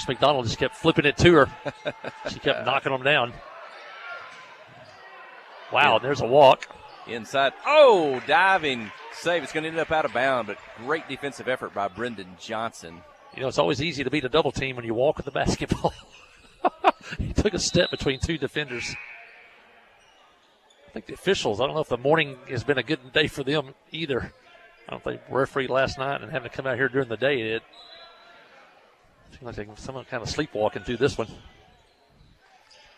McDonald just kept flipping it to her. She kept knocking them down. Wow, there's a walk. Inside. Oh, diving save. It's going to end up out of bounds, but great defensive effort by Brendan Johnson. You know, it's always easy to beat a double team when you walk with the basketball. He took a step between 2 defenders. I think the officials, I don't know if the morning has been a good day for them either. I don't think refereed last night and having to come out here during the day, it seems like someone kind of sleepwalking through this one.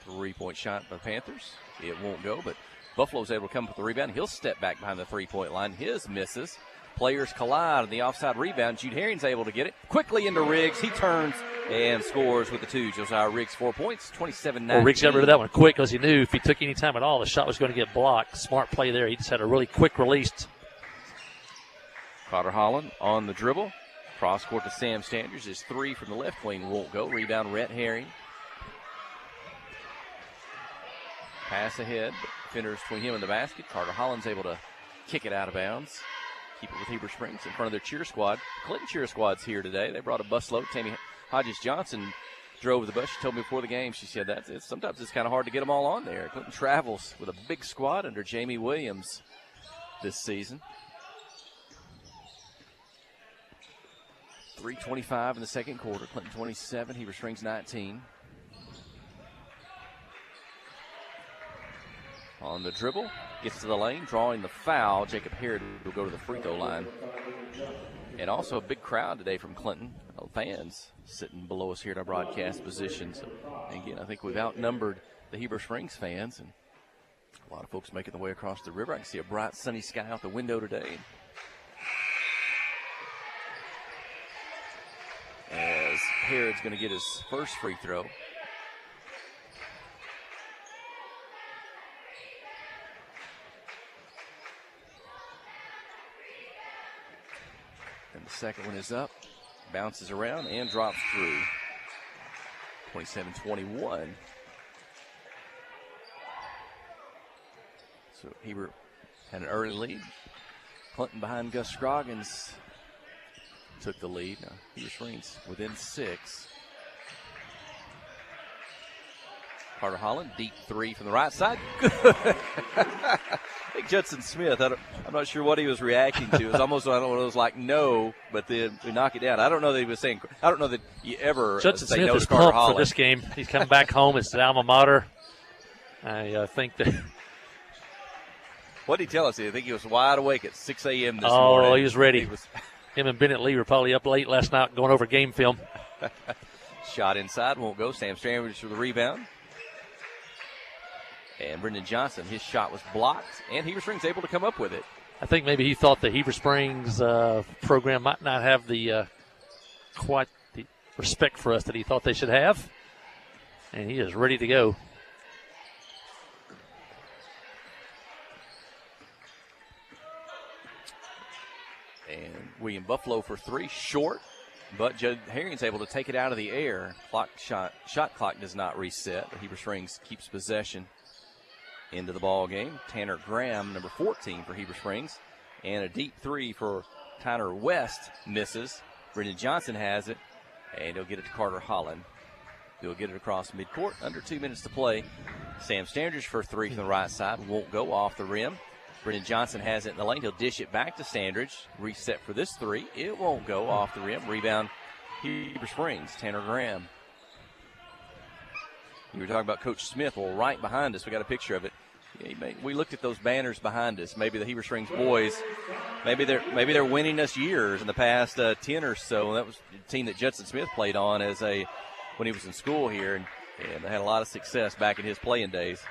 3-point shot by the Panthers. It won't go, but Buffalo's able to come up with the rebound. He'll step back behind the 3-point line. His misses. Players collide on the offside rebound. Jude Herring's able to get it quickly into Riggs. He turns and scores with the 2. Josiah Riggs 4 points, 27-19. Well, Riggs got rid of that one quick because he knew if he took any time at all, the shot was going to get blocked. Smart play there. He just had a really quick release. Carter Holland on the dribble. Cross court to Sam Standards. His 3 from the left wing won't go. Rebound, Rhett Herring. Pass ahead. Defenders between him and the basket. Carter Holland's able to kick it out of bounds. Keep it with Heber Springs in front of their cheer squad. Clinton cheer squad's here today. They brought a busload. Tammy Hodges-Johnson drove the bus. She told me before the game, she said sometimes it's kind of hard to get them all on there. Clinton travels with a big squad under Jamie Williams this season. 3:25 in the second quarter. Clinton 27, Heber Springs 19. On the dribble, gets to the lane, drawing the foul. Jacob Harrod will go to the free throw line. And also a big crowd today from Clinton. Fans sitting below us here at our broadcast position. So, again, I think we've outnumbered the Heber Springs fans. And a lot of folks making their way across the river. I can see a bright sunny sky out the window today. As Harrod's going to get his first free throw. And the second one is up, bounces around, and drops through. 27-21. So Heber had an early lead. Clinton behind Gus Scroggins took the lead. Now Heber Springs within 6. Carter Holland, deep 3 from the right side. I think Judson Smith, I'm not sure what he was reacting to. It was almost, I don't know, it was like no, but then we knock it down. I don't know that he was saying, I don't know that you ever Judson say Smith no is to Carter pumped Holland. for this game. He's coming back home. It's the alma mater. I think that. What did he tell us? I think he was wide awake at 6 a.m. this morning. Oh, he was ready. Him and Bennett Lee were probably up late last night going over game film. Shot inside, won't go. Sam Strandridge for the rebound. And Brendan Johnson, his shot was blocked, and Heber Springs able to come up with it. I think maybe he thought the Heber Springs program might not have the quite the respect for us that he thought they should have. And he is ready to go. And William Buffalo for 3, short, but Judd Herring's able to take it out of the air. Shot clock does not reset, but Heber Springs keeps possession into the ball game. Tanner Graham, number 14 for Heber Springs, and a deep 3 for Tyner West misses. Brendan Johnson has it, and he'll get it to Carter Holland. He'll get it across midcourt. Under 2 minutes to play. Sam Standridge for 3 from the right side, won't go off the rim. Brendan Johnson has it in the lane. He'll dish it back to Standridge. Reset for this 3. It won't go off the rim. Rebound, Heber Springs, Tanner Graham. You were talking about Coach Smith. Well, right behind us, we got a picture of it. We looked at those banners behind us. Maybe the Heber Springs boys, maybe they're winning us years in the past 10 or so. That was the team that Judson Smith played on when he was in school here, and they had a lot of success back in his playing days.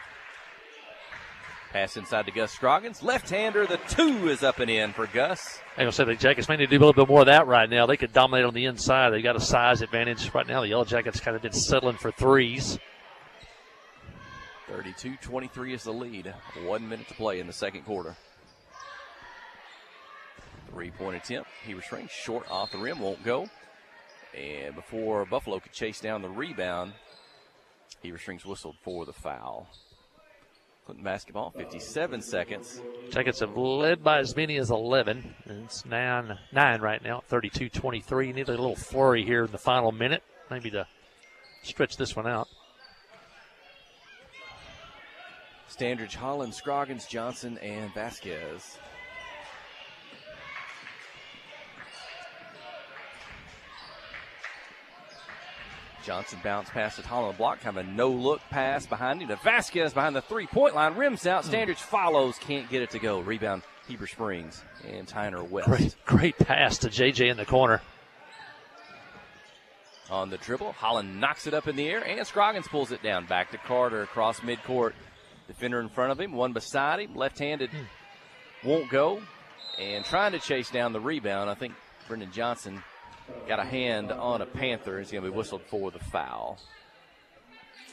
Pass inside to Gus Scroggins. Left-hander, the 2 is up and in for Gus. I'm going to say the Jackets may need to do a little bit more of that right now. They could dominate on the inside. They got a size advantage right now. The Yellow Jackets kind of been settling for 3s. 32-23 is the lead. 1 minute to play in the second quarter. 3-point attempt. Heber Springs short off the rim, won't go. And before Buffalo could chase down the rebound, Heber Springs whistled for the foul. Clinton basketball, 57 seconds. Jackets have led by as many as 11. And it's 9 right now, 32-23. Need a little flurry here in the final minute, maybe to stretch this one out. Standridge, Holland, Scroggins, Johnson, and Vasquez. Johnson bounced past it, Holland block, kind of a no-look pass behind him to Vasquez behind the three-point line, rims out, Standridge follows, can't get it to go. Rebound, Heber Springs and Tyner West. Great pass to JJ in the corner. On the dribble, Holland knocks it up in the air, and Scroggins pulls it down. Back to Carter across midcourt. Defender in front of him, one beside him, left-handed, won't go. And trying to chase down the rebound, I think Brendan Johnson got a hand on a Panther. He's going to be whistled for the foul.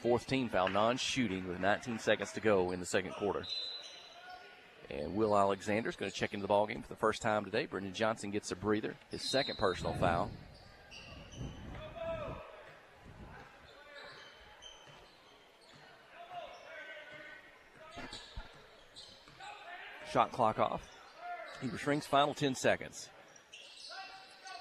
4th team foul, non-shooting with 19 seconds to go in the second quarter. And Will Alexander's going to check into the ballgame for the first time today. Brendan Johnson gets a breather, his second personal foul. Shot clock off. Heber Springs final 10 seconds.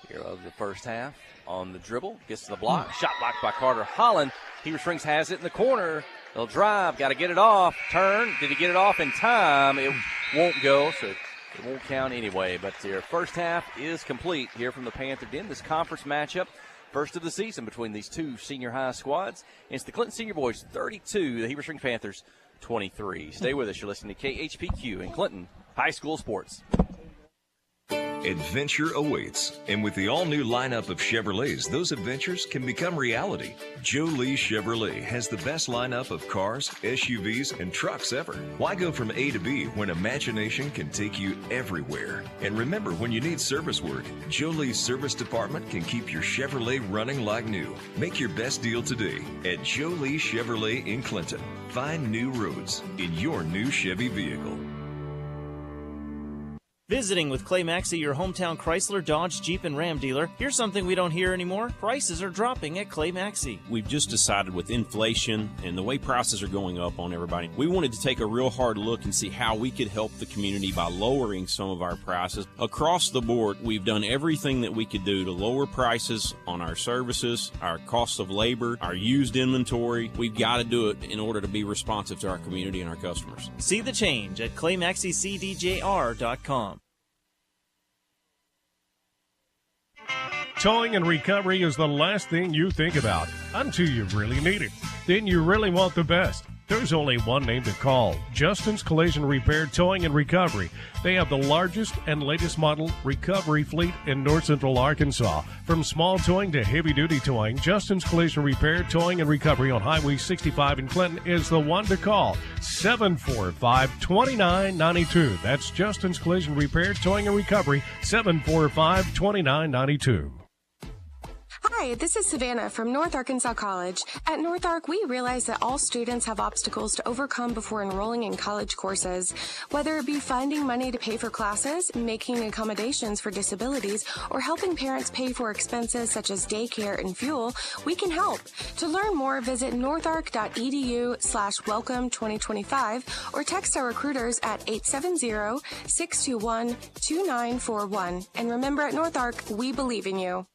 Here of the first half on the dribble. Gets to the block. Shot blocked by Carter Holland. Heber Springs has it in the corner. They'll drive. Got to get it off. Turn. Did he get it off in time? It won't go, so it won't count anyway. But their first half is complete here from the Panther Den. This conference matchup, first of the season between these two senior high squads. And it's the Clinton Senior Boys 32, the Heber Springs Panthers 23. Stay with us. You're listening to KHPQ in Clinton High School Sports. Adventure awaits, and with the all-new lineup of Chevrolets, those adventures can become reality. Joe Lee Chevrolet has the best lineup of cars, SUVs, and trucks ever. Why go from A to B when imagination can take you everywhere? And remember, when you need service work, Joe Lee's service department can keep your Chevrolet running like new. Make your best deal today at Joe Lee Chevrolet in Clinton. Find new roads in your new Chevy vehicle. Visiting with Clay Maxey, your hometown Chrysler, Dodge, Jeep, and Ram dealer. Here's something we don't hear anymore. Prices are dropping at Clay Maxey. We've just decided with inflation and the way prices are going up on everybody, we wanted to take a real hard look and see how we could help the community by lowering some of our prices. Across the board, we've done everything that we could do to lower prices on our services, our cost of labor, our used inventory. We've got to do it in order to be responsive to our community and our customers. See the change at ClayMaxeyCDJR.com. Towing and recovery is the last thing you think about until you really need it. Then you really want the best. There's only one name to call, Justin's Collision Repair Towing and Recovery. They have the largest and latest model recovery fleet in North Central Arkansas. From small towing to heavy-duty towing, Justin's Collision Repair Towing and Recovery on Highway 65 in Clinton is the one to call, 745-2992. That's Justin's Collision Repair Towing and Recovery, 745-2992. Hi, this is Savannah from North Arkansas College. At North Ark, we realize that all students have obstacles to overcome before enrolling in college courses. Whether it be finding money to pay for classes, making accommodations for disabilities, or helping parents pay for expenses such as daycare and fuel, we can help. To learn more, visit northark.edu/welcome2025 or text our recruiters at 870-621-2941. And remember, at North Ark, we believe in you.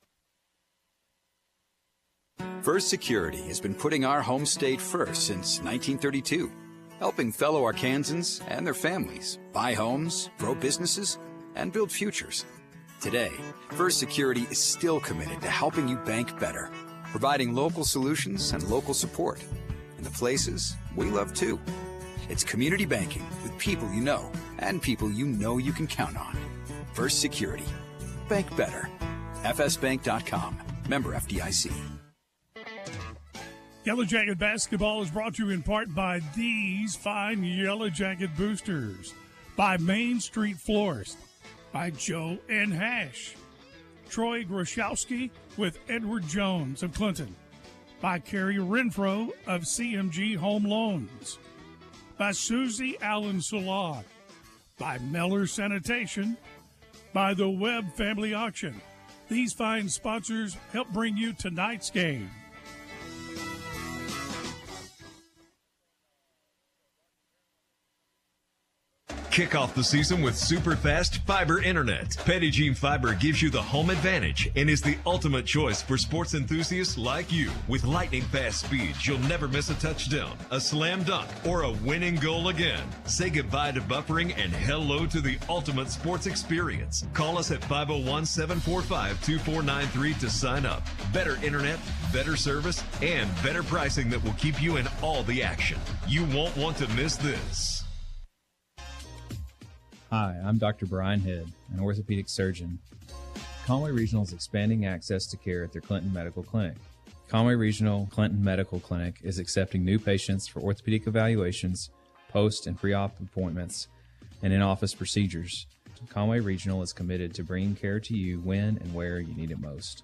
First Security has been putting our home state first since 1932, helping fellow Arkansans and their families buy homes, grow businesses, and build futures. Today, First Security is still committed to helping you bank better, providing local solutions and local support in the places we love too. It's community banking with people you know and people you know you can count on. First Security. Bank better. FSBank.com. Member FDIC. Yellow Jacket basketball is brought to you in part by these fine Yellow Jacket boosters. By Main Street Florist. By Joe and Hash. Troy Groszowski with Edward Jones of Clinton. By Carrie Renfro of CMG Home Loans. By Susie Allen Salon. By Meller Sanitation. By the Webb Family Auction. These fine sponsors help bring you tonight's game. Kick off the season with super fast fiber internet. Petit Jean Fiber gives you the home advantage and is the ultimate choice for sports enthusiasts like you. With lightning fast speeds, you'll never miss a touchdown, a slam dunk, or a winning goal again. Say goodbye to buffering and hello to the ultimate sports experience. Call us at 501-745-2493 to sign up. Better internet, better service, and better pricing that will keep you in all the action. You won't want to miss this. Hi, I'm Dr. Brian Head, an orthopedic surgeon. Conway Regional is expanding access to care at their Clinton Medical Clinic. Conway Regional Clinton Medical Clinic is accepting new patients for orthopedic evaluations, post and pre-op appointments, and in-office procedures. Conway Regional is committed to bringing care to you when and where you need it most.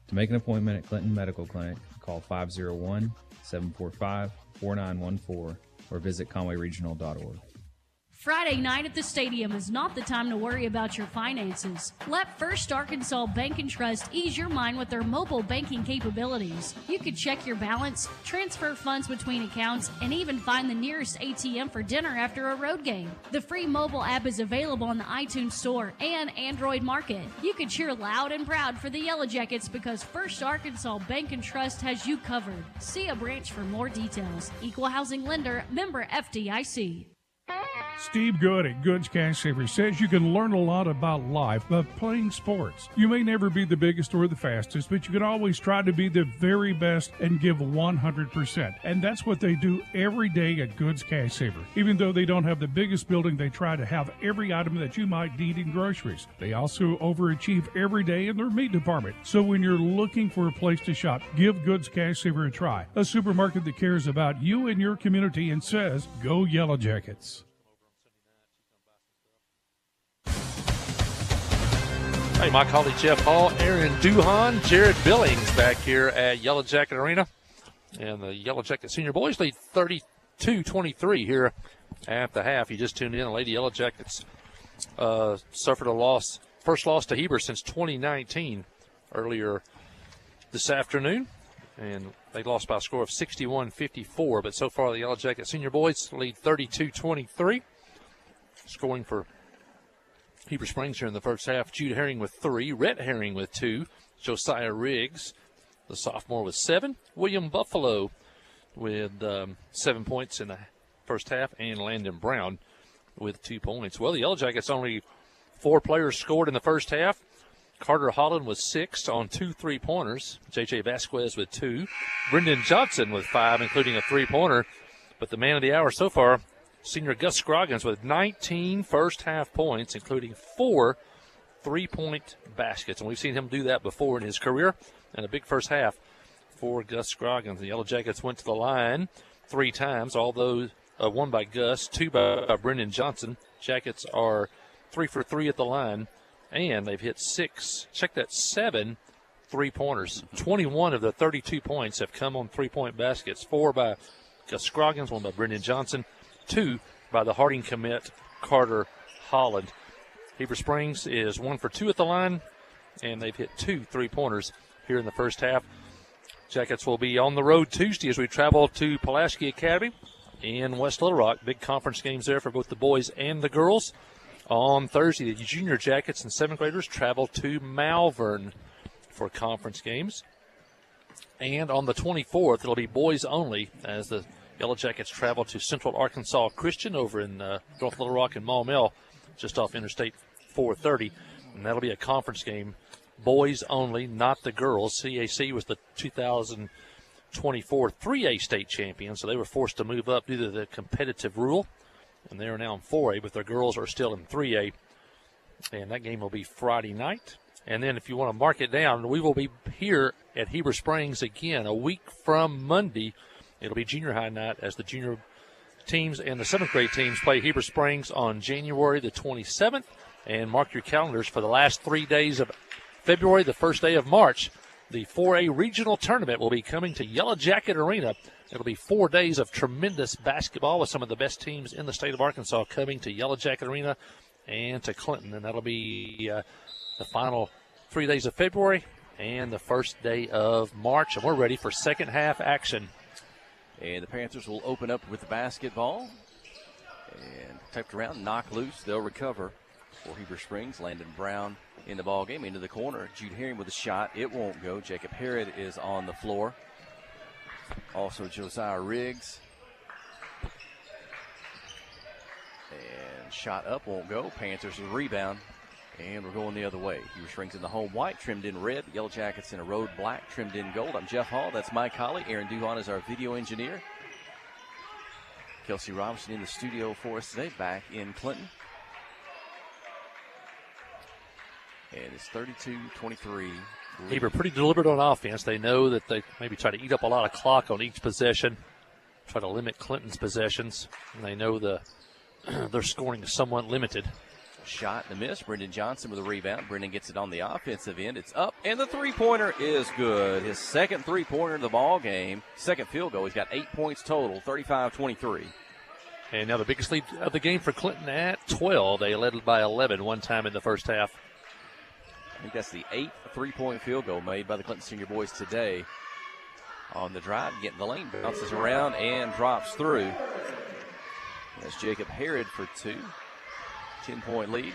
To make an appointment at Clinton Medical Clinic, call 501-745-4914 or visit conwayregional.org. Friday night at the stadium is not the time to worry about your finances. Let First Arkansas Bank and Trust ease your mind with their mobile banking capabilities. You can check your balance, transfer funds between accounts, and even find the nearest ATM for dinner after a road game. The free mobile app is available on the iTunes Store and Android Market. You can cheer loud and proud for the Yellow Jackets because First Arkansas Bank and Trust has you covered. See a branch for more details. Equal housing lender, member FDIC. Steve Good at Goods Cash Savers says you can learn a lot about life by playing sports. You may never be the biggest or the fastest, but you can always try to be the very best and give 100%. And that's what they do every day at Goods Cash Saver. Even though they don't have the biggest building, they try to have every item that you might need in groceries. They also overachieve every day in their meat department. So when you're looking for a place to shop, give Goods Cash Saver a try. A supermarket that cares about you and your community and says, go Yellow Jackets. Hey, my colleague Jeff Hall, Aaron Duhan, Jared Billings back here at Yellow Jacket Arena. And the Yellow Jacket senior boys lead 32-23 here at the half. You just tuned in. The Lady Yellow Jackets suffered a loss, first loss to Heber since 2019 earlier this afternoon. And they lost by a score of 61-54. But so far, the Yellow Jacket senior boys lead 32-23. Scoring for Heber Springs here in the first half. Jude Herring with 3. Rhett Herring with 2. Josiah Riggs, the sophomore, with 7. William Buffalo with 7 points in the first half. And Landon Brown with 2 points. Well, the Yellow Jackets only 4 players scored in the first half. Carter Holland with 6 on 2 3-pointers. J.J. Vasquez with 2. Brendan Johnson with 5, including a 3-pointer. But the man of the hour so far, senior Gus Scroggins with 19 first-half points, including 4 3-point baskets. And we've seen him do that before in his career. And a big first half for Gus Scroggins. The Yellow Jackets went to the line 3 times, all those 1 by Gus, 2 by Brendan Johnson. Jackets are 3 for 3 at the line. And they've hit 7 3-pointers. 21 of the 32 points have come on 3-point baskets. 4 by Gus Scroggins, 1 by Brendan Johnson, 2 by the Harding commit Carter Holland. Heber Springs is 1 for 2 at the line, and they've hit 2 3-pointers here in the first half. Jackets will be on the road Tuesday as we travel to Pulaski Academy in West Little Rock. Big conference games there for both the boys and the girls. On Thursday, the junior Jackets and 7th graders travel to Malvern for conference games. And on the 24th, it'll be boys only as the Yellow Jackets travel to Central Arkansas Christian over in North Little Rock and Maumelle, just off Interstate 430. And that'll be a conference game. Boys only, not the girls. CAC was the 2024 3A state champion, so they were forced to move up due to the competitive rule. And they are now in 4A, but their girls are still in 3A. And that game will be Friday night. And then if you want to mark it down, we will be here at Heber Springs again a week from Monday. It'll be junior high night as the junior teams and the 7th grade teams play Heber Springs on January the 27th. And mark your calendars for the last 3 days of February, the first day of March. The 4A regional tournament will be coming to Yellow Jacket Arena. It'll be 4 days of tremendous basketball with some of the best teams in the state of Arkansas coming to Yellow Jacket Arena and to Clinton. And that'll be the final 3 days of February and the first day of March. And we're ready for second half action. And the Panthers will open up with the basketball. And tucked around, knock loose. They'll recover for Heber Springs. Landon Brown in the ball game into the corner. Jude Herring with a shot. It won't go. Jacob Harrod is on the floor. Also Josiah Riggs. And shot up won't go. Panthers with a rebound. And we're going the other way. Heber Springs in the home white, trimmed in red. Yellow Jackets in a road black, trimmed in gold. I'm Jeff Hall. That's my colleague. Aaron Duhon is our video engineer. Kelsey Robinson in the studio for us today, back in Clinton. And it's 32-23. Heber pretty deliberate on offense. They know that they maybe try to eat up a lot of clock on each possession, try to limit Clinton's possessions. And they know their scoring is somewhat limited. Shot and a miss. Brendan Johnson with a rebound. Brendan gets it on the offensive end. It's up, and the three-pointer is good. His second three-pointer of the ball game. Second field goal. He's got 8 points total, 35-23. And now the biggest lead of the game for Clinton at 12. They led by 11 one time in the first half. I think that's the 8th three-point field goal made by the Clinton Senior boys today. On the drive, getting the lane, bounces around and drops through. That's Jacob Harrod for 2. 10-point lead.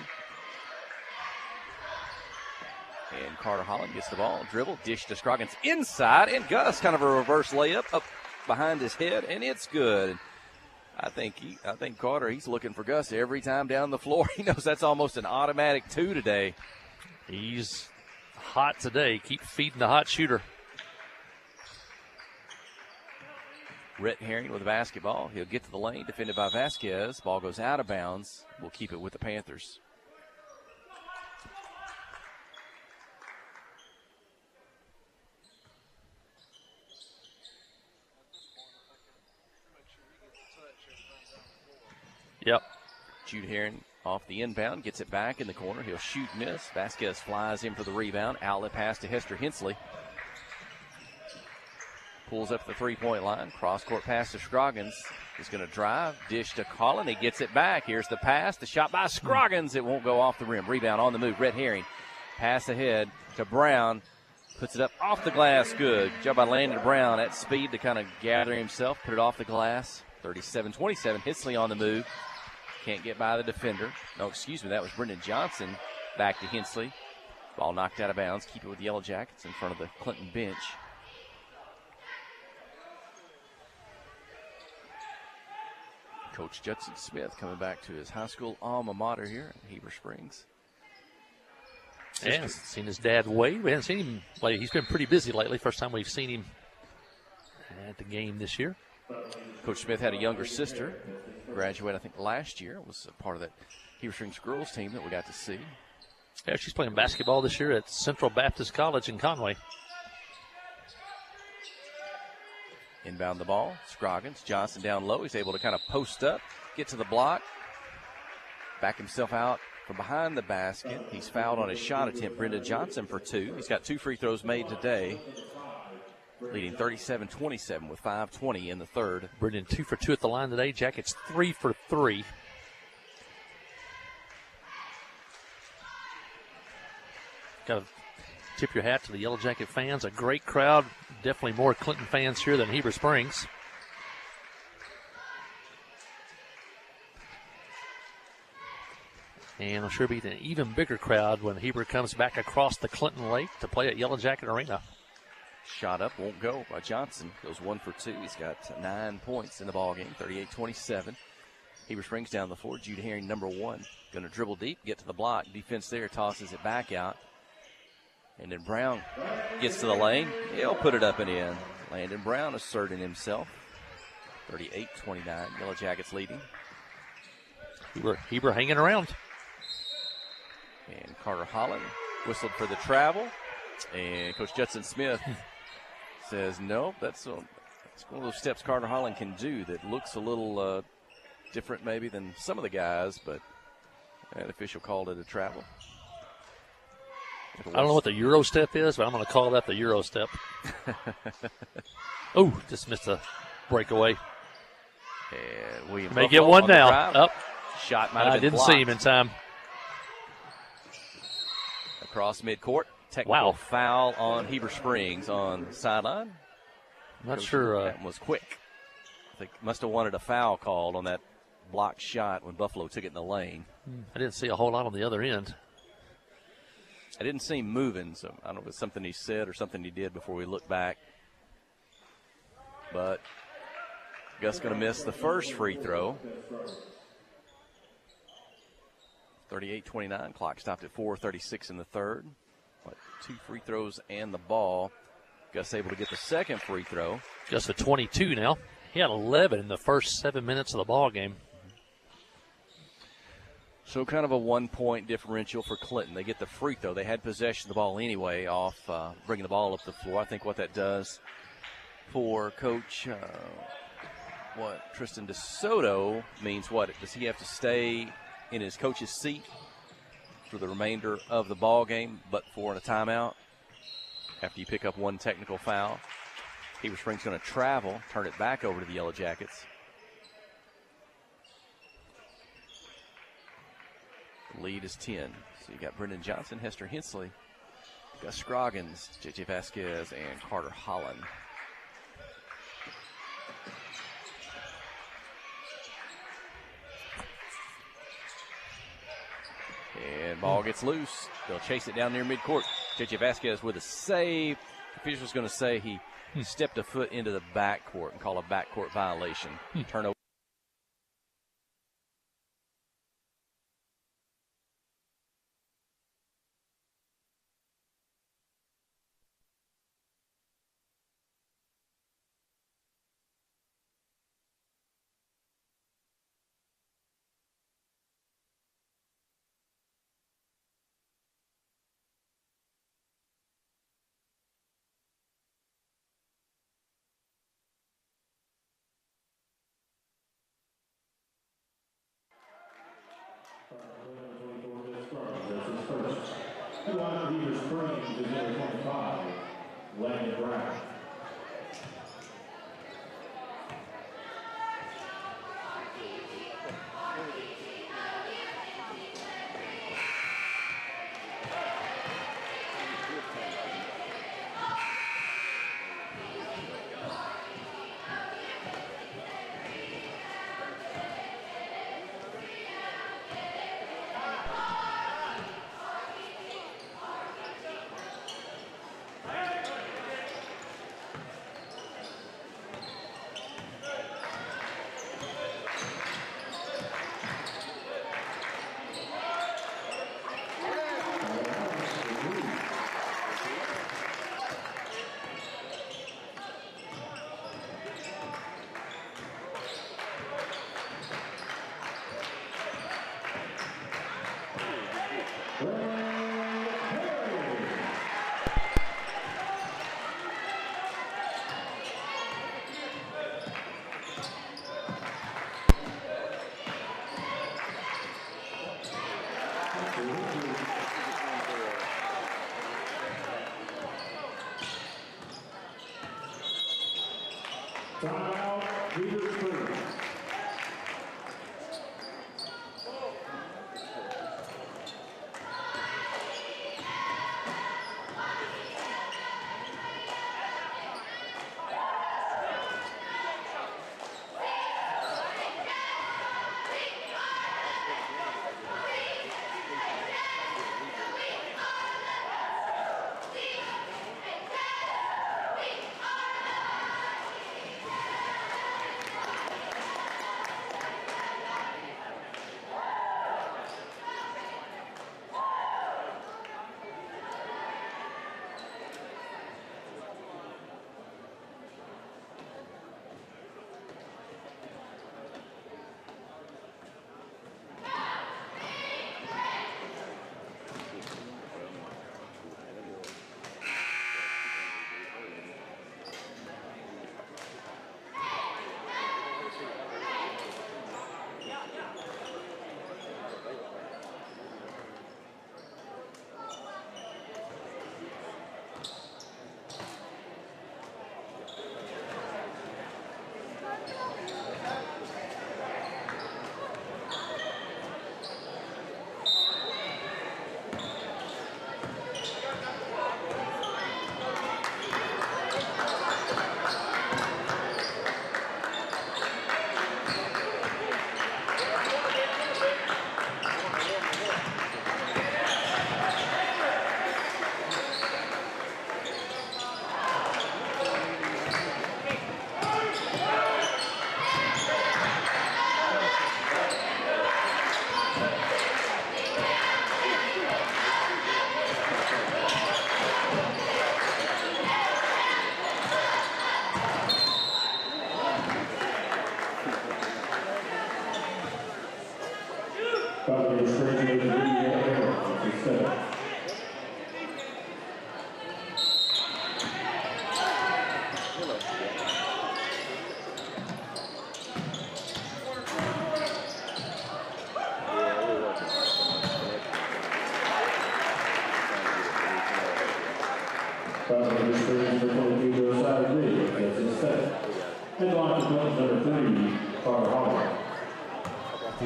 And Carter Holland gets the ball, dribble, dish to Scroggins inside, and Gus kind of a reverse layup up behind his head, and it's good. I think Carter, he's looking for Gus every time down the floor. He knows that's almost an automatic 2 today. He's hot today. Keep feeding the hot shooter. Rhett Herring with the basketball. He'll get to the lane, defended by Vasquez. Ball goes out of bounds. We'll keep it with the Panthers. Yep. Jude Herring off the inbound, gets it back in the corner. He'll shoot, miss. Vasquez flies in for the rebound. Outlet pass to Hester Hensley. Pulls up the three-point line. Cross-court pass to Scroggins. is going to drive. Dish to Collin. He gets it back. Here's the pass. The shot by Scroggins. It won't go off the rim. Rebound on the move. Red Herring. Pass ahead to Brown. Puts it up off the glass. Good job by Landon Brown at speed to kind of gather himself. Put it off the glass. 37-27. Hisley on the move. Can't get by the defender. No, excuse me. That was Brendan Johnson. Back to Hensley. Ball knocked out of bounds. Keep it with the Yellow Jackets in front of the Clinton bench. Coach Judson Smith coming back to his high school alma mater here in Heber Springs. Yeah, seen his dad Wade. We haven't seen him play. He's been pretty busy lately. First time we've seen him at the game this year. Coach Smith had a younger sister, graduated I think last year. Was a part of that Heber Springs girls team that we got to see. Yeah, she's playing basketball this year at Central Baptist College in Conway. Inbound the ball, Scroggins. Johnson down low. He's able to kind of post up, get to the block, back himself out from behind the basket. He's fouled on his shot attempt. Brendan Johnson for 2. He's got 2 free throws made today, leading 37-27 with 5:20 in the third. Brendan 2 for 2 at the line today. Jackets 3 for 3. Got to tip your hat to the Yellow Jacket fans. A great crowd. Definitely more Clinton fans here than Heber Springs. And I'm sure it'll be an even bigger crowd when Heber comes back across the Clinton Lake to play at Yellow Jacket Arena. Shot up, won't go by Johnson. Goes 1 for 2. He's got 9 points in the ballgame, 38-27. Heber Springs down the floor. Jude Herring, number 1. Going to dribble deep, get to the block. Defense there, tosses it back out. And then Brown gets to the lane. He'll put it up and in. Landon Brown asserting himself. 38-29. Yellow Jackets leading. Heber hanging around. And Carter Holland whistled for the travel. And Coach Judson Smith says, no, that's one of those steps Carter Holland can do that looks a little different maybe than some of the guys, but an official called it a travel. I don't know what the Euro step is, but I'm going to call that the Euro step. Oh, just missed a breakaway. And William may get one now. Up. Shot might have been didn't blocked. See him in time. Across midcourt. Technical foul on Heber Springs on the sideline. Not sure. That was quick. I think must have wanted a foul called on that blocked shot when Buffalo took it in the lane. I didn't see a whole lot on the other end. I didn't see him moving, so I don't know if it's something he said or something he did before we look back. But Gus going to miss the first free throw. 38-29. Clock stopped at 4:36 in the third. 2 free throws and the ball. Gus able to get the second free throw. Gus at 22 now. He had 11 in the first 7 minutes of the ball game. So kind of a 1-point differential for Clinton. They get the free throw. They had possession of the ball anyway off bringing the ball up the floor. I think what that does for Coach Tristan DeSoto means what? Does he have to stay in his coach's seat for the remainder of the ball game but for a timeout after you pick up one technical foul? Heber Springs going to travel, turn it back over to the Yellow Jackets. The lead is 10. So you got Brendan Johnson, Hester Hensley, Gus Scroggins, J.J. Vasquez, and Carter Holland. And ball gets loose. They'll chase it down near midcourt. J.J. Vasquez with a save. Official's going to say he stepped a foot into the backcourt and call a backcourt violation. Turnover.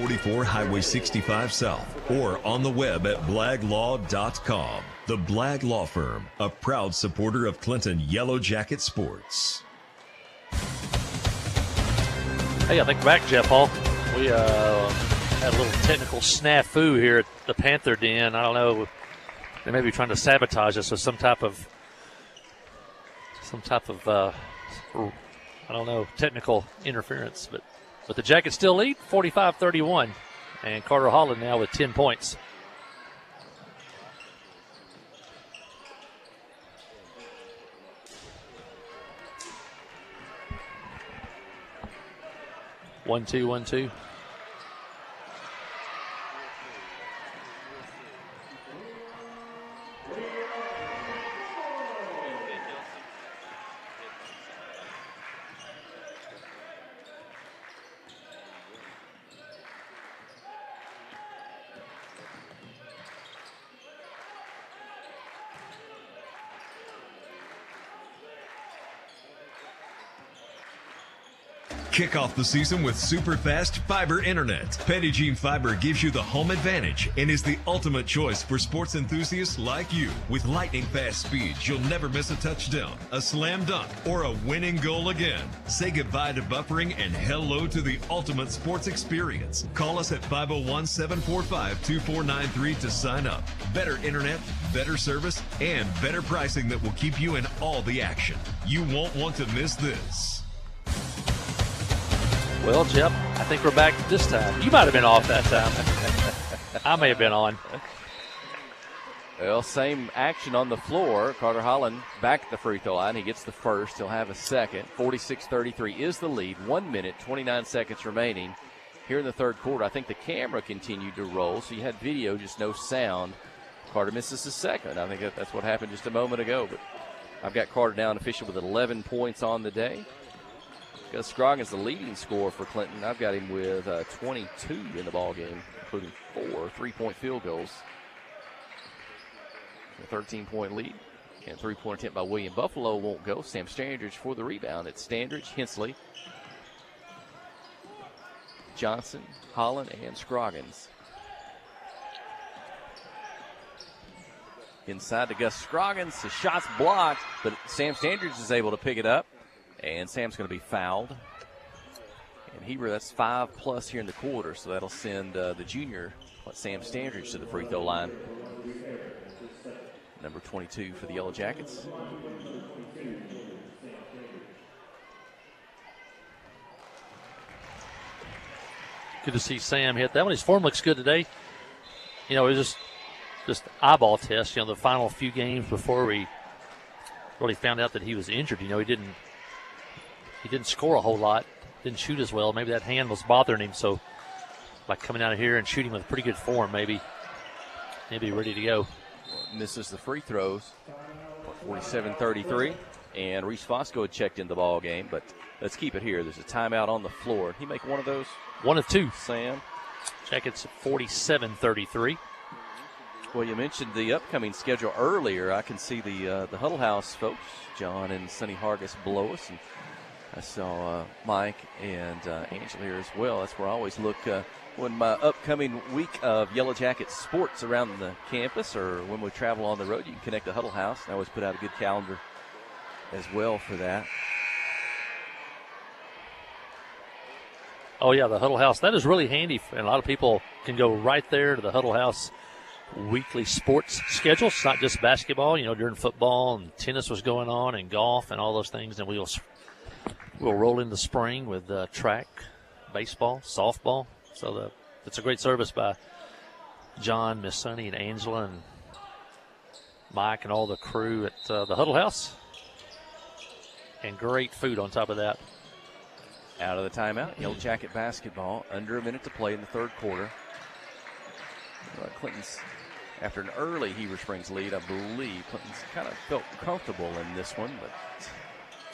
.44 Highway 65 South or on the web at blaglaw.com. The Blag Law Firm, a proud supporter of Clinton Yellow Jacket sports. Hey, I think we're back, Jeff Hall. We had a little technical snafu here at the Panther Den. I don't know. They may be trying to sabotage us with some type of I don't know, technical interference. But the Jackets still lead 45-31. And Carter Holland now with 10 points. One, two. Kick off the season with super fast fiber internet. Petit Fiber gives you the home advantage and is the ultimate choice for sports enthusiasts like you. With lightning fast speeds, you'll never miss a touchdown, a slam dunk, or a winning goal again. Say goodbye to buffering and hello to the ultimate sports experience. Call us at 501-745-2493 to sign up. Better internet, better service, and better pricing that will keep you in all the action. You won't want to miss this. Well, Jeff, I think we're back this time. You might have been off that time. I may have been on. Well, same action on the floor. Carter Holland back at the free throw line. He gets the first. He'll have a second. 46-33 is the lead. 1 minute, 29 seconds remaining here in the third quarter. I think the camera continued to roll, so you had video, just no sound. Carter misses his second. I think that's what happened just a moment ago. But I've got Carter down official with 11 points on the day. Gus Scroggins the leading scorer for Clinton. I've got him with 22 in the ball game, including 4 3-point field goals. A 13-point lead and 3-point attempt by William. Buffalo won't go. Sam Standridge for the rebound. It's Standridge, Hensley, Johnson, Holland, and Scroggins. Inside to Gus Scroggins. The shot's blocked, but Sam Standridge is able to pick it up. And Sam's going to be fouled. And Heber, that's 5+ here in the quarter, so that'll send the junior, Sam Standridge, to the free throw line. Number 22 for the Yellow Jackets. Good to see Sam hit that one. His form looks good today. You know, it was just eyeball test. You know, the final few games before we really found out that he was injured. You know, he didn't score a whole lot, didn't shoot as well. Maybe that hand was bothering him. So by coming out of here and shooting with pretty good form, maybe ready to go. Misses the free throws. 47-33. And Reese Fosco had checked in the ball game, but let's keep it here. There's a timeout on the floor. Did he make one of those? One of two. Sam. Jackets 47-33. Well, you mentioned the upcoming schedule earlier. I can see the Huddle House folks, John and Sonny Hargis, below us. And I saw Mike and Angela here as well. That's where I always look when my upcoming week of Yellow Jackets sports around the campus, or when we travel on the road. You can connect to Huddle House. I always put out a good calendar as well for that. Oh, yeah, the Huddle House. That is really handy, and a lot of people can go right there to the Huddle House weekly sports schedule. It's not just basketball. You know, during football and tennis was going on and golf and all those things, and we'll roll into spring with track, baseball, softball. So it's a great service by John, Miss Sonny, and Angela, and Mike, and all the crew at the Huddle House. And great food on top of that. Out of the timeout, Yellow Jacket basketball. Under a minute to play in the third quarter. Clinton's, after an early Heber Springs lead, I believe Clinton's kind of felt comfortable in this one, but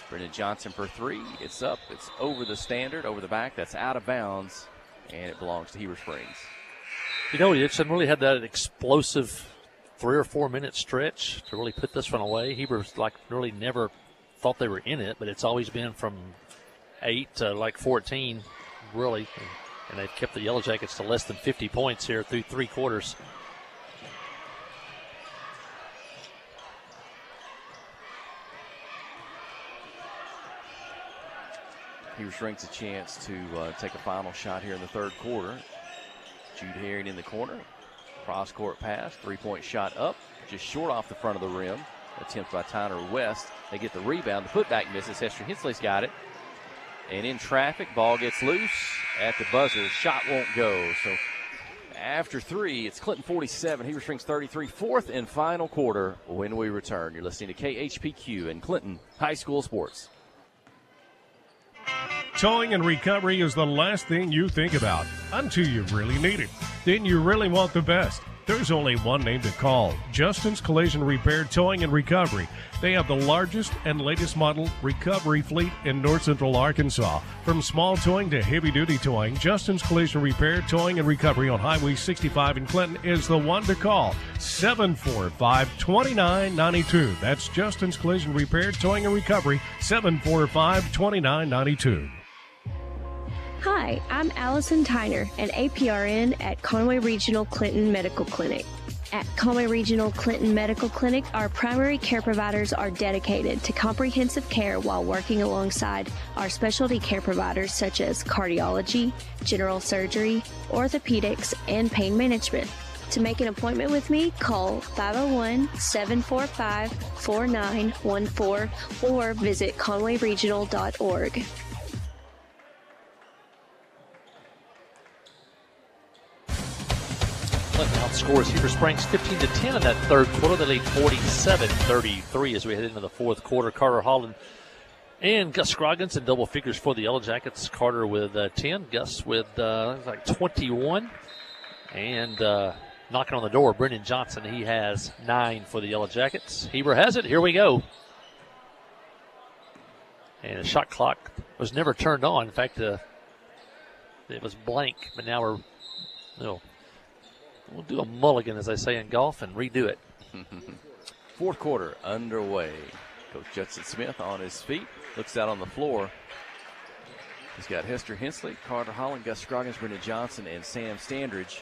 Brendan Johnson for three. It's up. It's over the standard, over the back. That's out of bounds, and it belongs to Heber Springs. You know, Hitchson really had that explosive 3 or 4 minute stretch to really put this one away. Heber's really never thought they were in it, but it's always been from 8 to 14, really. And they've kept the Yellow Jackets to less than 50 points here through 3 quarters. Heber Springs a chance to take a final shot here in the third quarter. Jude Herring in the corner. Cross-court pass, 3-point shot up, just short off the front of the rim. Attempt by Tyner West. They get the rebound. The putback misses. Hester Hensley's got it. And in traffic, ball gets loose at the buzzer. Shot won't go. So after 3, it's Clinton 47, Heber Springs 33. Fourth and final quarter when we return. You're listening to KHPQ and Clinton High School Sports. Towing and recovery is the last thing you think about until you really need it. Then you really want the best. There's only one name to call: Justin's Collision Repair, Towing and Recovery. They have the largest and latest model recovery fleet in North Central Arkansas. From small towing to heavy-duty towing, Justin's Collision Repair, Towing and Recovery on Highway 65 in Clinton is the one to call. 745-2992. That's Justin's Collision Repair, Towing and Recovery, 745-2992. Hi, I'm Allison Tyner, an APRN at Conway Regional Clinton Medical Clinic. At Conway Regional Clinton Medical Clinic, our primary care providers are dedicated to comprehensive care while working alongside our specialty care providers such as cardiology, general surgery, orthopedics, and pain management. To make an appointment with me, call 501-745-4914 or visit conwayregional.org. Clinton outscores Heber Springs 15-10 in that third quarter. They lead 47-33 as we head into the fourth quarter. Carter Holland and Gus Scroggins in double figures for the Yellow Jackets. Carter with 10, Gus with 21. And knocking on the door, Brendan Johnson, he has 9 for the Yellow Jackets. Heber has it. Here we go. And the shot clock was never turned on. In fact, it was blank, but now we'll do a mulligan, as they say in golf, and redo it. Fourth quarter underway. Coach Judson Smith on his feet, looks out on the floor. He's got Hester Hensley, Carter Holland, Gus Scroggins, Brendan Johnson, and Sam Standridge.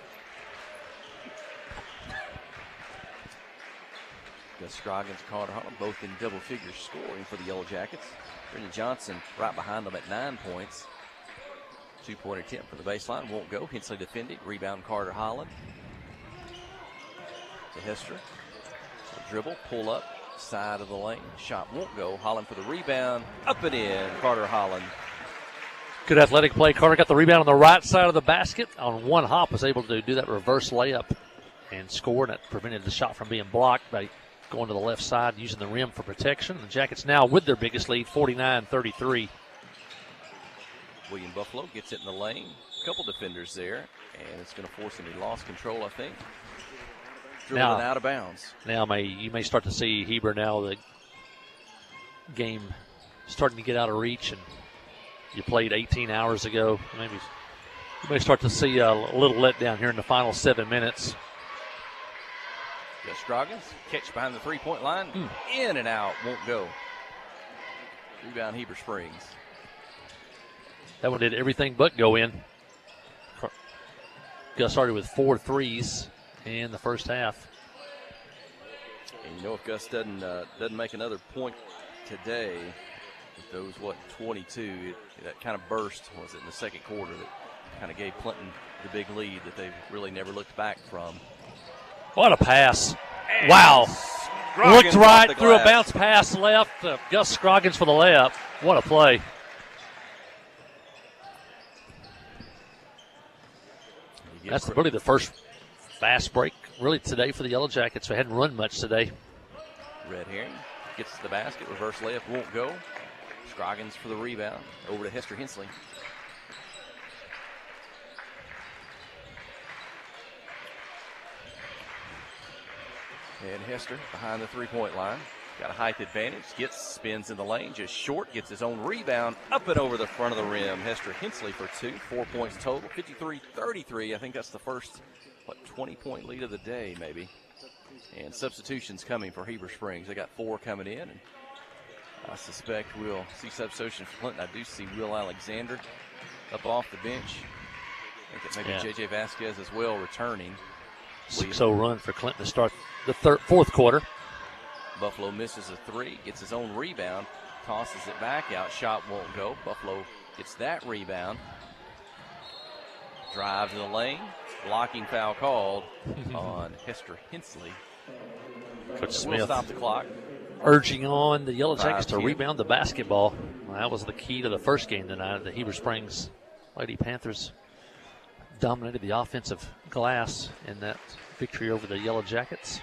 Gus Scroggins, Carter Holland, both in double figure scoring for the Yellow Jackets. Brendan Johnson right behind them at 9 points. 2-point attempt for the baseline, won't go. Hensley defending, rebound Carter Holland. To Hester. A dribble, pull up, side of the lane. Shot won't go. Holland for the rebound, up and in. Carter Holland. Good athletic play. Carter got the rebound on the right side of the basket. On one hop, was able to do that reverse layup and score, and that prevented the shot from being blocked by going to the left side, using the rim for protection. The Jackets now with their biggest lead, 49-33. William Buffalo gets it in the lane. A couple defenders there, and it's going to force him. He lost control, I think. Dribbling out of bounds. Now you may start to see Heber now, the game starting to get out of reach, and you played 18 hours ago. Maybe you may start to see a little letdown here in the final 7 minutes. Gus Scroggins, catch behind the three-point line. In and out, won't go. Rebound Heber Springs. That one did everything but go in. Gus started with 4 threes in the first half. And if Gus doesn't make another point today, with those 22, that kind of burst was it in the second quarter that kind of gave Clinton the big lead that they really never looked back from. What a pass. And wow. Scroggins looked right, threw a glass. bounce pass left. Gus Scroggins for the layup. What a play. That's really the first fast break really today for the Yellow Jackets. They hadn't run much today. Red Herring gets to the basket. Reverse layup won't go. Scroggins for the rebound. Over to Hester Hensley. And Hester behind the three-point line. Got a height advantage. Spins in the lane. Just short. Gets his own rebound. Up and over the front of the rim. Hester Hensley for 2. 4 points total. 53-33. I think that's the first, 20-point lead of the day maybe. And substitutions coming for Heber Springs. They got 4 coming in. And I suspect we'll see substitutions for Clinton. I do see Will Alexander up off the bench. I think that maybe J.J. Vasquez as well returning. 6-0 run for Clinton to start the fourth quarter. Buffalo misses a 3, gets his own rebound, tosses it back out. Shot won't go. Buffalo gets that rebound. Drive to the lane. Blocking foul called on Hester Hensley. Coach Smith will stop the clock. Urging on the Yellow Jackets to rebound the basketball. Well, that was the key to the first game tonight. The Heber Springs Lady Panthers dominated the offensive glass in that victory over the Yellow Jackets.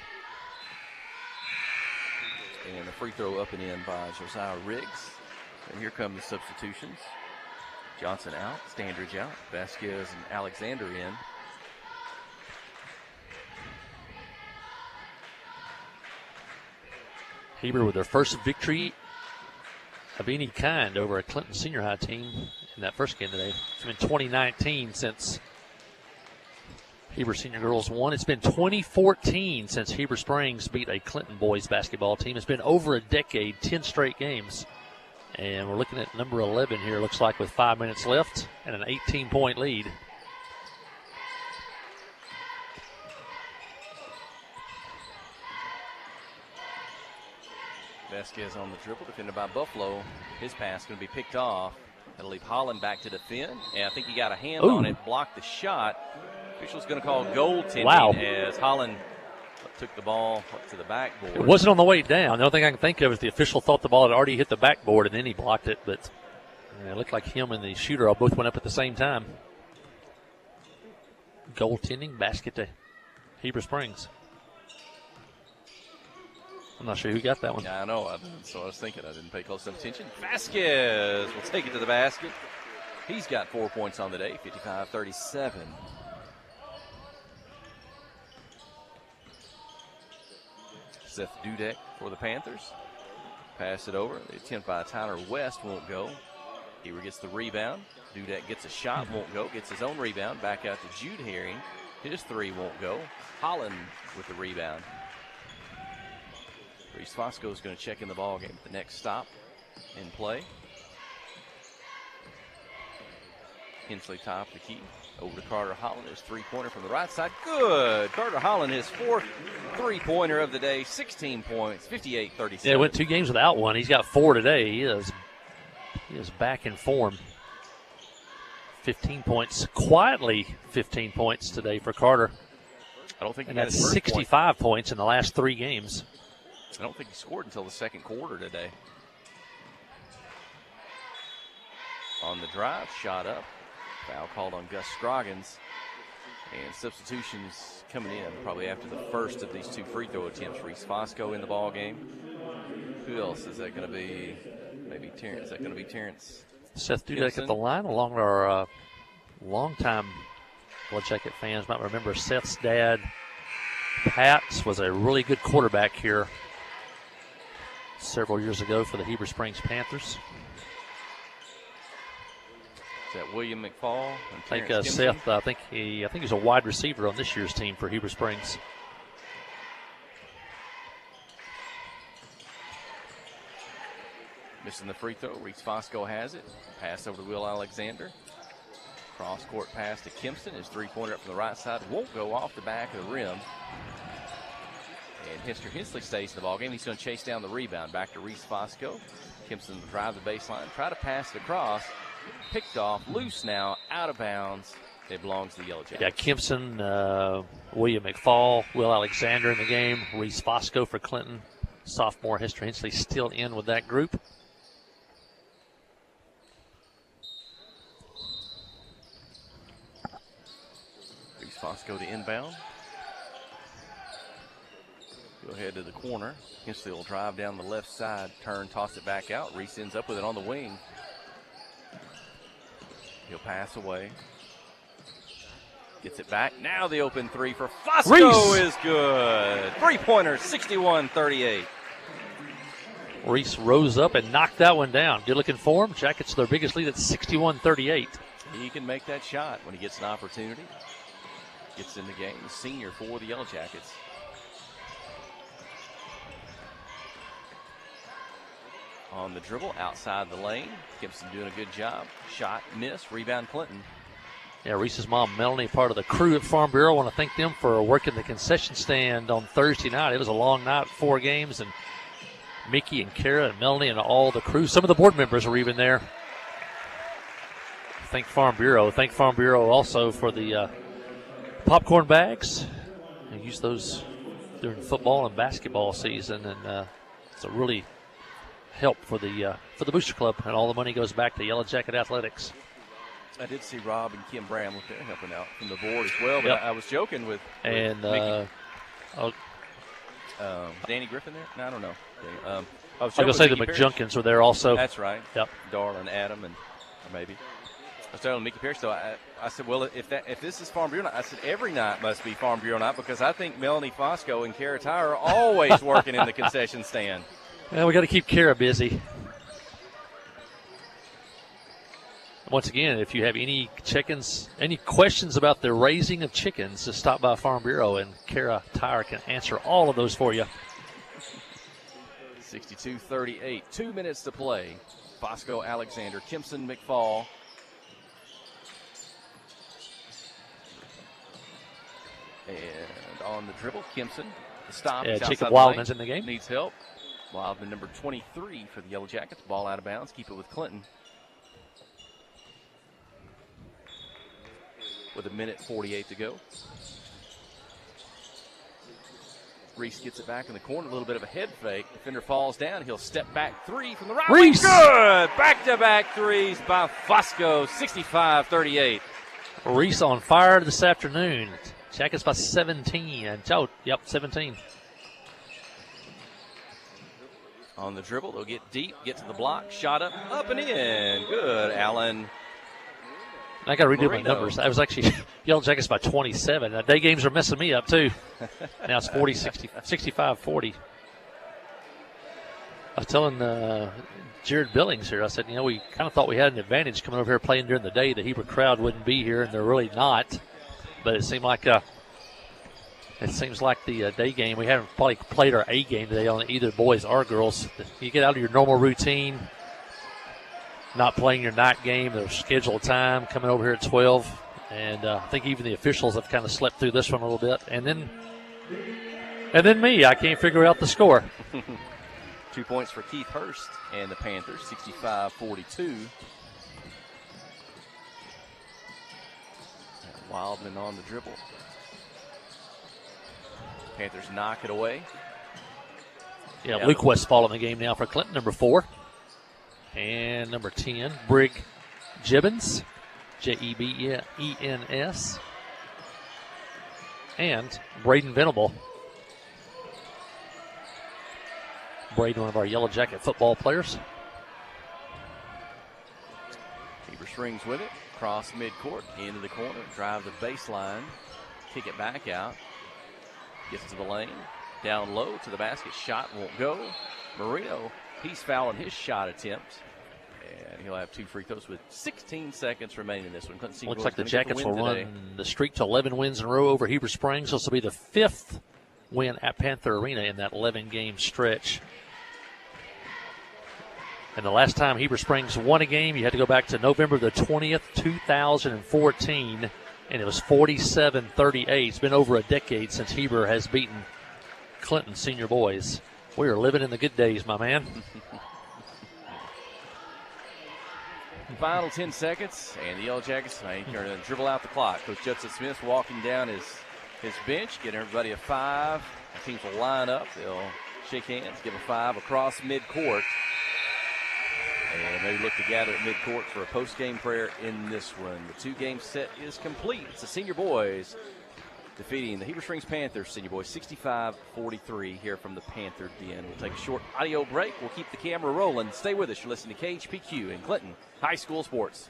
And the free throw up and in by Josiah Riggs. And here come the substitutions. Johnson out, Standridge out, Vasquez and Alexander in. Heber with their first victory of any kind over a Clinton Senior High team in that first game today. It's been 2019 since Heber Senior Girls won. It's been 2014 since Heber Springs beat a Clinton boys basketball team. It's been over a decade, 10 straight games. And we're looking at number 11 here, looks like, with 5 minutes left and an 18-point lead. Vasquez on the dribble, defended by Buffalo. His pass going to be picked off. That'll leave Holland back to defend. And I think he got a hand on it, blocked the shot. Official's going to call goaltending as Holland took the ball to the backboard. It wasn't on the way down. The only thing I can think of is the official thought the ball had already hit the backboard and then he blocked it. But it looked like him and the shooter both went up at the same time. Goaltending, basket to Heber Springs. I'm not sure who got that one. Yeah, I know. So I was thinking. I didn't pay close enough attention. Vasquez will take it to the basket. He's got 4 points on the day, 55-37. Seth Dudek for the Panthers. Pass it over. The attempt by Tyler West won't go. Heber gets the rebound. Dudek gets a shot, won't go. Gets his own rebound. Back out to Jude Herring. His 3 won't go. Holland with the rebound. Reese Fosco is going to check in the ball game at the next stop in play. Hensley top of the key. Over to Carter Holland. His three-pointer from the right side. Good. Carter Holland, his fourth three-pointer of the day. 16 points, 58-37. Yeah, went 2 games without one. He's got 4 today. He is back in form. 15 points. Quietly 15 points today for Carter. I don't think and that's 65 points in the last 3 games. I don't think he scored until the second quarter today. On the drive, shot up. Foul called on Gus Scroggins. And substitutions coming in probably after the first of these 2 free throw attempts. Reese Fosco in the ball game. Who else is that going to be? Maybe Terrence. Is that going to be Terrence? Seth Dudek at the line, along with our longtime Blood Jacket fans might remember Seth's dad, Pat, was a really good quarterback here several years ago for the Heber Springs Panthers. Is that William McFall? I think Seth. I think he's a wide receiver on this year's team for Heber Springs. Missing the free throw. Reese Fosco has it. Pass over to Will Alexander. Cross-court pass to Kimpson. His three-pointer up from the right side won't go off the back of the rim. And Mr. Hensley stays in the ballgame. He's going to chase down the rebound. Back to Reese Fosco. Kimpson will drive the baseline. Try to pass it across. Picked off. Loose now. Out of bounds. It belongs to the Yellow Jackets. Yeah, Kimpson, William McFall, Will Alexander in the game. Reese Fosco for Clinton. Sophomore Hester Hensley still in with that group. Reese Fosco to inbound. Go ahead to the corner. Hensley will drive down the left side, turn, toss it back out. Reese ends up with it on the wing. He'll pass away. Gets it back. Now the open three for Fosco is good. Three-pointer, 61-38. Reese rose up and knocked that one down. Good looking for him. Jackets their biggest lead at 61-38. He can make that shot when he gets an opportunity. Gets in the game. The senior for the Yellow Jackets. On the dribble, outside the lane. Gibson doing a good job. Shot, miss, rebound Clinton. Yeah, Reese's mom, Melanie, part of the crew at Farm Bureau. I want to thank them for working the concession stand on Thursday night. It was a long night, 4 games, and Mickey and Kara and Melanie and all the crew. Some of the board members were even there. Thank Farm Bureau. Thank Farm Bureau also for the popcorn bags. I use those during football and basketball season, and it's a really help for the Booster Club, and all the money goes back to Yellow Jacket Athletics. I did see Rob and Kim Bramlett there helping out from the board as well, but I was joking with and Danny Griffin there? No, I don't know. I was going to say the McJunkins were there also. That's right. Yep. Darla and Adam, and or maybe. I was telling Mickey Parrish, though, I said, well, if this is Farm Bureau night, I said every night must be Farm Bureau night, because I think Melanie Fosco and Kara Tyre are always working in the concession stand. Well, we got to keep Kara busy. Once again, if you have any questions about the raising of chickens, just stop by Farm Bureau, and Kara Tyre can answer all of those for you. 62-38, 2 minutes to play. Fosco, Alexander, Kimpson, McFall. And on the dribble, Kimpson. The stop. Yeah, Jacob Wildman's in the game. Needs help. Wildman, number 23 for the Yellow Jackets. Ball out of bounds. Keep it with Clinton. With 1:48 to go. Reese gets it back in the corner. A little bit of a head fake. Defender falls down. He'll step back 3 from the right. Reese! Good! Back-to-back threes by Fosco. 65-38. Reese on fire this afternoon. Jackets by 17. 17. On the dribble, they'll get deep, get to the block, shot up and in. Good, Allen. I got to redo my numbers. I was actually Yellow Jackets by 27. Day games are messing me up, too. Now it's 65-40. I was telling Jared Billings here, I said, we kind of thought we had an advantage coming over here playing during the day. The Heber crowd wouldn't be here, and they're really not. But it seemed like the day game, we haven't probably played our A game today on either boys or girls. You get out of your normal routine, not playing your night game, their scheduled time, coming over here at 12. And I think even the officials have kind of slept through this one a little bit. And then me, I can't figure out the score. 2 points for Keith Hurst and the Panthers, 65-42. Wildman on the dribble. Panthers knock it away. Yeah, Luke Westfall in the game now for Clinton, number 4. And number 10, Brig Gibbons, Jebens. And Braden Venable. Braden, one of our Yellow Jacket football players. Heber Springs with it. Cross midcourt, into the corner, drive the baseline, kick it back out. Gets to the lane, down low to the basket. Shot won't go. Marino, he's fouling his shot attempt. And he'll have 2 free throws with 16 seconds remaining in this one. Looks like the Jackets will run the streak to 11 wins in a row over Heber Springs. This will be the 5th win at Panther Arena in that 11-game stretch. And the last time Heber Springs won a game, you had to go back to November the 20th, 2014, and it was 47-38. It's been over a decade since Heber has beaten Clinton senior boys. We are living in the good days, my man. Final 10 seconds, and the Yellow Jackets are going to dribble out the clock. Coach Judson Smith walking down his bench, getting everybody a 5. The teams will line up. They'll shake hands, give a 5 across midcourt. And maybe look to gather at midcourt for a post-game prayer in this one. The 2-game set is complete. It's the senior boys defeating the Heber Springs Panthers senior boys 65-43 here from the Panther Den. We'll take a short audio break. We'll keep the camera rolling. Stay with us. You're listening to KHPQ in Clinton High School Sports.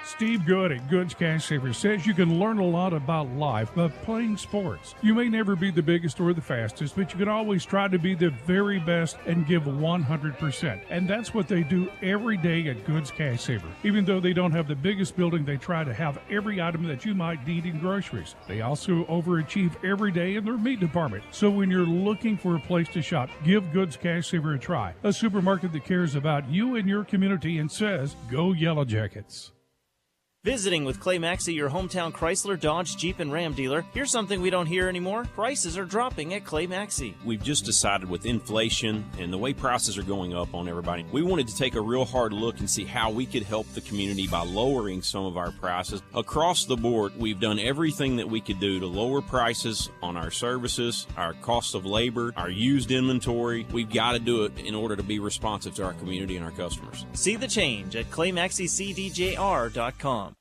Steve Good at Goods Cash Savers says you can learn a lot about life by playing sports. You may never be the biggest or the fastest, but you can always try to be the very best and give 100%. And that's what they do every day at Goods Cash Saver. Even though they don't have the biggest building, they try to have every item that you might need in groceries. They also overachieve every day in their meat department. So when you're looking for a place to shop, give Goods Cash Saver a try. A supermarket that cares about you and your community and says, go Yellow Jackets. Visiting with Clay Maxey, your hometown Chrysler, Dodge, Jeep, and Ram dealer. Here's something we don't hear anymore. Prices are dropping at Clay Maxey. We've just decided with inflation and the way prices are going up on everybody, we wanted to take a real hard look and see how we could help the community by lowering some of our prices. Across the board, we've done everything that we could do to lower prices on our services, our cost of labor, our used inventory. We've got to do it in order to be responsive to our community and our customers. See the change at ClayMaxeyCDJR.com.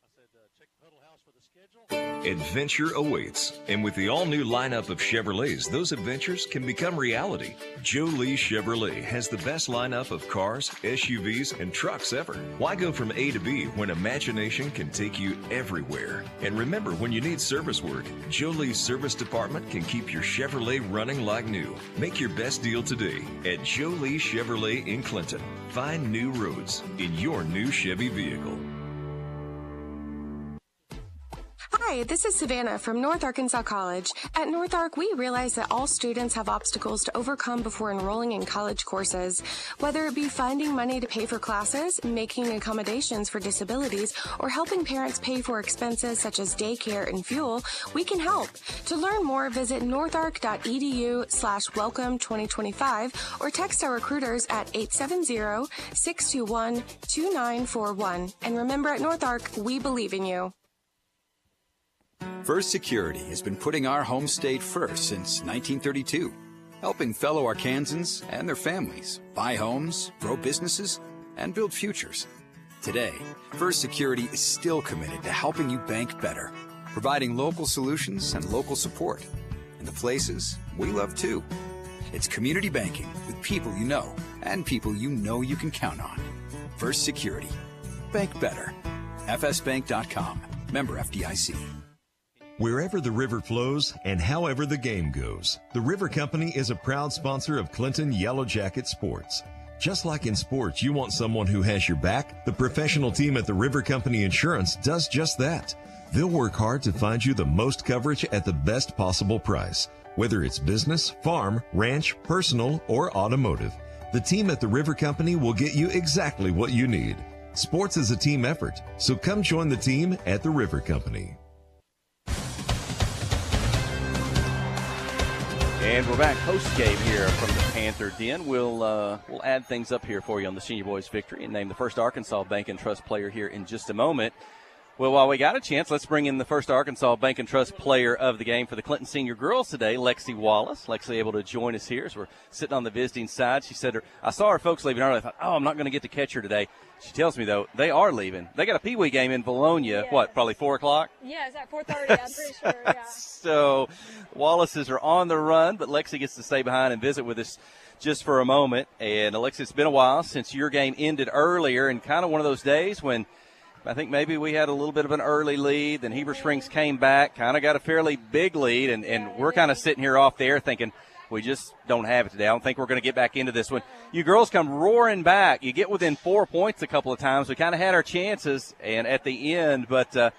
Adventure awaits, and with the all-new lineup of Chevrolets, those adventures can become reality. Joe Lee Chevrolet has the best lineup of cars, SUVs, and trucks ever. Why go from A to B when imagination can take you everywhere? And remember, when you need service work, Joe Lee's service department can keep your Chevrolet running like new. Make your best deal today at Joe Lee Chevrolet in Clinton. Find new roads in your new Chevy vehicle. Hi, this is Savannah from North Arkansas College. At North Ark, we realize that all students have obstacles to overcome before enrolling in college courses. Whether it be finding money to pay for classes, making accommodations for disabilities, or helping parents pay for expenses such as daycare and fuel, we can help. To learn more, visit northark.edu/welcome2025 or text our recruiters at 870-621-2941. And remember, at North Ark, we believe in you. First Security has been putting our home state first since 1932, helping fellow Arkansans and their families buy homes, grow businesses, and build futures. Today, First Security is still committed to helping you bank better, providing local solutions and local support in the places we love too. It's community banking with people you know and people you know you can count on. First Security. Bank better. FSbank.com. Member FDIC. Wherever the river flows and however the game goes, the River Company is a proud sponsor of Clinton Yellow Jacket Sports. Just like in sports, you want someone who has your back. The professional team at the River Company Insurance does just that. They'll work hard to find you the most coverage at the best possible price, whether it's business, farm, ranch, personal, or automotive. The team at the River Company will get you exactly what you need. Sports is a team effort, so come join the team at the River Company. And we're back post-game here from the Panther Den. We'll add things up here for you on the Senior Boys victory and name the first Arkansas Bank and Trust player here in just a moment. Well, while we got a chance, let's bring in the first Arkansas Bank and Trust player of the game for the Clinton Senior girls today, Lexi Wallace. Lexi able to join us here as we're sitting on the visiting side. She said, I saw her folks leaving early. I thought, I'm not going to get to catch her today. She tells me, though, they are leaving. They got a Pee Wee game in Bologna, probably 4 o'clock? Yeah, it's at 4:30, I'm pretty sure, yeah. So Wallaces are on the run, but Lexi gets to stay behind and visit with us just for a moment. And, Alexi, it's been a while since your game ended earlier, and kind of one of those days when I think maybe we had a little bit of an early lead, then Heber Springs came back, kind of got a fairly big lead, and we're kind of sitting here off the air thinking we just don't have it today. I don't think we're going to get back into this one. You girls come roaring back. You get within 4 points a couple of times. We kind of had our chances and at the end, but so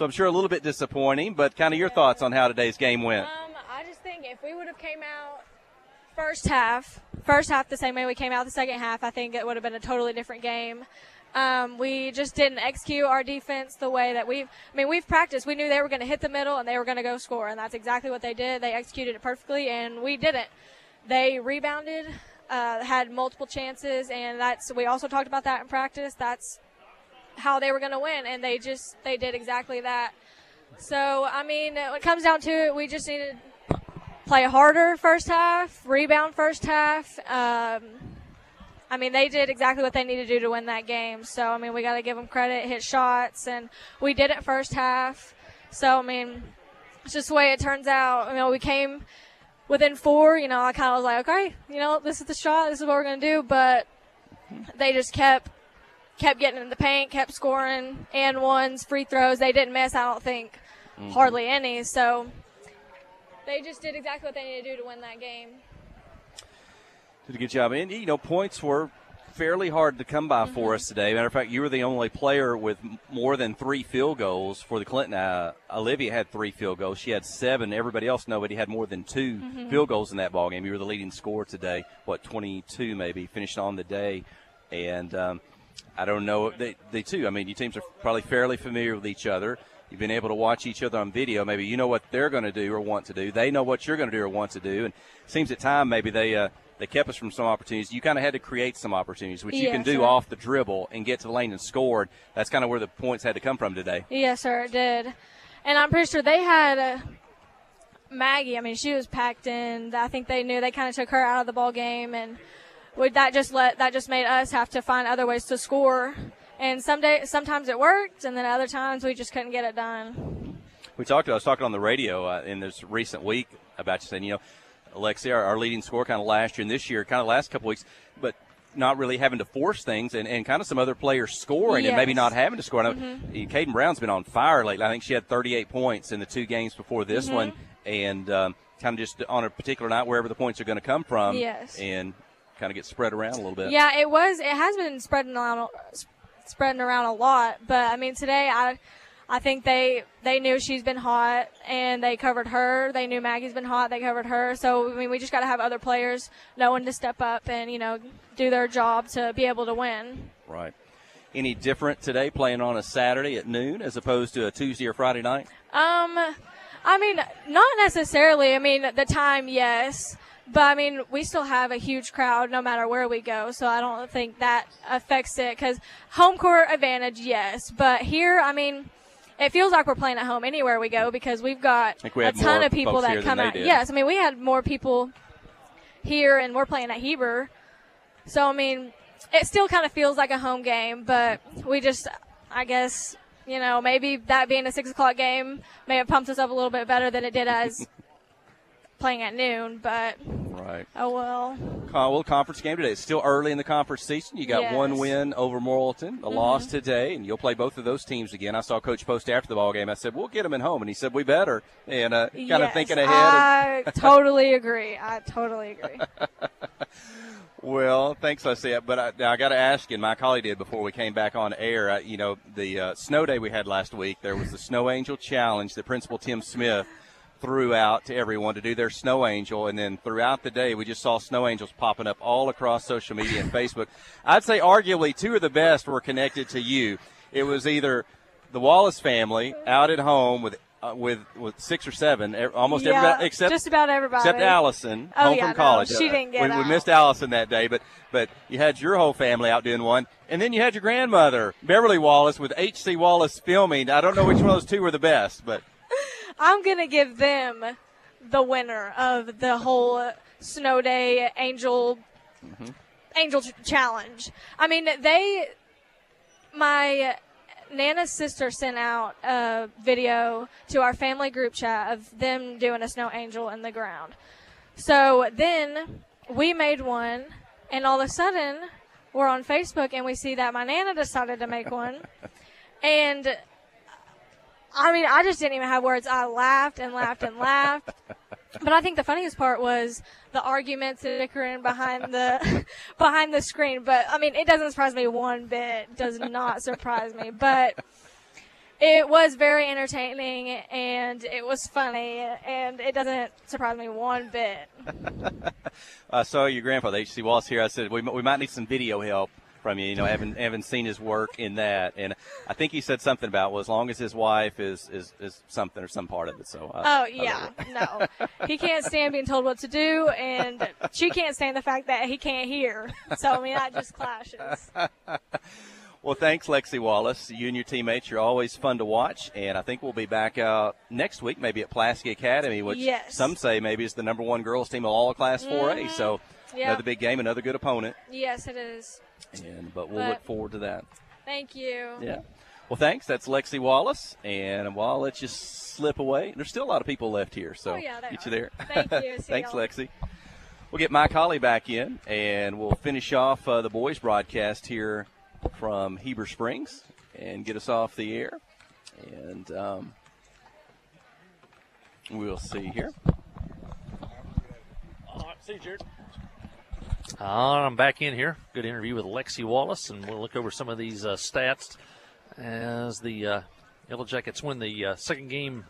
I'm sure a little bit disappointing, but kind of your thoughts on how today's game went. I just think if we would have came out first half the same way we came out the second half, I think it would have been a totally different game. We just didn't execute our defense the way that we've practiced. We knew they were going to hit the middle and they were going to go score, and that's exactly what they did. They executed it perfectly, and we didn't. They rebounded, had multiple chances, and we also talked about that in practice. That's how they were going to win, and they did exactly that. So, when it comes down to it, we just needed to play harder first half, rebound first half. They did exactly what they needed to do to win that game. So, we got to give them credit, hit shots, and we did it first half. So, it's just the way it turns out. We came within 4, I kind of was like, okay, this is the shot, this is what we're going to do. But they just kept getting in the paint, kept scoring, and ones, free throws. They didn't miss, I don't think, hardly any. So, they just did exactly what they needed to do to win that game. Did a good job. And, points were fairly hard to come by for us today. Matter of fact, you were the only player with more than 3 field goals for the Clinton. Olivia had 3 field goals. She had 7. Everybody else, nobody had more than 2 field goals in that ballgame. You were the leading scorer today, 22 maybe, finished on the day. And I don't know, they too, your teams are probably fairly familiar with each other. You've been able to watch each other on video. Maybe you know what they're going to do or want to do. They know what you're going to do or want to do. And it seems at time maybe they kept us from some opportunities. You kind of had to create some opportunities, which you can do off the dribble and get to the lane and score. That's kind of where the points had to come from today. Yes, sir, it did. And I'm pretty sure they had Maggie. she was packed in. I think they knew they kind of took her out of the ball game, and that just made us have to find other ways to score. And sometimes it worked, and then other times we just couldn't get it done. I was talking on the radio in this recent week about you saying, Alexia, our leading scorer kind of last year and this year, kind of last couple weeks, but not really having to force things and kind of some other players scoring and maybe not having to score. Caden Brown's been on fire lately. I think she had 38 points in the 2 games before this one, and kind of just on a particular night, wherever the points are going to come from, and kind of get spread around a little bit. Yeah, it has been spreading around a lot, but today I think they knew she's been hot, and they covered her. They knew Maggie's been hot. They covered her. So, we just got to have other players knowing to step up and, do their job to be able to win. Right. Any different today playing on a Saturday at noon as opposed to a Tuesday or Friday night? Not necessarily. The time, yes. But, we still have a huge crowd no matter where we go, so I don't think that affects it. Because home court advantage, yes. But here, it feels like we're playing at home anywhere we go because we've got a ton of people that come out. Yes, we had more people here, and we're playing at Heber. So, it still kind of feels like a home game, but we just, I guess, maybe that being a 6 o'clock game may have pumped us up a little bit better than it did as playing at noon, but oh well. Conference game today. It's still early in the conference season. You got one win over Morrilton, a loss today, and you'll play both of those teams again. I saw Coach Post after the ball game. I said, we'll get them at home, and he said, we better, and kind of thinking ahead. I totally agree. Well, thanks, Leslie. But I got to ask you, and my colleague did before we came back on air, the snow day we had last week, there was the Snow Angel Challenge that Principal Tim Smith threw out to everyone to do their snow angel, and then throughout the day we just saw snow angels popping up all across social media and Facebook. I'd say arguably two of the best were connected to you. It was either the Wallace family out at home with 6 or 7, almost everybody except just about everybody except Allison home from college. She didn't get out. We missed Allison that day, but you had your whole family out doing one, and then you had your grandmother Beverly Wallace with H.C. Wallace filming. I don't know which one of those two were the best, but I'm gonna give them the winner of the whole snow day angel challenge. I mean, my Nana's sister sent out a video to our family group chat of them doing a snow angel in the ground. So then we made one, and all of a sudden we're on Facebook and we see that my Nana decided to make one. And I mean, I just didn't even have words. I laughed and laughed and laughed. But I think the funniest part was the arguments and bickering behind the screen. But I mean, it doesn't surprise me one bit. It does not surprise me. But it was very entertaining and it was funny, and it doesn't surprise me one bit. I saw your grandfather H.C. Wallace here. I said we might need some video help from you. You know, haven't seen his work in that, and I think he said something about, well, as long as his wife is something or some part of it. So no, he can't stand being told what to do, and she can't stand the fact that he can't hear. So I mean, that just clashes. Well, thanks, Lexi Wallace. You and your teammates, you're always fun to watch, and I think we'll be back out next week, maybe at Pulaski Academy, which some say maybe is the #1 girls team of all of Class 4A. So another big game, another good opponent. Yes, it is. But we'll look forward to that. Thank you. Yeah. Well, thanks. That's Lexi Wallace. And I'll let you slip away. There's still a lot of people left here, so get you there. Thank you. Thanks, Lexi. We'll get Mike Holly back in, and we'll finish off the boys' broadcast here from Heber Springs and get us off the air. And we'll see here. All right, see you, Jared. I'm back in here. Good interview with Lexi Wallace, and we'll look over some of these stats as the Yellow Jackets win the second game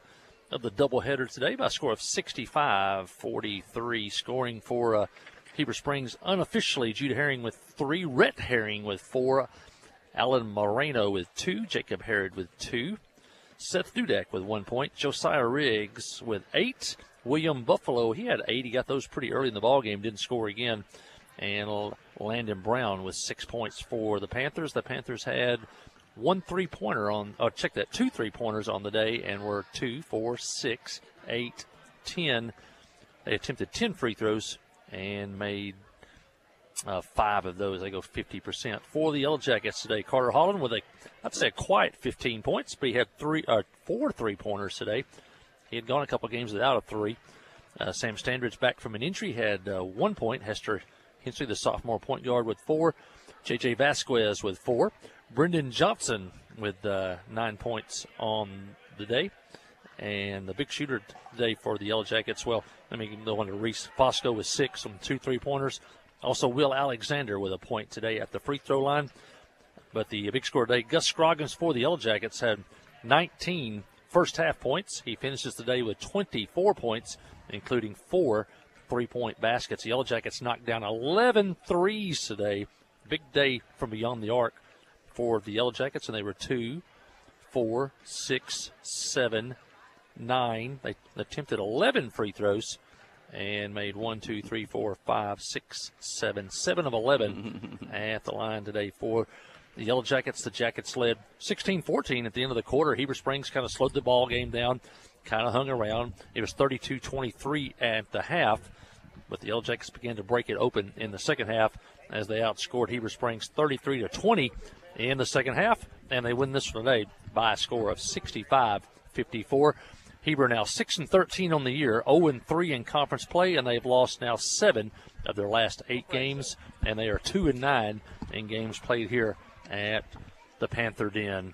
of the doubleheader today by a score of 65-43. Scoring for Heber Springs unofficially, Judah Herring with 3, Rhett Herring with 4, Alan Moreno with 2, Jacob Herod with 2, Seth Dudek with 1 point, Josiah Riggs with 8, William Buffalo, he had 8. He got those pretty early in the ballgame, didn't score again. And Landon Brown with 6 points for the Panthers. The Panthers had 1 3-pointer two 3-pointers on the day, and were 2, 4, 6, 8, 10. They attempted 10 free throws and made 5 of those. They go 50%. For the Yellow Jackets today, Carter Holland with I'd say a quiet 15 points, but he had 4 3-pointers today. He had gone a couple games without a 3. Sam Standridge back from an injury, had 1 point. Hester Hensley, the sophomore point guard, with 4. J.J. Vasquez with 4. Brendan Johnson with 9 points on the day. And the big shooter today for the Yellow Jackets, well, let me go on to Reese Fosco with 6 on 2 3-pointers. Also, Will Alexander with a point today at the free throw line. But the big scorer today, Gus Scroggins for the Yellow Jackets, had 19 first-half points. He finishes the day with 24 points, including 4 3-point baskets. The Yellow Jackets knocked down 11 threes today. Big day from beyond the arc for the Yellow Jackets, and they were 2, 4, 6, 7, 9. They attempted 11 free throws and made 1, 2, 3, 4, 5, 6, 7 of 11 at the line today for the Yellow Jackets. The Jackets led 16-14 at the end of the quarter. Heber Springs kind of slowed the ball game down, kind of hung around. It was 32-23 at the half, but the Yellow Jackets began to break it open in the second half as they outscored Heber Springs 33-20 in the second half, and they win this one today by a score of 65-54. Heber now 6-13 on the year, 0-3 in conference play, and they've lost now 7 of their last 8 games, and they are 2-9 in games played here at the Panther Den.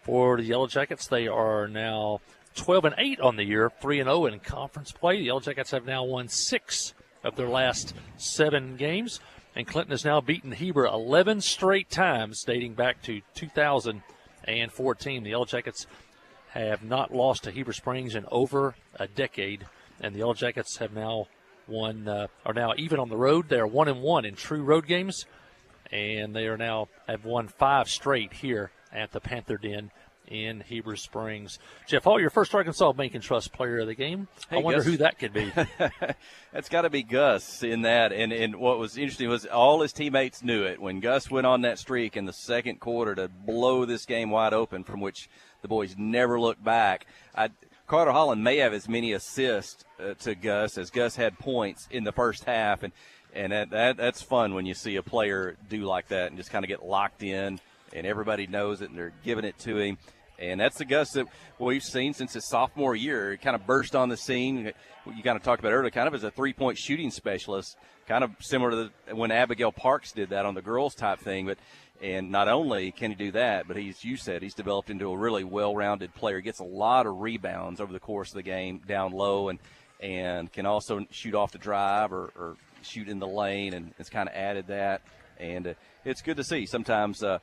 For the Yellow Jackets, they are now 12-8 on the year, 3-0 in conference play. The Yellow Jackets have now won 6 of their last 7 games, and Clinton has now beaten Heber 11 straight times dating back to 2014. The Yellow Jackets have not lost to Heber Springs in over a decade, and the Yellow Jackets have now are now even on the road. They are 1-1 in true road games, and they have won 5 straight here at the Panther Den in Heber Springs. Jeff Hall, your first Arkansas Bank and Trust player of the game. Hey, I wonder Gus. who that could be. That's got to be Gus in that. And what was interesting was all his teammates knew it. When Gus went on that streak in the second quarter to blow this game wide open, from which the boys never looked back, Carter Holland may have as many assists to Gus as Gus had points in the first half. And that's fun when you see a player do like that and just kind of get locked in, and everybody knows it, and they're giving it to him. And that's the Gus that we've seen since his sophomore year. He kind of burst on the scene. You kind of talked about earlier, kind of as a three-point shooting specialist, kind of similar to when Abigail Parks did that on the girls type thing. And not only can he do that, but he's developed into a really well-rounded player. He gets a lot of rebounds over the course of the game down low, and can also shoot off the drive or shoot in the lane, and it's kind of added that. And it's good to see. Sometimes some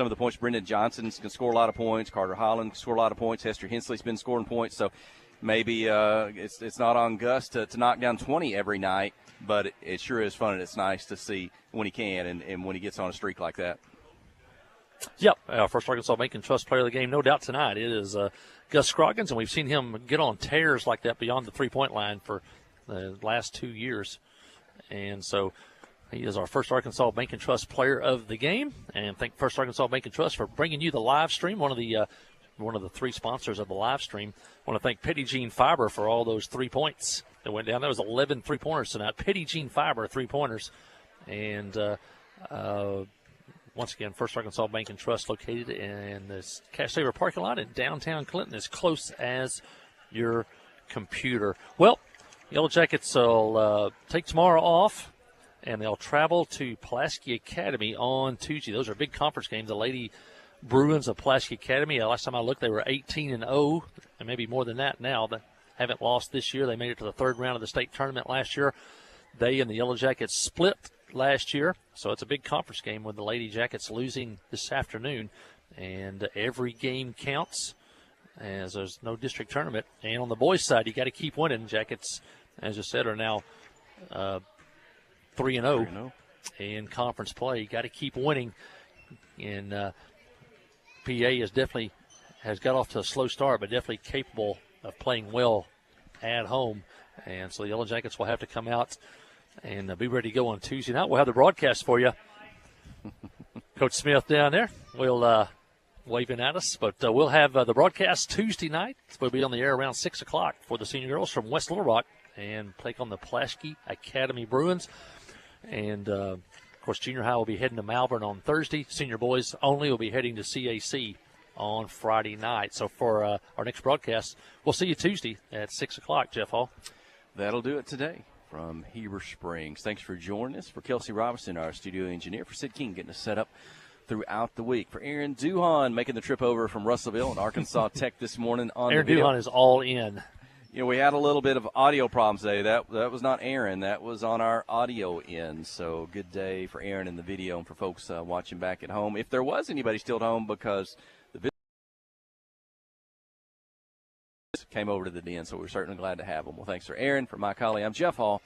of the points, Brendan Johnson can score a lot of points. Carter Holland can score a lot of points. Hester Hensley's been scoring points. So maybe it's not on Gus to knock down 20 every night, but it sure is fun, and it's nice to see when he can and when he gets on a streak like that. Yep, first Arkansas Bank and Trust player of the game, no doubt tonight. It is Gus Scroggins, and we've seen him get on tears like that beyond the three-point line for the last 2 years. And so he is our first Arkansas Bank and Trust player of the game. And thank First Arkansas Bank and Trust for bringing you the live stream, one of the 3 sponsors of the live stream. I want to thank Petty Jean Fiber for all those 3 points that went down. That was 11 3-pointers tonight. Petty Jean Fiber, 3-pointers. And once again, First Arkansas Bank and Trust located in this Cash Saver parking lot in downtown Clinton, as close as your computer. Well, Yellow Jackets will take tomorrow off, and they'll travel to Pulaski Academy on Tuesday. Those are big conference games. The Lady Bruins of Pulaski Academy, last time I looked, they were 18-0, and maybe more than that now. They haven't lost this year. They made it to the third round of the state tournament last year. They and the Yellow Jackets split last year, so it's a big conference game with the Lady Jackets losing this afternoon, and every game counts as there's no district tournament. And on the boys' side, you got to keep winning. Jackets, as I said, are now 3-0 in conference play. You got to keep winning, and PA has got off to a slow start, but definitely capable of playing well at home. And so the Yellow Jackets will have to come out and be ready to go on Tuesday night. We'll have the broadcast for you. Coach Smith down there will waving at us, but we'll have the broadcast Tuesday night. We'll be on the air around 6 o'clock for the senior girls from West Little Rock and take on the Pulaski Academy Bruins. And, of course, junior high will be heading to Malvern on Thursday. Senior boys only will be heading to CAC on Friday night. So for our next broadcast, we'll see you Tuesday at 6 o'clock, Jeff Hall. That'll do it today from Heber Springs. Thanks for joining us. For Kelsey Robinson, our studio engineer, for Sid King getting us set up throughout the week. For Aaron Duhon making the trip over from Russellville and Arkansas Tech this morning on Aaron the video. Duhon is all in. We had a little bit of audio problems today. That was not Aaron. That was on our audio end. So good day for Aaron in the video and for folks watching back at home. If there was anybody still at home because the video came over to the den, so we're certainly glad to have them. Well, thanks for Aaron. For Mike Holly, I'm Jeff Hall.